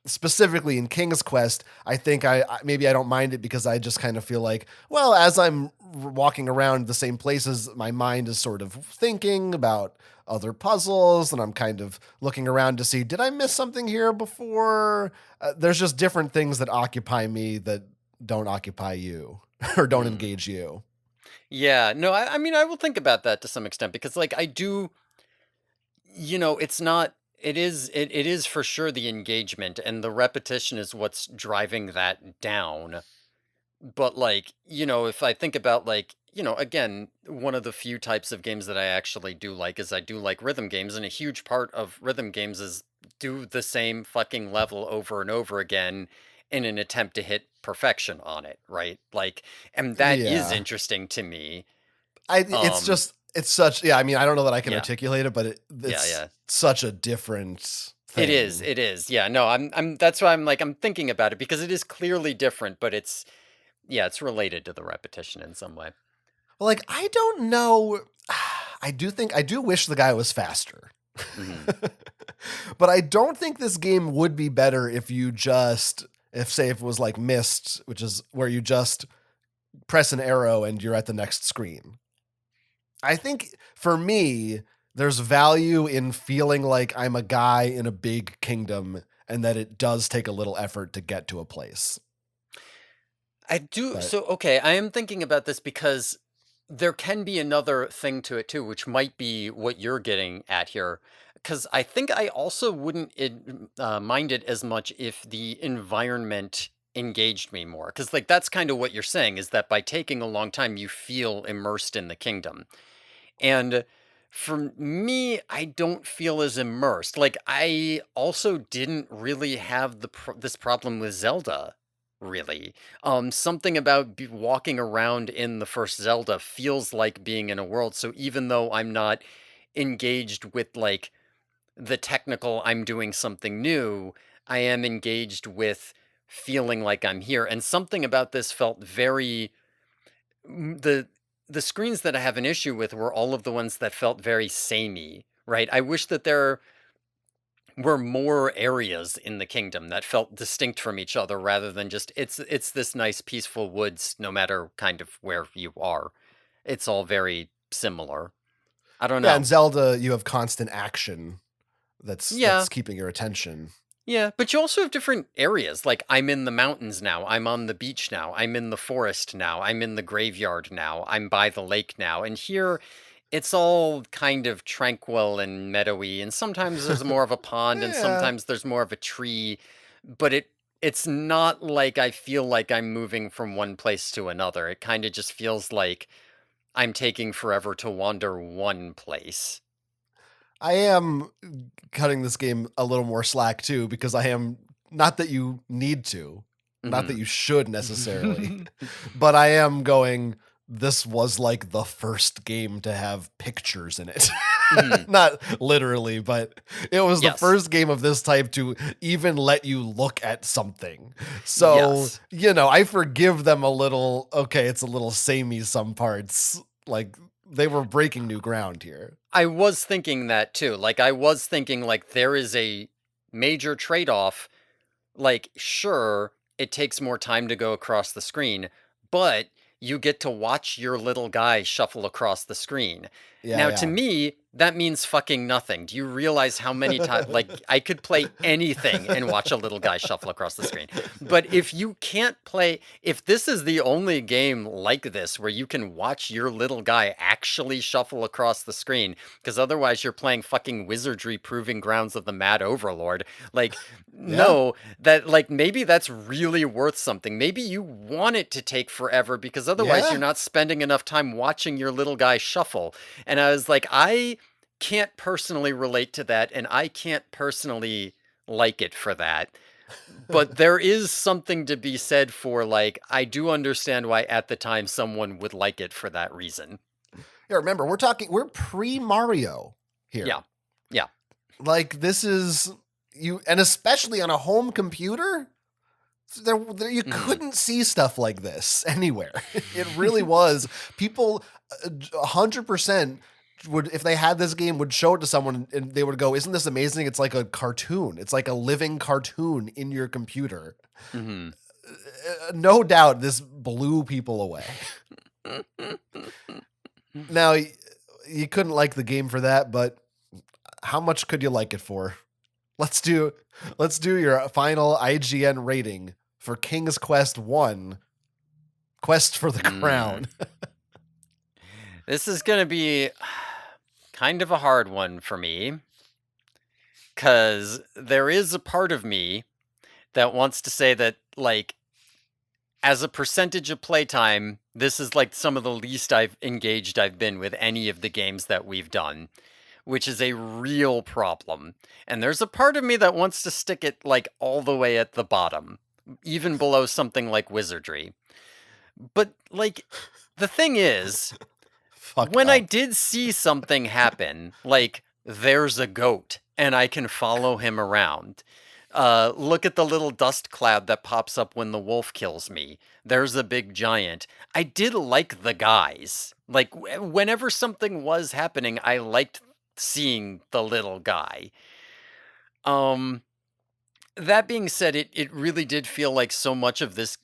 S1: specifically in King's Quest, I think maybe I don't mind it because I just kind of feel like, well, as I'm walking around the same places, my mind is sort of thinking about other puzzles, and I'm kind of looking around to see, did I miss something here before? There's just different things that occupy me that don't occupy you or don't
S2: Mm.
S1: engage you.
S2: Yeah, no, I mean I will think about that to some extent because like I do, it's not it is for sure the engagement and the repetition is what's driving that down. But like, if I think about like, again, one of the few types of games that I actually do like is I do like rhythm games, and a huge part of rhythm games is do the same fucking level over and over again in an attempt to hit perfection on it, right? Like, and that is
S1: Yeah.
S2: interesting to me.
S1: It's
S2: Um,
S1: just, it's such, yeah, I mean, I don't know that I can
S2: yeah,
S1: articulate it, but
S2: yeah,
S1: it's
S2: yeah.
S1: such a different
S2: It is,
S1: thing.
S2: it is. Yeah, no, I'm that's why I'm like I'm thinking about it because it is clearly different, but it's related to the repetition in some way.
S1: Like, I don't know. I do wish the guy was faster.
S2: Hmm.
S1: But I don't think this game would be better if if it was like Myst, which is where you just press an arrow and you're at the next screen. I think for me, there's value in feeling like I'm a guy in a big kingdom and that it does take a little effort to get to a place.
S2: I do.
S1: But
S2: So, okay, I am thinking about this because there can be another thing to it too, which might be what you're getting at here. Because I think I also wouldn't mind it as much if the environment engaged me more. Because, like, that's kind of what you're saying is that by taking a long time, you feel immersed in the kingdom. And for me, I don't feel as immersed. Like, I also didn't really have this problem with Zelda, really. Something about walking around in the first Zelda feels like being in a world. So even though I'm not engaged with like the technical, I'm doing something new, I am engaged with feeling like I'm here. And something about this felt very the screens that I have an issue with were all of the ones that felt very samey, right? I wish that there were more areas in the kingdom that felt distinct from each other rather than just it's this nice peaceful woods no matter kind of where you are. It's all very similar. I don't
S1: yeah, in
S2: know.
S1: Zelda, you have constant action
S2: Yeah.
S1: that's keeping your attention.
S2: Yeah, but you also have different areas. Like I'm in the mountains now, I'm on the beach now, I'm in the forest now, I'm in the graveyard now, I'm by the lake now. And here it's all kind of tranquil and meadowy, and sometimes there's more of a pond and
S1: Yeah.
S2: sometimes there's more of a tree, but it's not like I feel like I'm moving from one place to another. It kind of just feels like I'm taking forever to wander one place.
S1: I am cutting this game a little more slack too because I am not that you need to, not that
S2: Mhm.
S1: you should necessarily, but I am going this was like the first game to have pictures in it.
S2: Mhm.
S1: Not literally, but it was the
S2: Yes.
S1: first game of this type to even let you look at something. So,
S2: Yes.
S1: I forgive them a little. Okay, it's a little samey some parts. Like they were breaking new ground here.
S2: I was thinking that too. Like, I was thinking, like, there is a major trade off. Like, sure, it takes more time to go across the screen, but you get to watch your little guy shuffle across the screen. Now, to
S1: Yeah,
S2: me, that means fucking nothing. Do you realize how many times,
S1: yeah.
S2: like, I could play anything and watch a little guy shuffle across the screen. But if you can't play, if this is the only game like this where you can watch your little guy actually shuffle across the screen, because otherwise you're playing fucking Wizardry Proving Grounds of the Mad Overlord, like,
S1: Yeah.
S2: no, that like maybe that's really worth something. Maybe you want it to take forever because otherwise you're
S1: Yeah.
S2: not spending enough time watching your little guy shuffle. And I was like, I can't personally relate to that, and I can't personally like it for that. But there is something to be said for like, I do understand why at the time someone would like it for that reason.
S1: Yeah, remember, we're pre-Mario
S2: Yeah.
S1: here.
S2: Yeah.
S1: Like this is you and especially on a home computer, you
S2: Mhm.
S1: couldn't see stuff like this anywhere. It really was people 100% would if they had this game would show it to someone and they would go, "Isn't this amazing? It's like a cartoon. It's like a living cartoon in your computer."
S2: Mhm.
S1: No doubt this blew people away. Now, you couldn't like the game for that, but how much could you like it for? Let's do let's do your final IGN rating for King's Quest 1, Quest for the
S2: Mm.
S1: Crown.
S2: This is going to be kind of a hard one for me because there is a part of me that wants to say that, like, as a percentage of playtime, this is like some of the least I've been with any of the games that we've done, which is a real problem. And there's a part of me that wants to stick it like all the way at the bottom, even below something like Wizardry. But like, the thing is,
S1: Fucked
S2: when I
S1: up.
S2: did see something happen, like there's a goat and I can follow him around, Look at the little dust cloud that pops up when the wolf kills me. There's a big giant. I did like the guys. Like, whenever something was happening, I liked seeing the little guy. That being said, it really did feel like so much of this.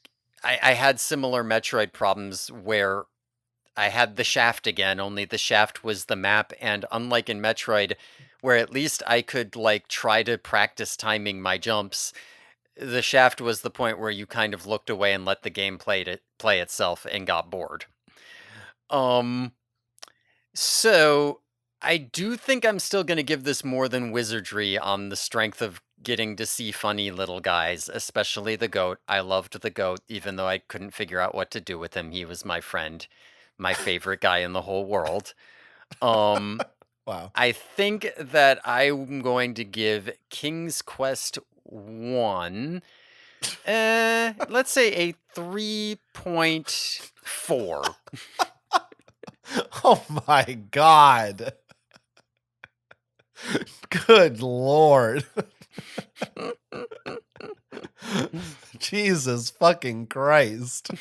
S2: I had similar Metroid problems where I had the shaft again, only the shaft was the map, and unlike in Metroid, where at least I could like try to practice timing my jumps, the shaft was the point where you kind of looked away and let the game play itself and got bored. Um so I do think I'm still going to give this more than wizardry on the strength of getting to see funny little guys, especially the goat. I loved the goat, even though I couldn't figure out what to do with him. He was my friend, my favorite guy in the whole world.
S1: Wow.
S2: I think that I'm going to give King's Quest 1, let's say a 3.4.
S1: Oh my God. Good Lord. Jesus fucking Christ.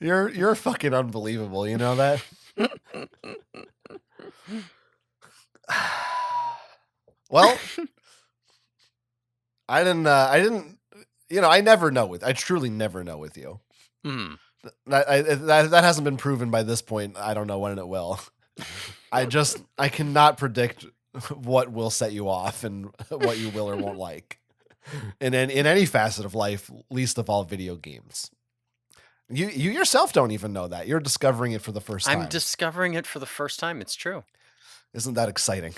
S1: You're fucking unbelievable, you know that? Well, I didn't, I truly never know with you.
S2: Hmm.
S1: That hasn't been proven by this point. I don't know when it will. I cannot predict what will set you off and what you will or won't like in any facet of life, least of all video games. You yourself don't even know that. You're discovering it for the first time.
S2: I'm discovering it for the first time. It's true.
S1: Isn't that exciting?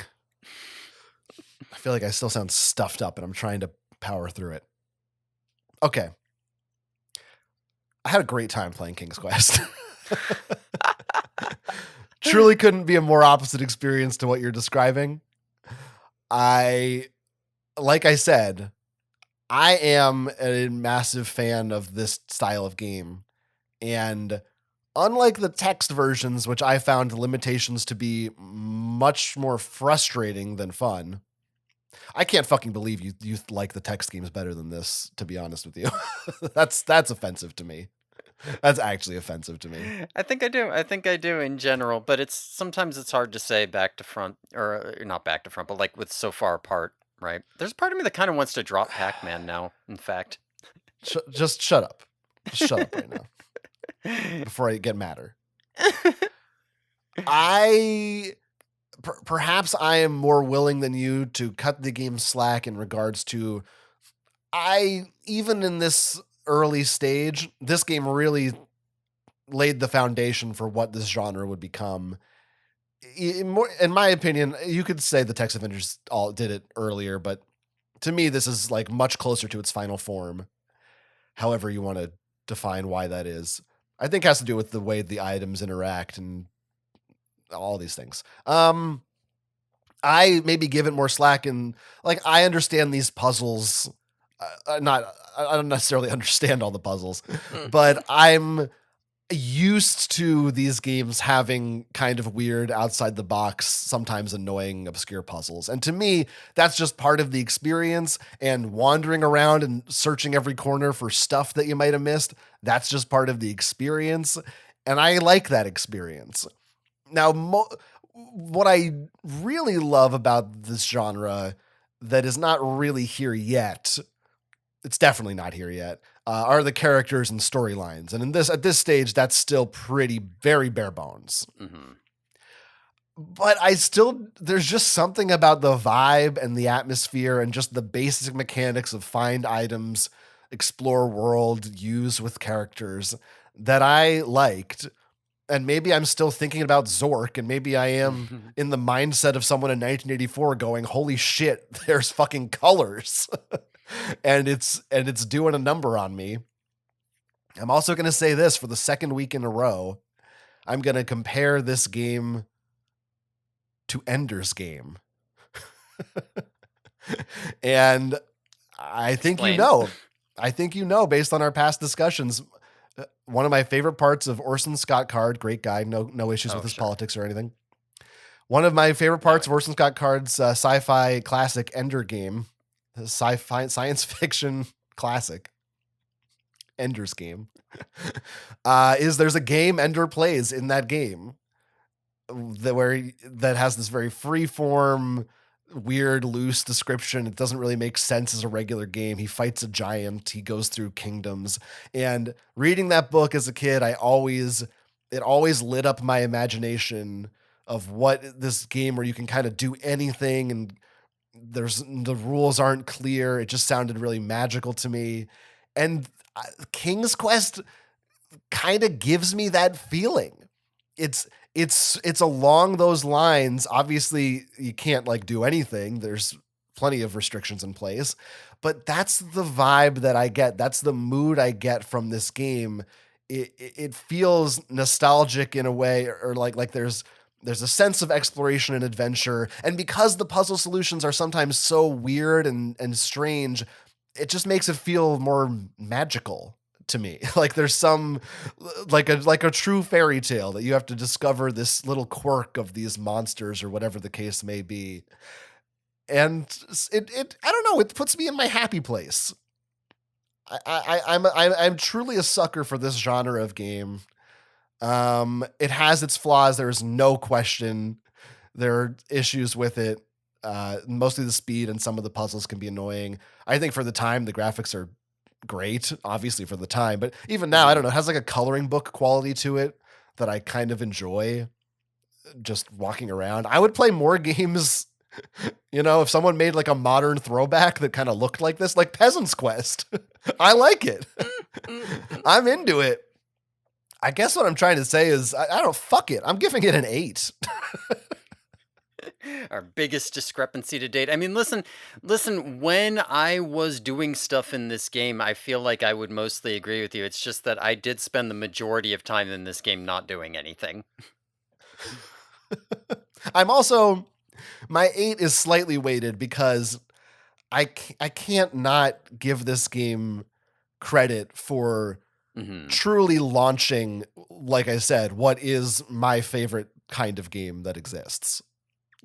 S1: I feel like I still sound stuffed up and I'm trying to power through it. Okay. I had a great time playing King's Quest. Truly couldn't be a more opposite experience to what you're describing. Like I said, I am a massive fan of this style of game. And unlike the text versions, which I found the limitations to be much more frustrating than fun, I can't fucking believe you like the text games better than this, to be honest with you. That's offensive to me. That's actually offensive to me.
S2: I think I do in general, but sometimes it's hard to say back to front, or not back to front, but like with so far apart, right? There's a part of me that kind of wants to drop Pac-Man now, in fact.
S1: Just shut up. Just shut up right now. Before I get madder. Perhaps I am more willing than you to cut the game slack in regards to even in this early stage, this game really laid the foundation for what this genre would become. In my opinion, you could say the text Avengers all did it earlier, but to me, this is like much closer to its final form. However you want to define why that is. I think it has to do with the way the items interact and all these things. I maybe give it more slack and like, I understand these puzzles. I don't necessarily understand all the puzzles, but I'm used to these games having kind of weird outside the box, sometimes annoying, obscure puzzles. And to me, that's just part of the experience, and wandering around and searching every corner for stuff that you might have missed. That's just part of the experience. And I like that experience. Now, what I really love about this genre that is not really here yet, it's definitely not here yet, are the characters and storylines. And at this stage, that's still very bare bones.
S2: Mm-hmm.
S1: But there's just something about the vibe and the atmosphere and just the basic mechanics of find items, explore world, use with characters that I liked. And maybe I'm still thinking about Zork, and maybe I am in the mindset of someone in 1984 going, holy shit, there's fucking colors. and it's doing a number on me. I'm also going to say this for the second week in a row. I'm going to compare this game to Ender's Game. And I think you know, based on our past discussions, one of my favorite parts of Orson Scott Card, great guy, no issues with his politics or anything. One of my favorite parts
S2: No.
S1: of Orson Scott Card's sci-fi classic Ender game, the sci-fi science fiction classic Ender's Game, is there's a game Ender plays in that game that has this very free form, weird, loose description. It doesn't really make sense as a regular game. He fights a giant. He goes through kingdoms. And reading that book as a kid, it always lit up my imagination of what this game where you can kind of do anything and the rules aren't clear. It just sounded really magical to me. And King's Quest kind of gives me that feeling. It's along those lines. Obviously, you can't like do anything. There's plenty of restrictions in place, but that's the vibe that I get. That's the mood I get from this game. It feels nostalgic in a way, or like there's a sense of exploration and adventure. And because the puzzle solutions are sometimes so weird and strange, it just makes it feel more magical to me. Like there's some like a true fairy tale that you have to discover this little quirk of these monsters or whatever the case may be. And it I don't know, it puts me in my happy place. I'm truly a sucker for this genre of game. It has its flaws. There is no question. There are issues with it. Mostly the speed and some of the puzzles can be annoying. I think for the time, the graphics are great, obviously for the time, but even now, I don't know, it has like a coloring book quality to it that I kind of enjoy just walking around. I would play more games, if someone made like a modern throwback that kind of looked like this, like Peasant's Quest. I like it. I'm into it. I guess what I'm trying to say is, I don't, fuck it. I'm giving it an 8.
S2: Our biggest discrepancy to date. I mean, listen, when I was doing stuff in this game, I feel like I would mostly agree with you. It's just that I did spend the majority of time in this game not doing anything.
S1: My 8 is slightly weighted because I can't not give this game credit for truly launching, like I said, what is my favorite kind of game that exists.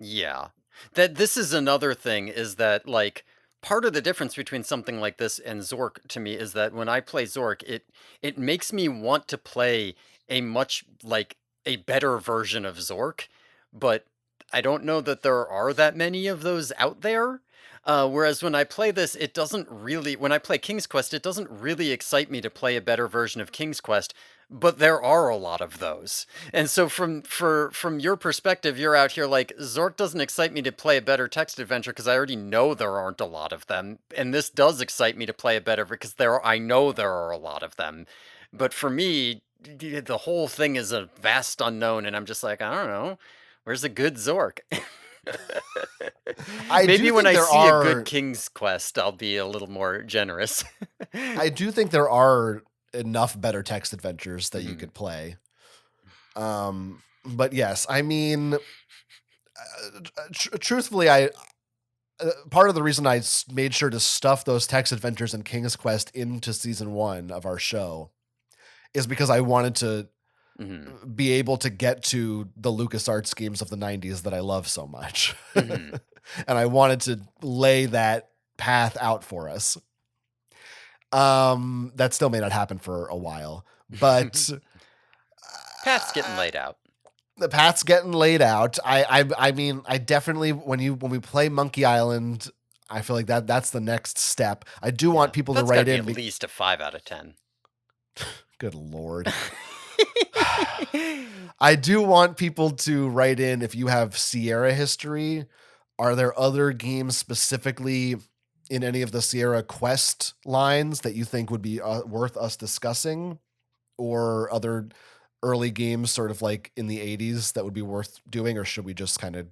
S2: Yeah. That this is another thing, is that like part of the difference between something like this and Zork to me is that when I play Zork, it makes me want to play a much like a better version of Zork, but I don't know that there are that many of those out there. Whereas when I play this, when I play King's Quest, it doesn't really excite me to play a better version of King's Quest, but there are a lot of those. And so from your perspective, you're out here like, Zork doesn't excite me to play a better text adventure because I already know there aren't a lot of them. And this does excite me to play a better because I know there are a lot of them. But for me, the whole thing is a vast unknown, and I'm just like, I don't know, where's a good Zork? Maybe when I see a good King's Quest, I'll be a little more generous.
S1: I do think there are enough better text adventures that you could play. But yes, I mean, truthfully, part of the reason I made sure to stuff those text adventures in King's Quest into season 1 of our show is because I wanted to be able to get to the LucasArts games of the 90s that I love so much. And I wanted to lay that path out for us. That still may not happen for a while, but
S2: path's getting laid out.
S1: The path's getting laid out. I mean, I definitely, when we play Monkey Island, I feel like that's the next step. I do want people to write in
S2: at least a 5 out of 10.
S1: Good Lord. I do want people to write in if you have Sierra history. Are there other games specifically in any of the Sierra Quest lines that you think would be worth us discussing, or other early games sort of like in the 80s that would be worth doing? Or should we just kind of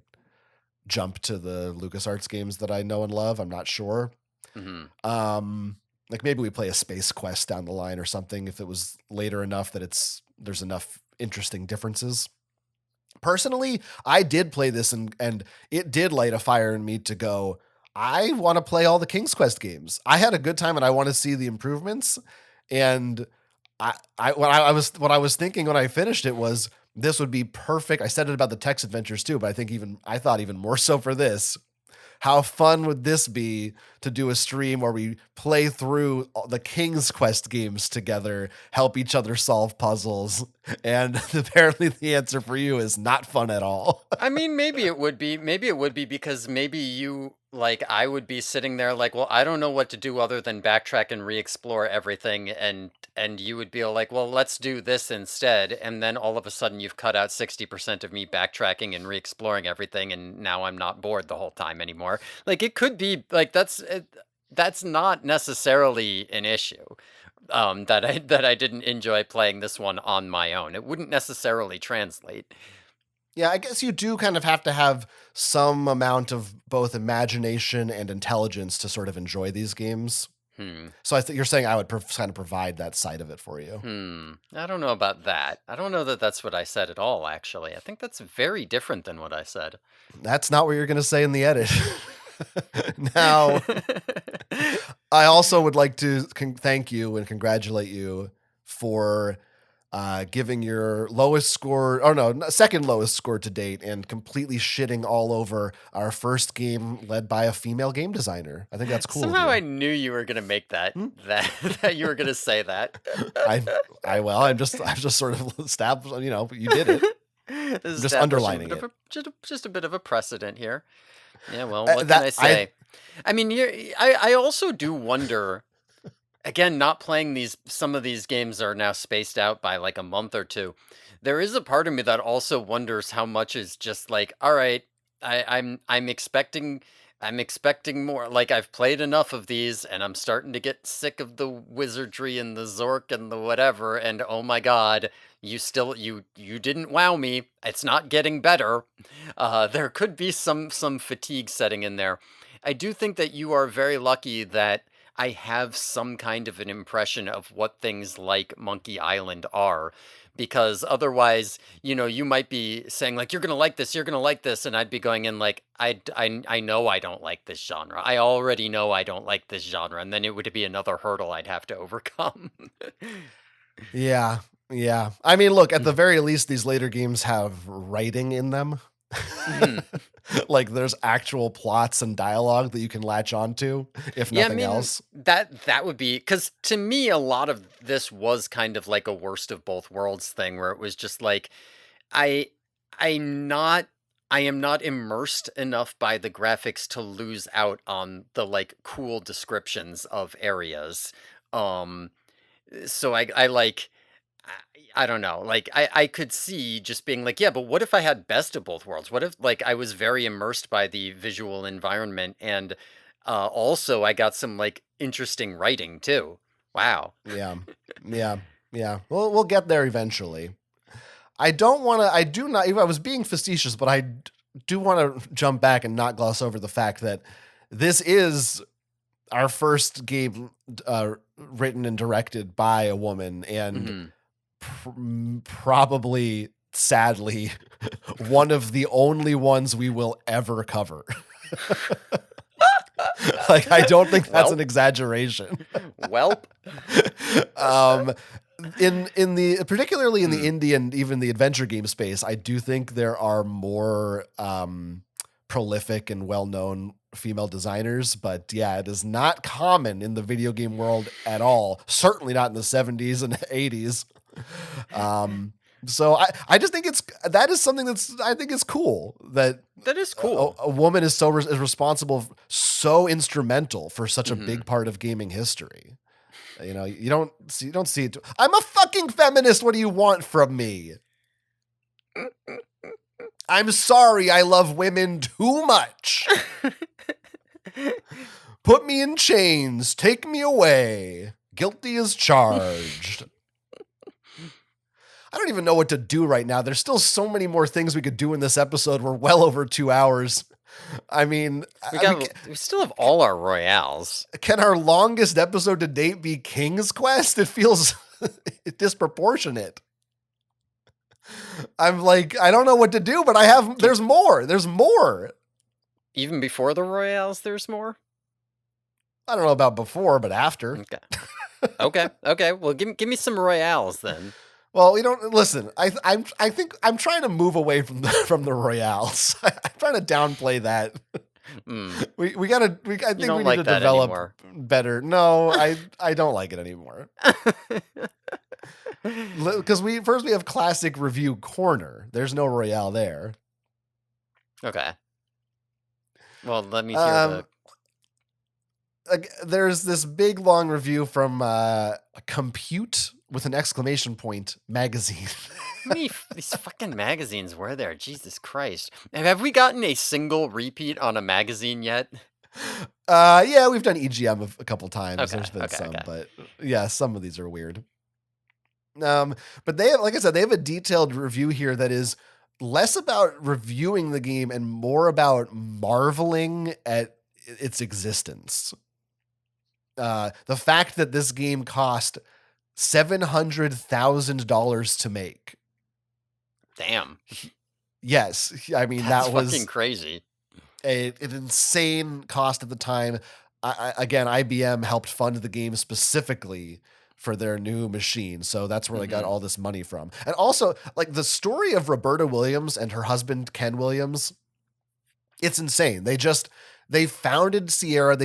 S1: jump to the LucasArts games that I know and love? I'm not sure. Like maybe we play a Space Quest down the line or something if it was later enough that there's enough interesting differences. Personally, I did play this and it did light a fire in me to go, I want to play all the King's Quest games. I had a good time and I want to see the improvements. And what I was thinking when I finished it was, this would be perfect. I said it about the text adventures too, but I thought even more so for this. How fun would this be to do a stream where we play through the King's Quest games together, help each other solve puzzles? And apparently the answer for you is not fun at all.
S2: I mean, maybe it would be. Maybe it would be because maybe you, like, I would be sitting there like, well, I don't know what to do other than backtrack and re-explore everything, and you would be like, well, let's do this instead, and then all of a sudden you've cut out 60% of me backtracking and re-exploring everything, and now I'm not bored the whole time anymore. Like, it could be like that's not necessarily an issue. That I didn't enjoy playing this one on my own. It wouldn't necessarily translate.
S1: Yeah, I guess you do kind of have to have some amount of both imagination and intelligence to sort of enjoy these games. So I think you're saying I would kind of provide that side of it for you.
S2: I don't know about that. I don't know that that's what I said at all, actually. I think that's very different than what I said.
S1: That's not what you're going to say in the edit. Now, I also would like to thank you and congratulate you for giving your lowest score, or no, second lowest score to date, and completely shitting all over our first game led by a female game designer. I think that's cool.
S2: Somehow I knew you were gonna make that that you were gonna say that.
S1: I'm just sort of established. You know, you did it. Just underlining it.
S2: Just a bit of a precedent here. Yeah. Well, what can I say? I mean, I also do wonder. Again, not playing some of these games are now spaced out by like a month or two. There is a part of me that also wonders how much is just like, all right, I'm expecting more. Like, I've played enough of these and I'm starting to get sick of the wizardry and the Zork and the whatever, and oh my god, you didn't wow me. It's not getting better. There could be some fatigue setting in there. I do think that you are very lucky that I have some kind of an impression of what things like Monkey Island are, because otherwise, you might be saying like, you're going to like this. And I'd be going in like, I know I don't like this genre. I already know I don't like this genre. And then it would be another hurdle I'd have to overcome.
S1: Yeah. Yeah. I mean, look, at the very least, these later games have writing in them. Like there's actual plots and dialogue that you can latch onto, if nothing else.
S2: That would be, because to me, a lot of this was kind of like a worst of both worlds thing, where it was just like, I am not immersed enough by the graphics to lose out on the like cool descriptions of areas. So I don't know. Like, I could see just being like, yeah, but what if I had best of both worlds? What if like I was very immersed by the visual environment, and also I got some like interesting writing too. Wow.
S1: Yeah. Well, we'll get there eventually. I was being facetious, but I do want to jump back and not gloss over the fact that this is our first game written and directed by a woman, and probably, sadly, one of the only ones we will ever cover. Like, I don't think that's an exaggeration.
S2: Welp.
S1: Particularly in the indie and even the adventure game space, I do think there are more prolific and well-known female designers, but yeah, it is not common in the video game world at all. Certainly not in the 70s and 80s. So I just think that is something I think is cool. That
S2: is cool.
S1: A woman is is responsible, so instrumental for such a big part of gaming history. You don't see it. I'm a fucking feminist. What do you want from me? I'm sorry. I love women too much. Put me in chains. Take me away. Guilty as charged. I don't even know what to do right now. There's still so many more things we could do in this episode. We're well over 2 hours. I mean,
S2: we still have all our royales.
S1: Can our longest episode to date be King's Quest? It feels disproportionate. I'm like, I don't know what to do, but there's more. There's more.
S2: Even before the royales, there's more?
S1: I don't know about before, but after.
S2: Okay. Okay. Well, give me some royales then.
S1: Well, we don't listen. I think I'm trying to move away from the royales. I'm trying to downplay that. We gotta. I think we need to develop
S2: anymore.
S1: better. No, I don't like it anymore. Because we have classic review corner. There's no royale there.
S2: Okay. Well, let me hear
S1: there's this big long review from Compute with an exclamation point magazine.
S2: How many these fucking magazines were there? Jesus Christ. Have we gotten a single repeat on a magazine yet?
S1: Yeah, we've done EGM a couple times.
S2: Okay,
S1: There's been some,
S2: okay.
S1: but yeah, some of these are weird. But they have, like I said, they have a detailed review here that is less about reviewing the game and more about marveling at its existence. The fact that this game cost $700,000 to make.
S2: Damn.
S1: Yes, I mean
S2: That's
S1: that was
S2: fucking crazy.
S1: an insane cost at the time. Again, IBM helped fund the game specifically for their new machine, so that's where they got all this money from. And also, like the story of Roberta Williams and her husband Ken Williams, it's insane. They founded Sierra.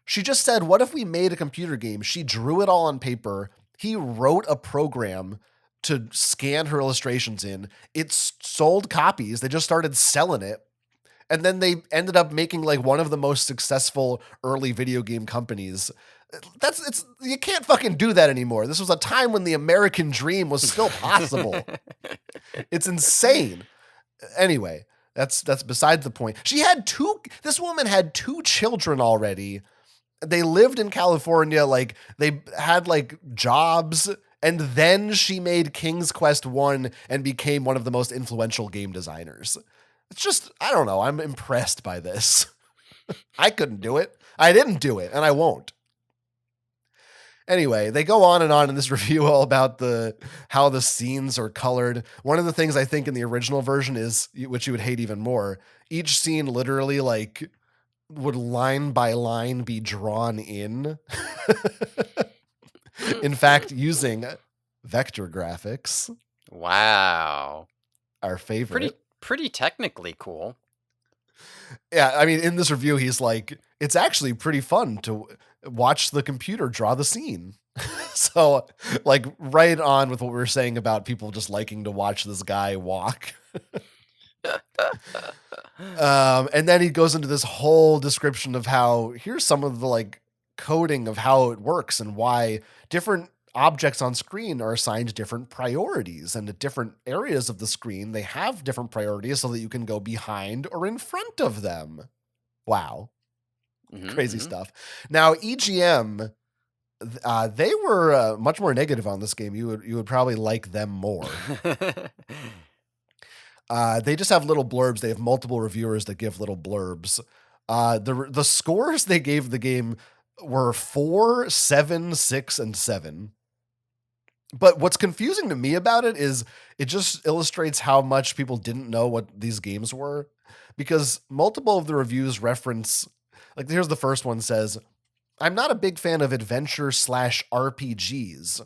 S1: She just said, what if we made a computer game? She drew it all on paper. He wrote a program to scan her illustrations in. It sold copies. They just started selling it. And then they ended up making like one of the most successful early video game companies. You can't fucking do that anymore. This was a time when the American dream was still possible. It's insane. Anyway, that's beside the point. This woman had 2 children already. They lived in California, like they had like jobs, and then she made King's Quest 1 and became one of the most influential game designers. It's just, I don't know, I'm impressed by this. I couldn't do it. I didn't do it, and I won't. Anyway, they go on in this review all about how the scenes are colored. One of the things I think in the original version is, which you would hate even more, each scene literally like would line by line be drawn in. In fact, using vector graphics.
S2: Wow.
S1: Our favorite.
S2: Pretty technically cool.
S1: Yeah, I mean, in this review, he's like, it's actually pretty fun to watch the computer draw the scene. So, like, right on with what we were saying about people just liking to watch this guy walk. And then he goes into this whole description of how here's some of the like coding of how it works and why different objects on screen are assigned different priorities, and at different areas of the screen they have different priorities so that you can go behind or in front of them. Wow. Crazy stuff. Now EGM, they were much more negative on this game. You would probably like them more. They just have little blurbs. They have multiple reviewers that give little blurbs. The scores they gave the game were 4, 7, 6, and 7. But what's confusing to me about it is it just illustrates how much people didn't know what these games were, because multiple of the reviews reference, like here's the first one says, I'm not a big fan of adventure/RPGs,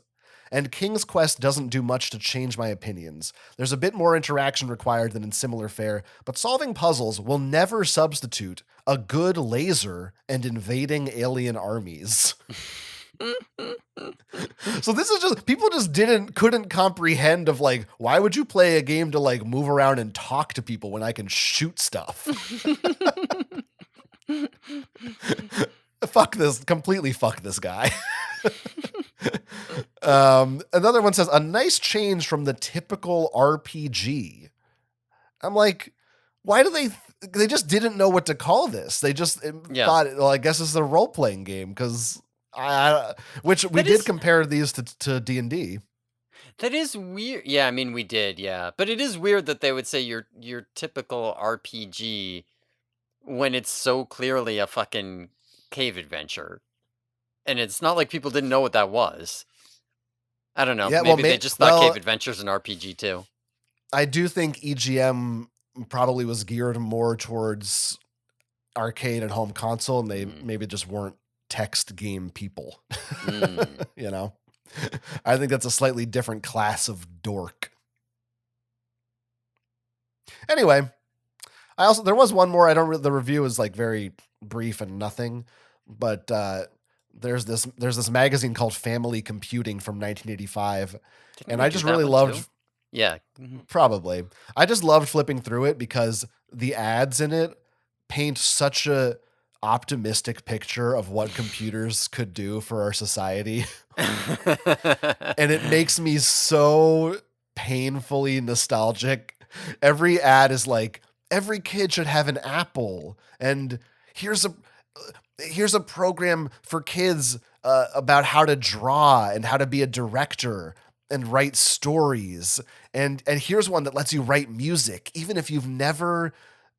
S1: and King's Quest doesn't do much to change my opinions. There's a bit more interaction required than in similar fare, but solving puzzles will never substitute a good laser and invading alien armies. So this is just, people just couldn't comprehend of like, why would you play a game to like move around and talk to people when I can shoot stuff? Completely fuck this guy. Another one says, a nice change from the typical RPG. I'm like, why do they just didn't know what to call this. They just thought, well, I guess it's a role-playing game, because which we did compare these to D&D.
S2: That is weird. Yeah, I mean, we did, yeah. But it is weird that they would say your typical RPG when it's so clearly a fucking cave adventure. And it's not like people didn't know what that was. I don't know. Yeah, maybe they just thought cave adventure's an RPG too.
S1: I do think EGM probably was geared more towards arcade and home console, and they maybe just weren't text game people. You know? I think that's a slightly different class of dork. Anyway, there was one more. The review is like very brief and nothing, but there's this magazine called Family Computing from 1985, and I just really loved.
S2: Yeah,
S1: probably. I just loved flipping through it because the ads in it paint such a optimistic picture of what computers could do for our society. And it makes me so painfully nostalgic. Every ad is like, every kid should have an Apple, and here's a program for kids about how to draw and how to be a director and write stories, and here's one that lets you write music even if you've never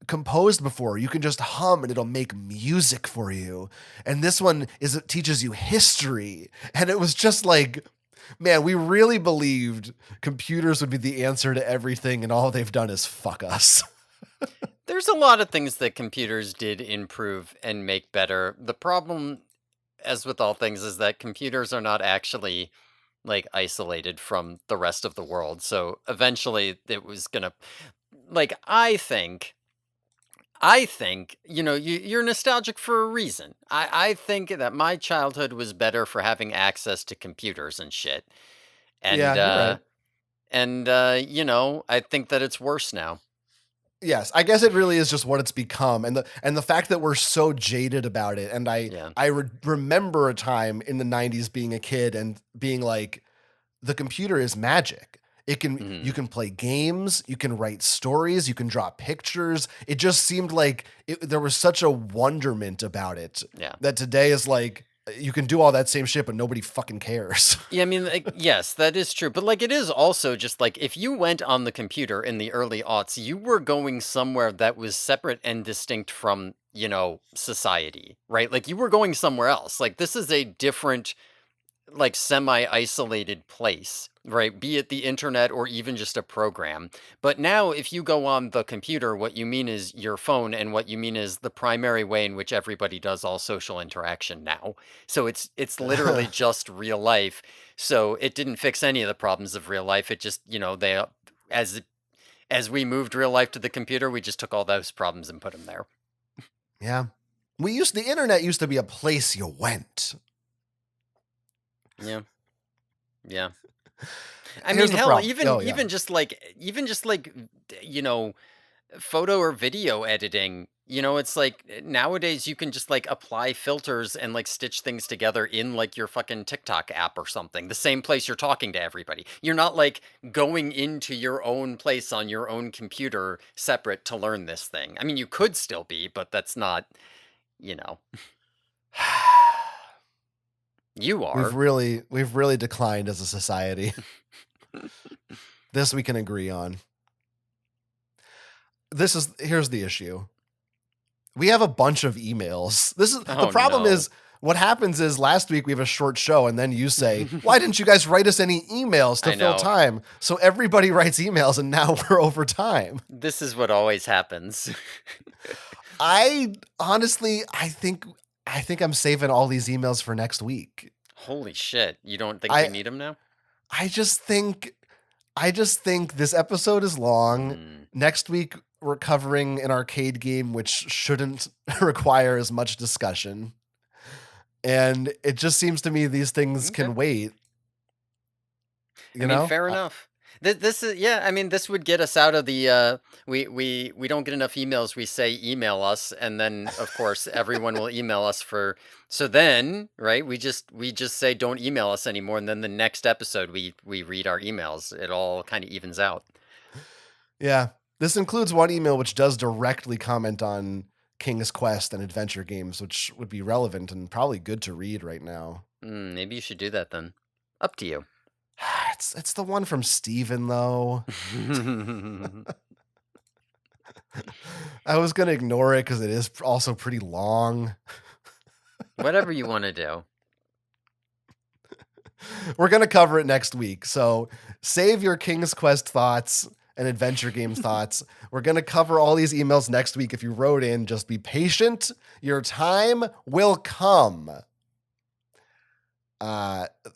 S1: composed before. You can just hum and it'll make music for you. And this one it teaches you history. And it was just like, man, we really believed computers would be the answer to everything, and all they've done is fuck us.
S2: There's a lot of things that computers did improve and make better. The problem, as with all things, is that computers are not actually like isolated from the rest of the world. So eventually it was gonna, like, I think, you're nostalgic for a reason. I think that my childhood was better for having access to computers and shit. And,
S1: Yeah, you're right.
S2: I think that it's worse now.
S1: Yes, I guess it really is just what it's become, and the fact that we're so jaded about it. And I remember a time in the 90s being a kid and being like, the computer is magic. You can play games, you can write stories, you can draw pictures. It just seemed like there was such a wonderment about it.
S2: Yeah.
S1: That today is like, you can do all that same shit, but nobody fucking cares.
S2: Yeah, I mean, like, yes, that is true. But like, it is also just like, if you went on the computer in the early aughts, you were going somewhere that was separate and distinct from, society, right? Like, you were going somewhere else. Like, this is a different, like, semi-isolated place, right? Be it the internet or even just a program. But now if you go on the computer, what you mean is your phone, and what you mean is the primary way in which everybody does all social interaction now. So it's literally just real life. So it didn't fix any of the problems of real life. It just, they as we moved real life to the computer, we just took all those problems and put them there.
S1: Yeah. The internet used to be a place you went.
S2: Yeah. Yeah. I mean, hell, even just like, photo or video editing, it's like nowadays you can just like apply filters and like stitch things together in like your fucking TikTok app or something, the same place you're talking to everybody. You're not like going into your own place on your own computer separate to learn this thing. I mean, you could still be, but that's not, You are.
S1: We've really declined as a society. This we can agree on. Here's the issue. We have a bunch of emails. The problem is, what happens is last week we have a short show, and then you say, why didn't you guys write us any emails to fill time? So everybody writes emails, and now we're over time.
S2: This is what always happens.
S1: I think I'm saving all these emails for next week.
S2: Holy shit. You don't think we need them now?
S1: I just think this episode is long. Next week, we're covering an arcade game which shouldn't require as much discussion. And it just seems to me these things can wait.
S2: I mean, fair enough. This is, yeah, I mean, this would get us out of the, we don't get enough emails. We say email us, and then of course everyone will email us so then, right, we just say don't email us anymore, and then the next episode we read our emails. It all kind of evens out.
S1: Yeah. This includes one email which does directly comment on King's Quest and adventure games, which would be relevant and probably good to read right now.
S2: Maybe you should do that then. Up to you.
S1: It's the one from Steven, though. I was going to ignore it because it is also pretty long.
S2: Whatever you want to do.
S1: We're going to cover it next week. So save your King's Quest thoughts and adventure game thoughts. We're going to cover all these emails next week. If you wrote in, just be patient. Your time will come.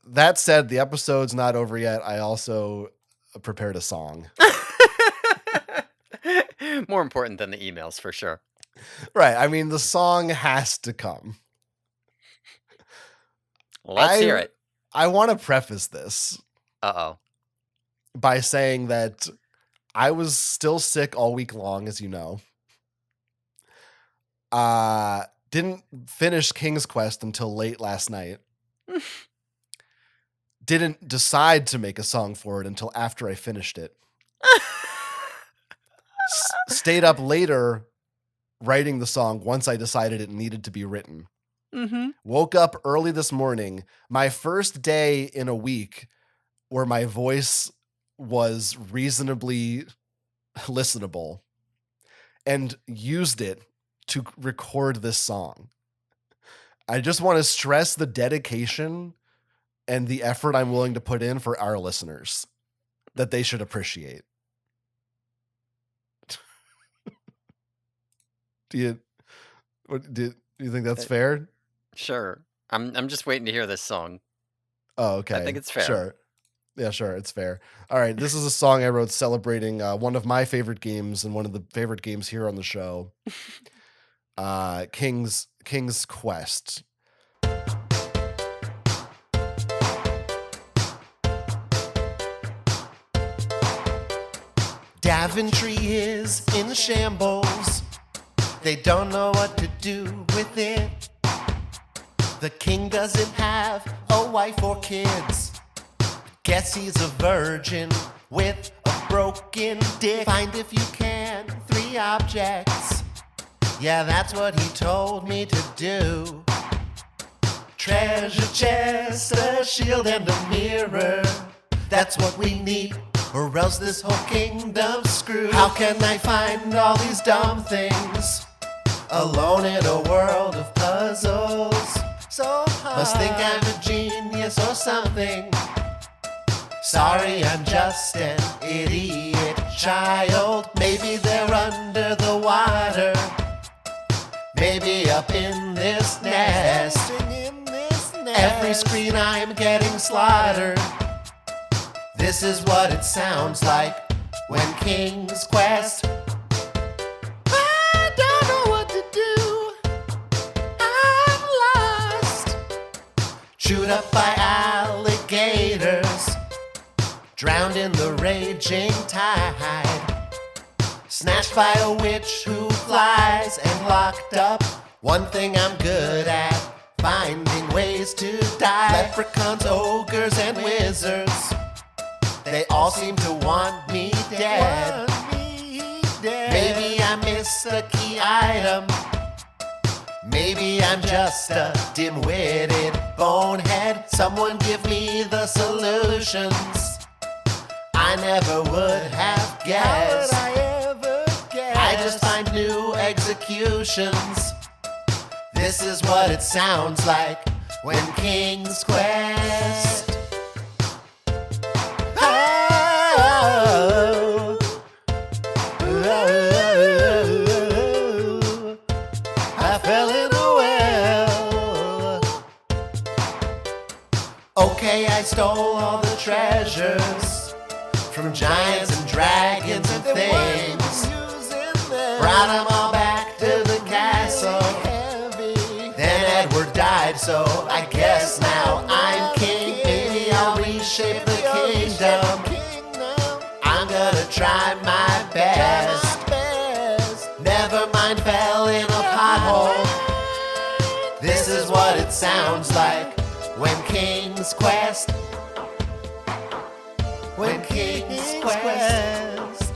S1: that said, the episode's not over yet. I also prepared a song.
S2: More important than the emails, for sure.
S1: Right. I mean, the song has to come.
S2: Let's hear it.
S1: I want to preface this by saying that I was still sick all week long, as you know. Didn't finish King's Quest until late last night. Didn't decide to make a song for it until after I finished it. Stayed up later writing the song once I decided it needed to be written.
S2: Mm-hmm.
S1: Woke up early this morning, my first day in a week where my voice was reasonably listenable, and used it to record this song. I just want to stress the dedication and the effort I'm willing to put in for our listeners that they should appreciate. Do you think that's fair?
S2: Sure. I'm just waiting to hear this song.
S1: Oh, okay.
S2: I think it's fair.
S1: Sure. Yeah, sure. It's fair. All right. This is a song I wrote celebrating one of my favorite games and one of the favorite games here on the show. King's Quest. Daventry is in shambles. They don't know what to do with it. The king doesn't have a wife or kids. Guess he's a virgin with a broken dick. Find if you can 3 objects. Yeah, that's what he told me to do. Treasure chest, a shield and a mirror. That's what we need, or else this whole kingdom's screwed. How can I find all these dumb things? Alone in a world of puzzles. So hard. Must think I'm a genius or something. Sorry, I'm just an idiot child. Maybe they're under the water. Maybe up in this nest. Every screen I'm getting slaughtered. This is what it sounds like when King's Quest. I don't know what to do. I'm lost. Chewed up by alligators. Drowned in the raging tide. Snatched by a witch who flies and locked up. One thing I'm good at, finding ways to die. Leprechauns, ogres, and wizards. They all seem to want me dead. Maybe I miss a key item. Maybe I'm just a dim-witted bonehead. Someone give me the solutions. I never would have guessed. How would I ever guess? I just find new executions. This is what it sounds like when King's Quest. Oh, I fell in a well. Okay, I stole all the treasures from giants and dragons and things. Brought them all back to the castle. Then Edward died, so I guess now I'm king. Maybe I'll reshape the kingdom. I'm gonna try my best. Never mind, fell in a pothole. This is what it sounds like when King's Quest. When King's Quest.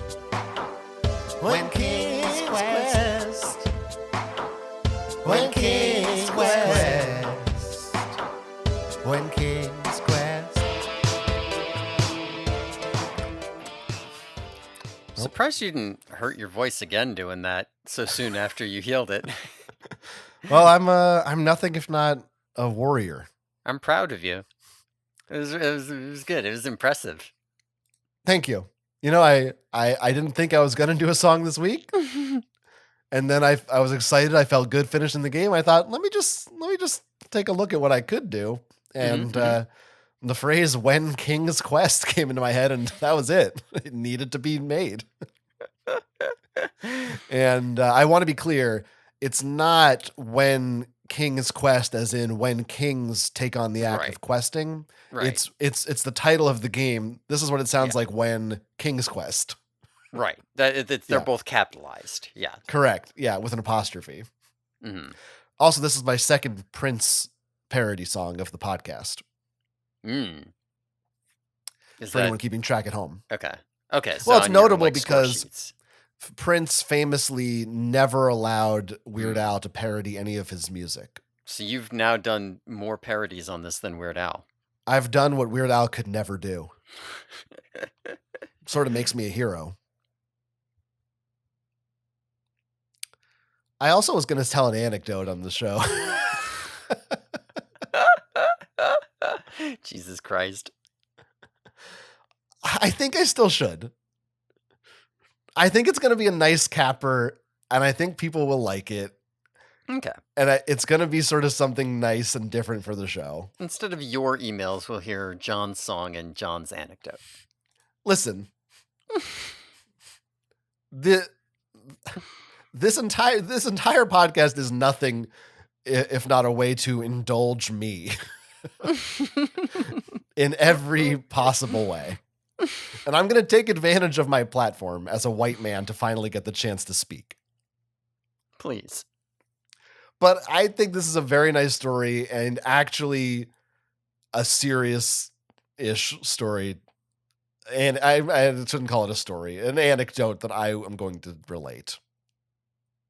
S1: When King's Quest. When King's Quest. When King's Quest.
S2: Surprised you didn't hurt your voice again doing that so soon after you healed it.
S1: Well, I'm nothing if not a warrior.
S2: I'm proud of you. It was good. It was impressive.
S1: Thank you. You know, I didn't think I was gonna do a song this week. And then I was excited. I felt good finishing the game. I thought, let me just take a look at what I could do. And The phrase "when King's Quest" came into my head, and that was it. It needed to be made. And I want to be clear, it's not when King's Quest as in when kings take on the act of questing.
S2: Right.
S1: It's the title of the game. This is what it sounds like when King's Quest.
S2: Right. They're both capitalized. Yeah.
S1: Correct. Yeah, with an apostrophe.
S2: Mm-hmm.
S1: Also, this is my second Prince parody song of the podcast. For anyone keeping track at home.
S2: Okay. So
S1: well, it's notable because Prince famously never allowed Weird Al to parody any of his music.
S2: So you've now done more parodies on this than Weird Al.
S1: I've done what Weird Al could never do. Sort of makes me a hero. I also was going to tell an anecdote on the show.
S2: Jesus Christ.
S1: I think I still should. I think it's going to be a nice capper, and I think people will like it.
S2: Okay.
S1: And it's going to be sort of something nice and different for the show.
S2: Instead of your emails, we'll hear John's song and John's anecdote.
S1: Listen. This entire podcast is nothing if not a way to indulge me in every possible way. And I'm going to take advantage of my platform as a white man to finally get the chance to speak.
S2: Please.
S1: But I think this is a very nice story and actually a serious-ish story. And I shouldn't call it a story, an anecdote that I am going to relate.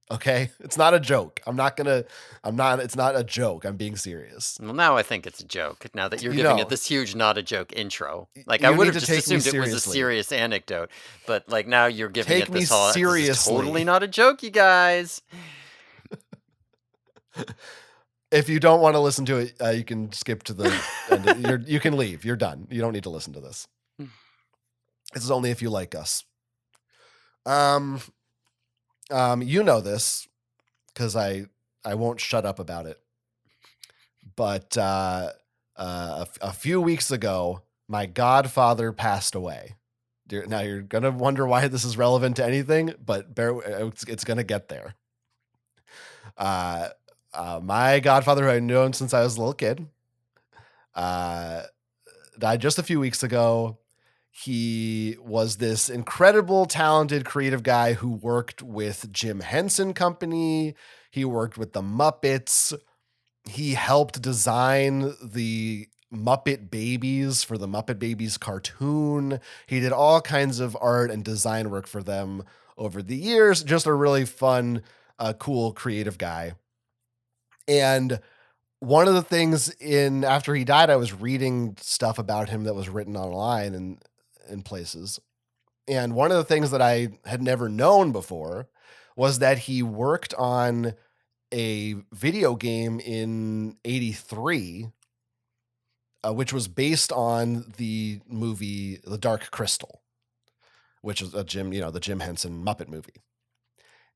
S1: Okay? It's not a joke. It's not a joke. I'm being serious.
S2: Well, now I think it's a joke. Now that you're giving it this huge not a joke intro. Like, I would have just assumed it was a serious anecdote. But, like, now you're giving it this whole...
S1: seriously.
S2: This is totally not a joke, you guys.
S1: If you don't want to listen to it, you can skip to the end. You can leave. You're done. You don't need to listen to this. This is only if you like us. You know this because I won't shut up about it. But a few weeks ago, my godfather passed away. Now you're gonna wonder why this is relevant to anything, but it's gonna get there. My godfather, who I've known since I was a little kid, died just a few weeks ago. He was this incredible, talented, creative guy who worked with Jim Henson Company. He worked with the Muppets. He helped design the Muppet Babies for the Muppet Babies cartoon. He did all kinds of art and design work for them over the years. Just a really fun, cool, creative guy. And one of the things after he died, I was reading stuff about him that was written online and in places. And one of the things that I had never known before was that he worked on a video game in '83, which was based on the movie The Dark Crystal, which is the Jim Henson Muppet movie.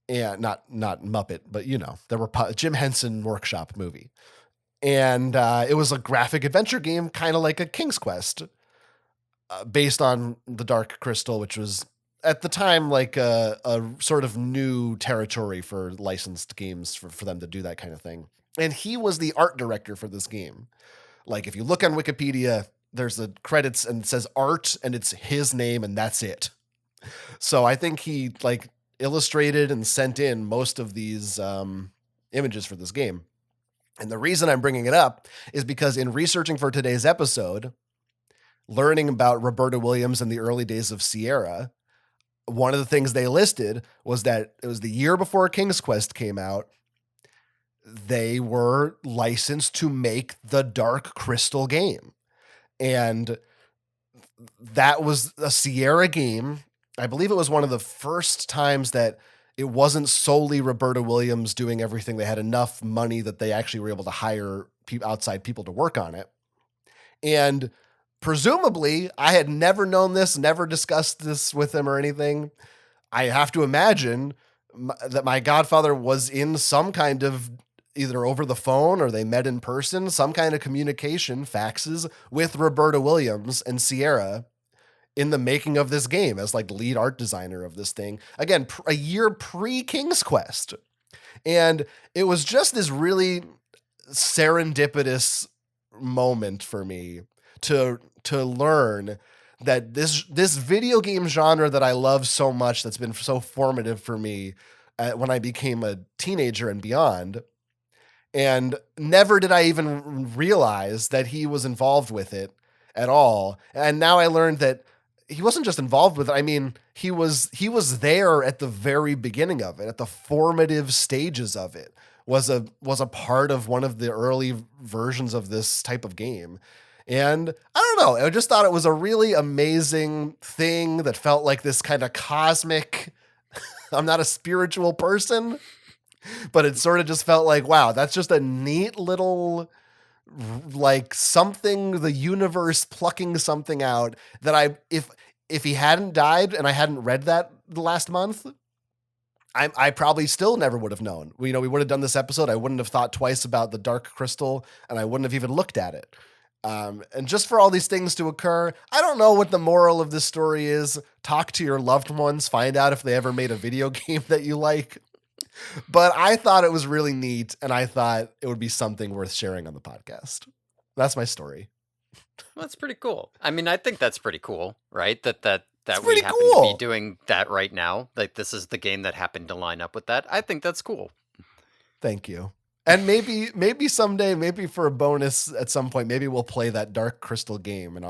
S1: And not Muppet, but there were Jim Henson Workshop movie. And it was a graphic adventure game, kind of like a King's Quest, based on The Dark Crystal, which was at the time like a sort of new territory for licensed games for them to do that kind of thing. And he was the art director for this game. Like if you look on Wikipedia, there's the credits and it says art and it's his name and that's it. So I think he like illustrated and sent in most of these images for this game. And the reason I'm bringing it up is because in researching for today's episode, learning about Roberta Williams and the early days of Sierra, one of the things they listed was that it was the year before King's Quest came out. They were licensed to make the Dark Crystal game. And that was a Sierra game. I believe it was one of the first times that it wasn't solely Roberta Williams doing everything. They had enough money that they actually were able to hire outside people to work on it. And presumably, I had never known this, never discussed this with him or anything. I have to imagine that my godfather was in some kind of either over the phone or they met in person, some kind of communication, faxes with Roberta Williams and Sierra in the making of this game as like lead art designer of this thing. Again, a year pre-King's Quest. And it was just this really serendipitous moment for me to learn that this video game genre that I love so much, that's been so formative for me when I became a teenager and beyond, and never did I even realize that he was involved with it at all. And now I learned that he wasn't just involved with it. I mean, he was there at the very beginning of it, at the formative stages of it, was a part of one of the early versions of this type of game. And I don't know, I just thought it was a really amazing thing that felt like this kind of cosmic, I'm not a spiritual person, but it sort of just felt like, wow, that's just a neat little, like something, the universe plucking something out that if he hadn't died and I hadn't read that the last month, I probably still never would have known. We would have done this episode. I wouldn't have thought twice about the Dark Crystal, and I wouldn't have even looked at it. And just for all these things to occur, I don't know what the moral of this story is. Talk to your loved ones, find out if they ever made a video game that you like. But I thought it was really neat, and I thought it would be something worth sharing on the podcast. That's my story.
S2: Well, that's pretty cool. I mean, I think that's pretty cool, right? That
S1: It's
S2: we
S1: pretty
S2: happen
S1: cool.
S2: to be doing that right now. Like, this is the game that happened to line up with that. I think that's cool.
S1: Thank you. And maybe someday, maybe for a bonus at some point, maybe we'll play that Dark Crystal game, and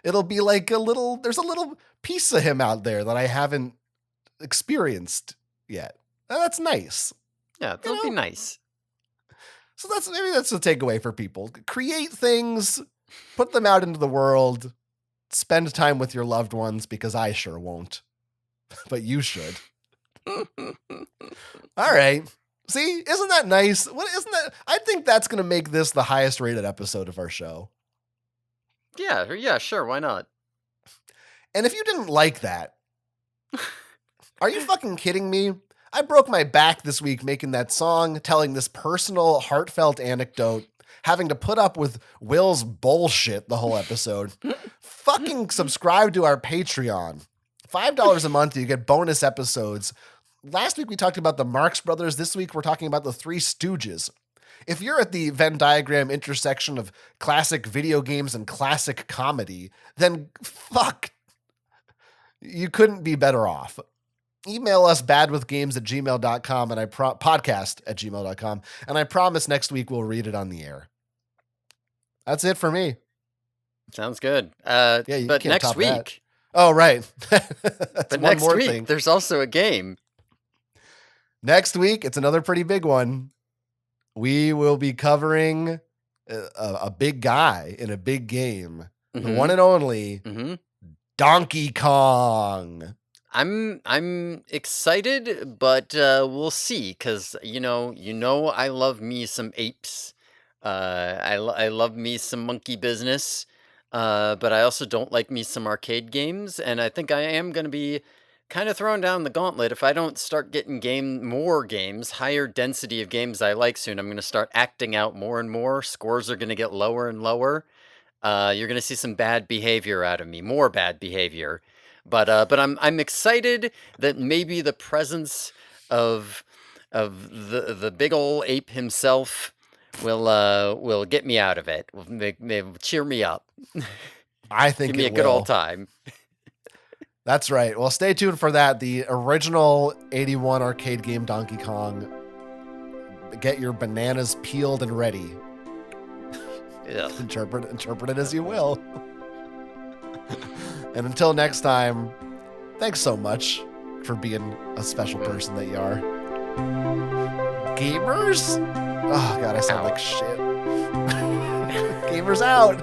S1: it'll be like there's a little piece of him out there that I haven't experienced yet. And that's nice.
S2: Yeah, that'll be nice.
S1: So maybe that's the takeaway for people. Create things, put them out into the world, spend time with your loved ones, because I sure won't. But you should. All right. See, isn't that nice? I think that's going to make this the highest rated episode of our show.
S2: Yeah, sure, why not?
S1: And if you didn't like that, are you fucking kidding me? I broke my back this week making that song, telling this personal, heartfelt anecdote, having to put up with Will's bullshit the whole episode. Fucking subscribe to our Patreon. $5 a month, you get bonus episodes. Last week we talked about the Marx Brothers. This week we're talking about the Three Stooges. If you're at the Venn diagram intersection of classic video games and classic comedy, then fuck, you couldn't be better off. Email us badwithgames@gmail.com and podcast@gmail.com. And I promise next week we'll read it on the air. That's it for me.
S2: Sounds good.
S1: Yeah, you
S2: but
S1: can't
S2: next
S1: top
S2: week.
S1: that. Oh, right. That's
S2: But
S1: one
S2: next
S1: more
S2: week,
S1: thing.
S2: there's also a game.
S1: Next week, it's another pretty big one. We will be covering a big guy in a big game. The one and only Donkey Kong.
S2: I'm excited, but we'll see, because you know I love me some apes. I love me some monkey business. But I also don't like me some arcade games, and I think I am going to be kind of throwing down the gauntlet if I don't start getting more games, higher density of games I like soon. I'm going to start acting out more and more. Scores are going to get lower and lower. You're going to see some bad behavior out of me, more bad behavior. But I'm excited that maybe the presence of the big old ape himself will get me out of it. Will cheer me up.
S1: I think
S2: give me a good old time.
S1: That's right. Well, stay tuned for that. The original 81 arcade game Donkey Kong. Get your bananas peeled and ready. Interpret it as you will. And until next time, thanks so much for being a special person that you are. Gamers? Oh, God, I sound like shit. Gamers out.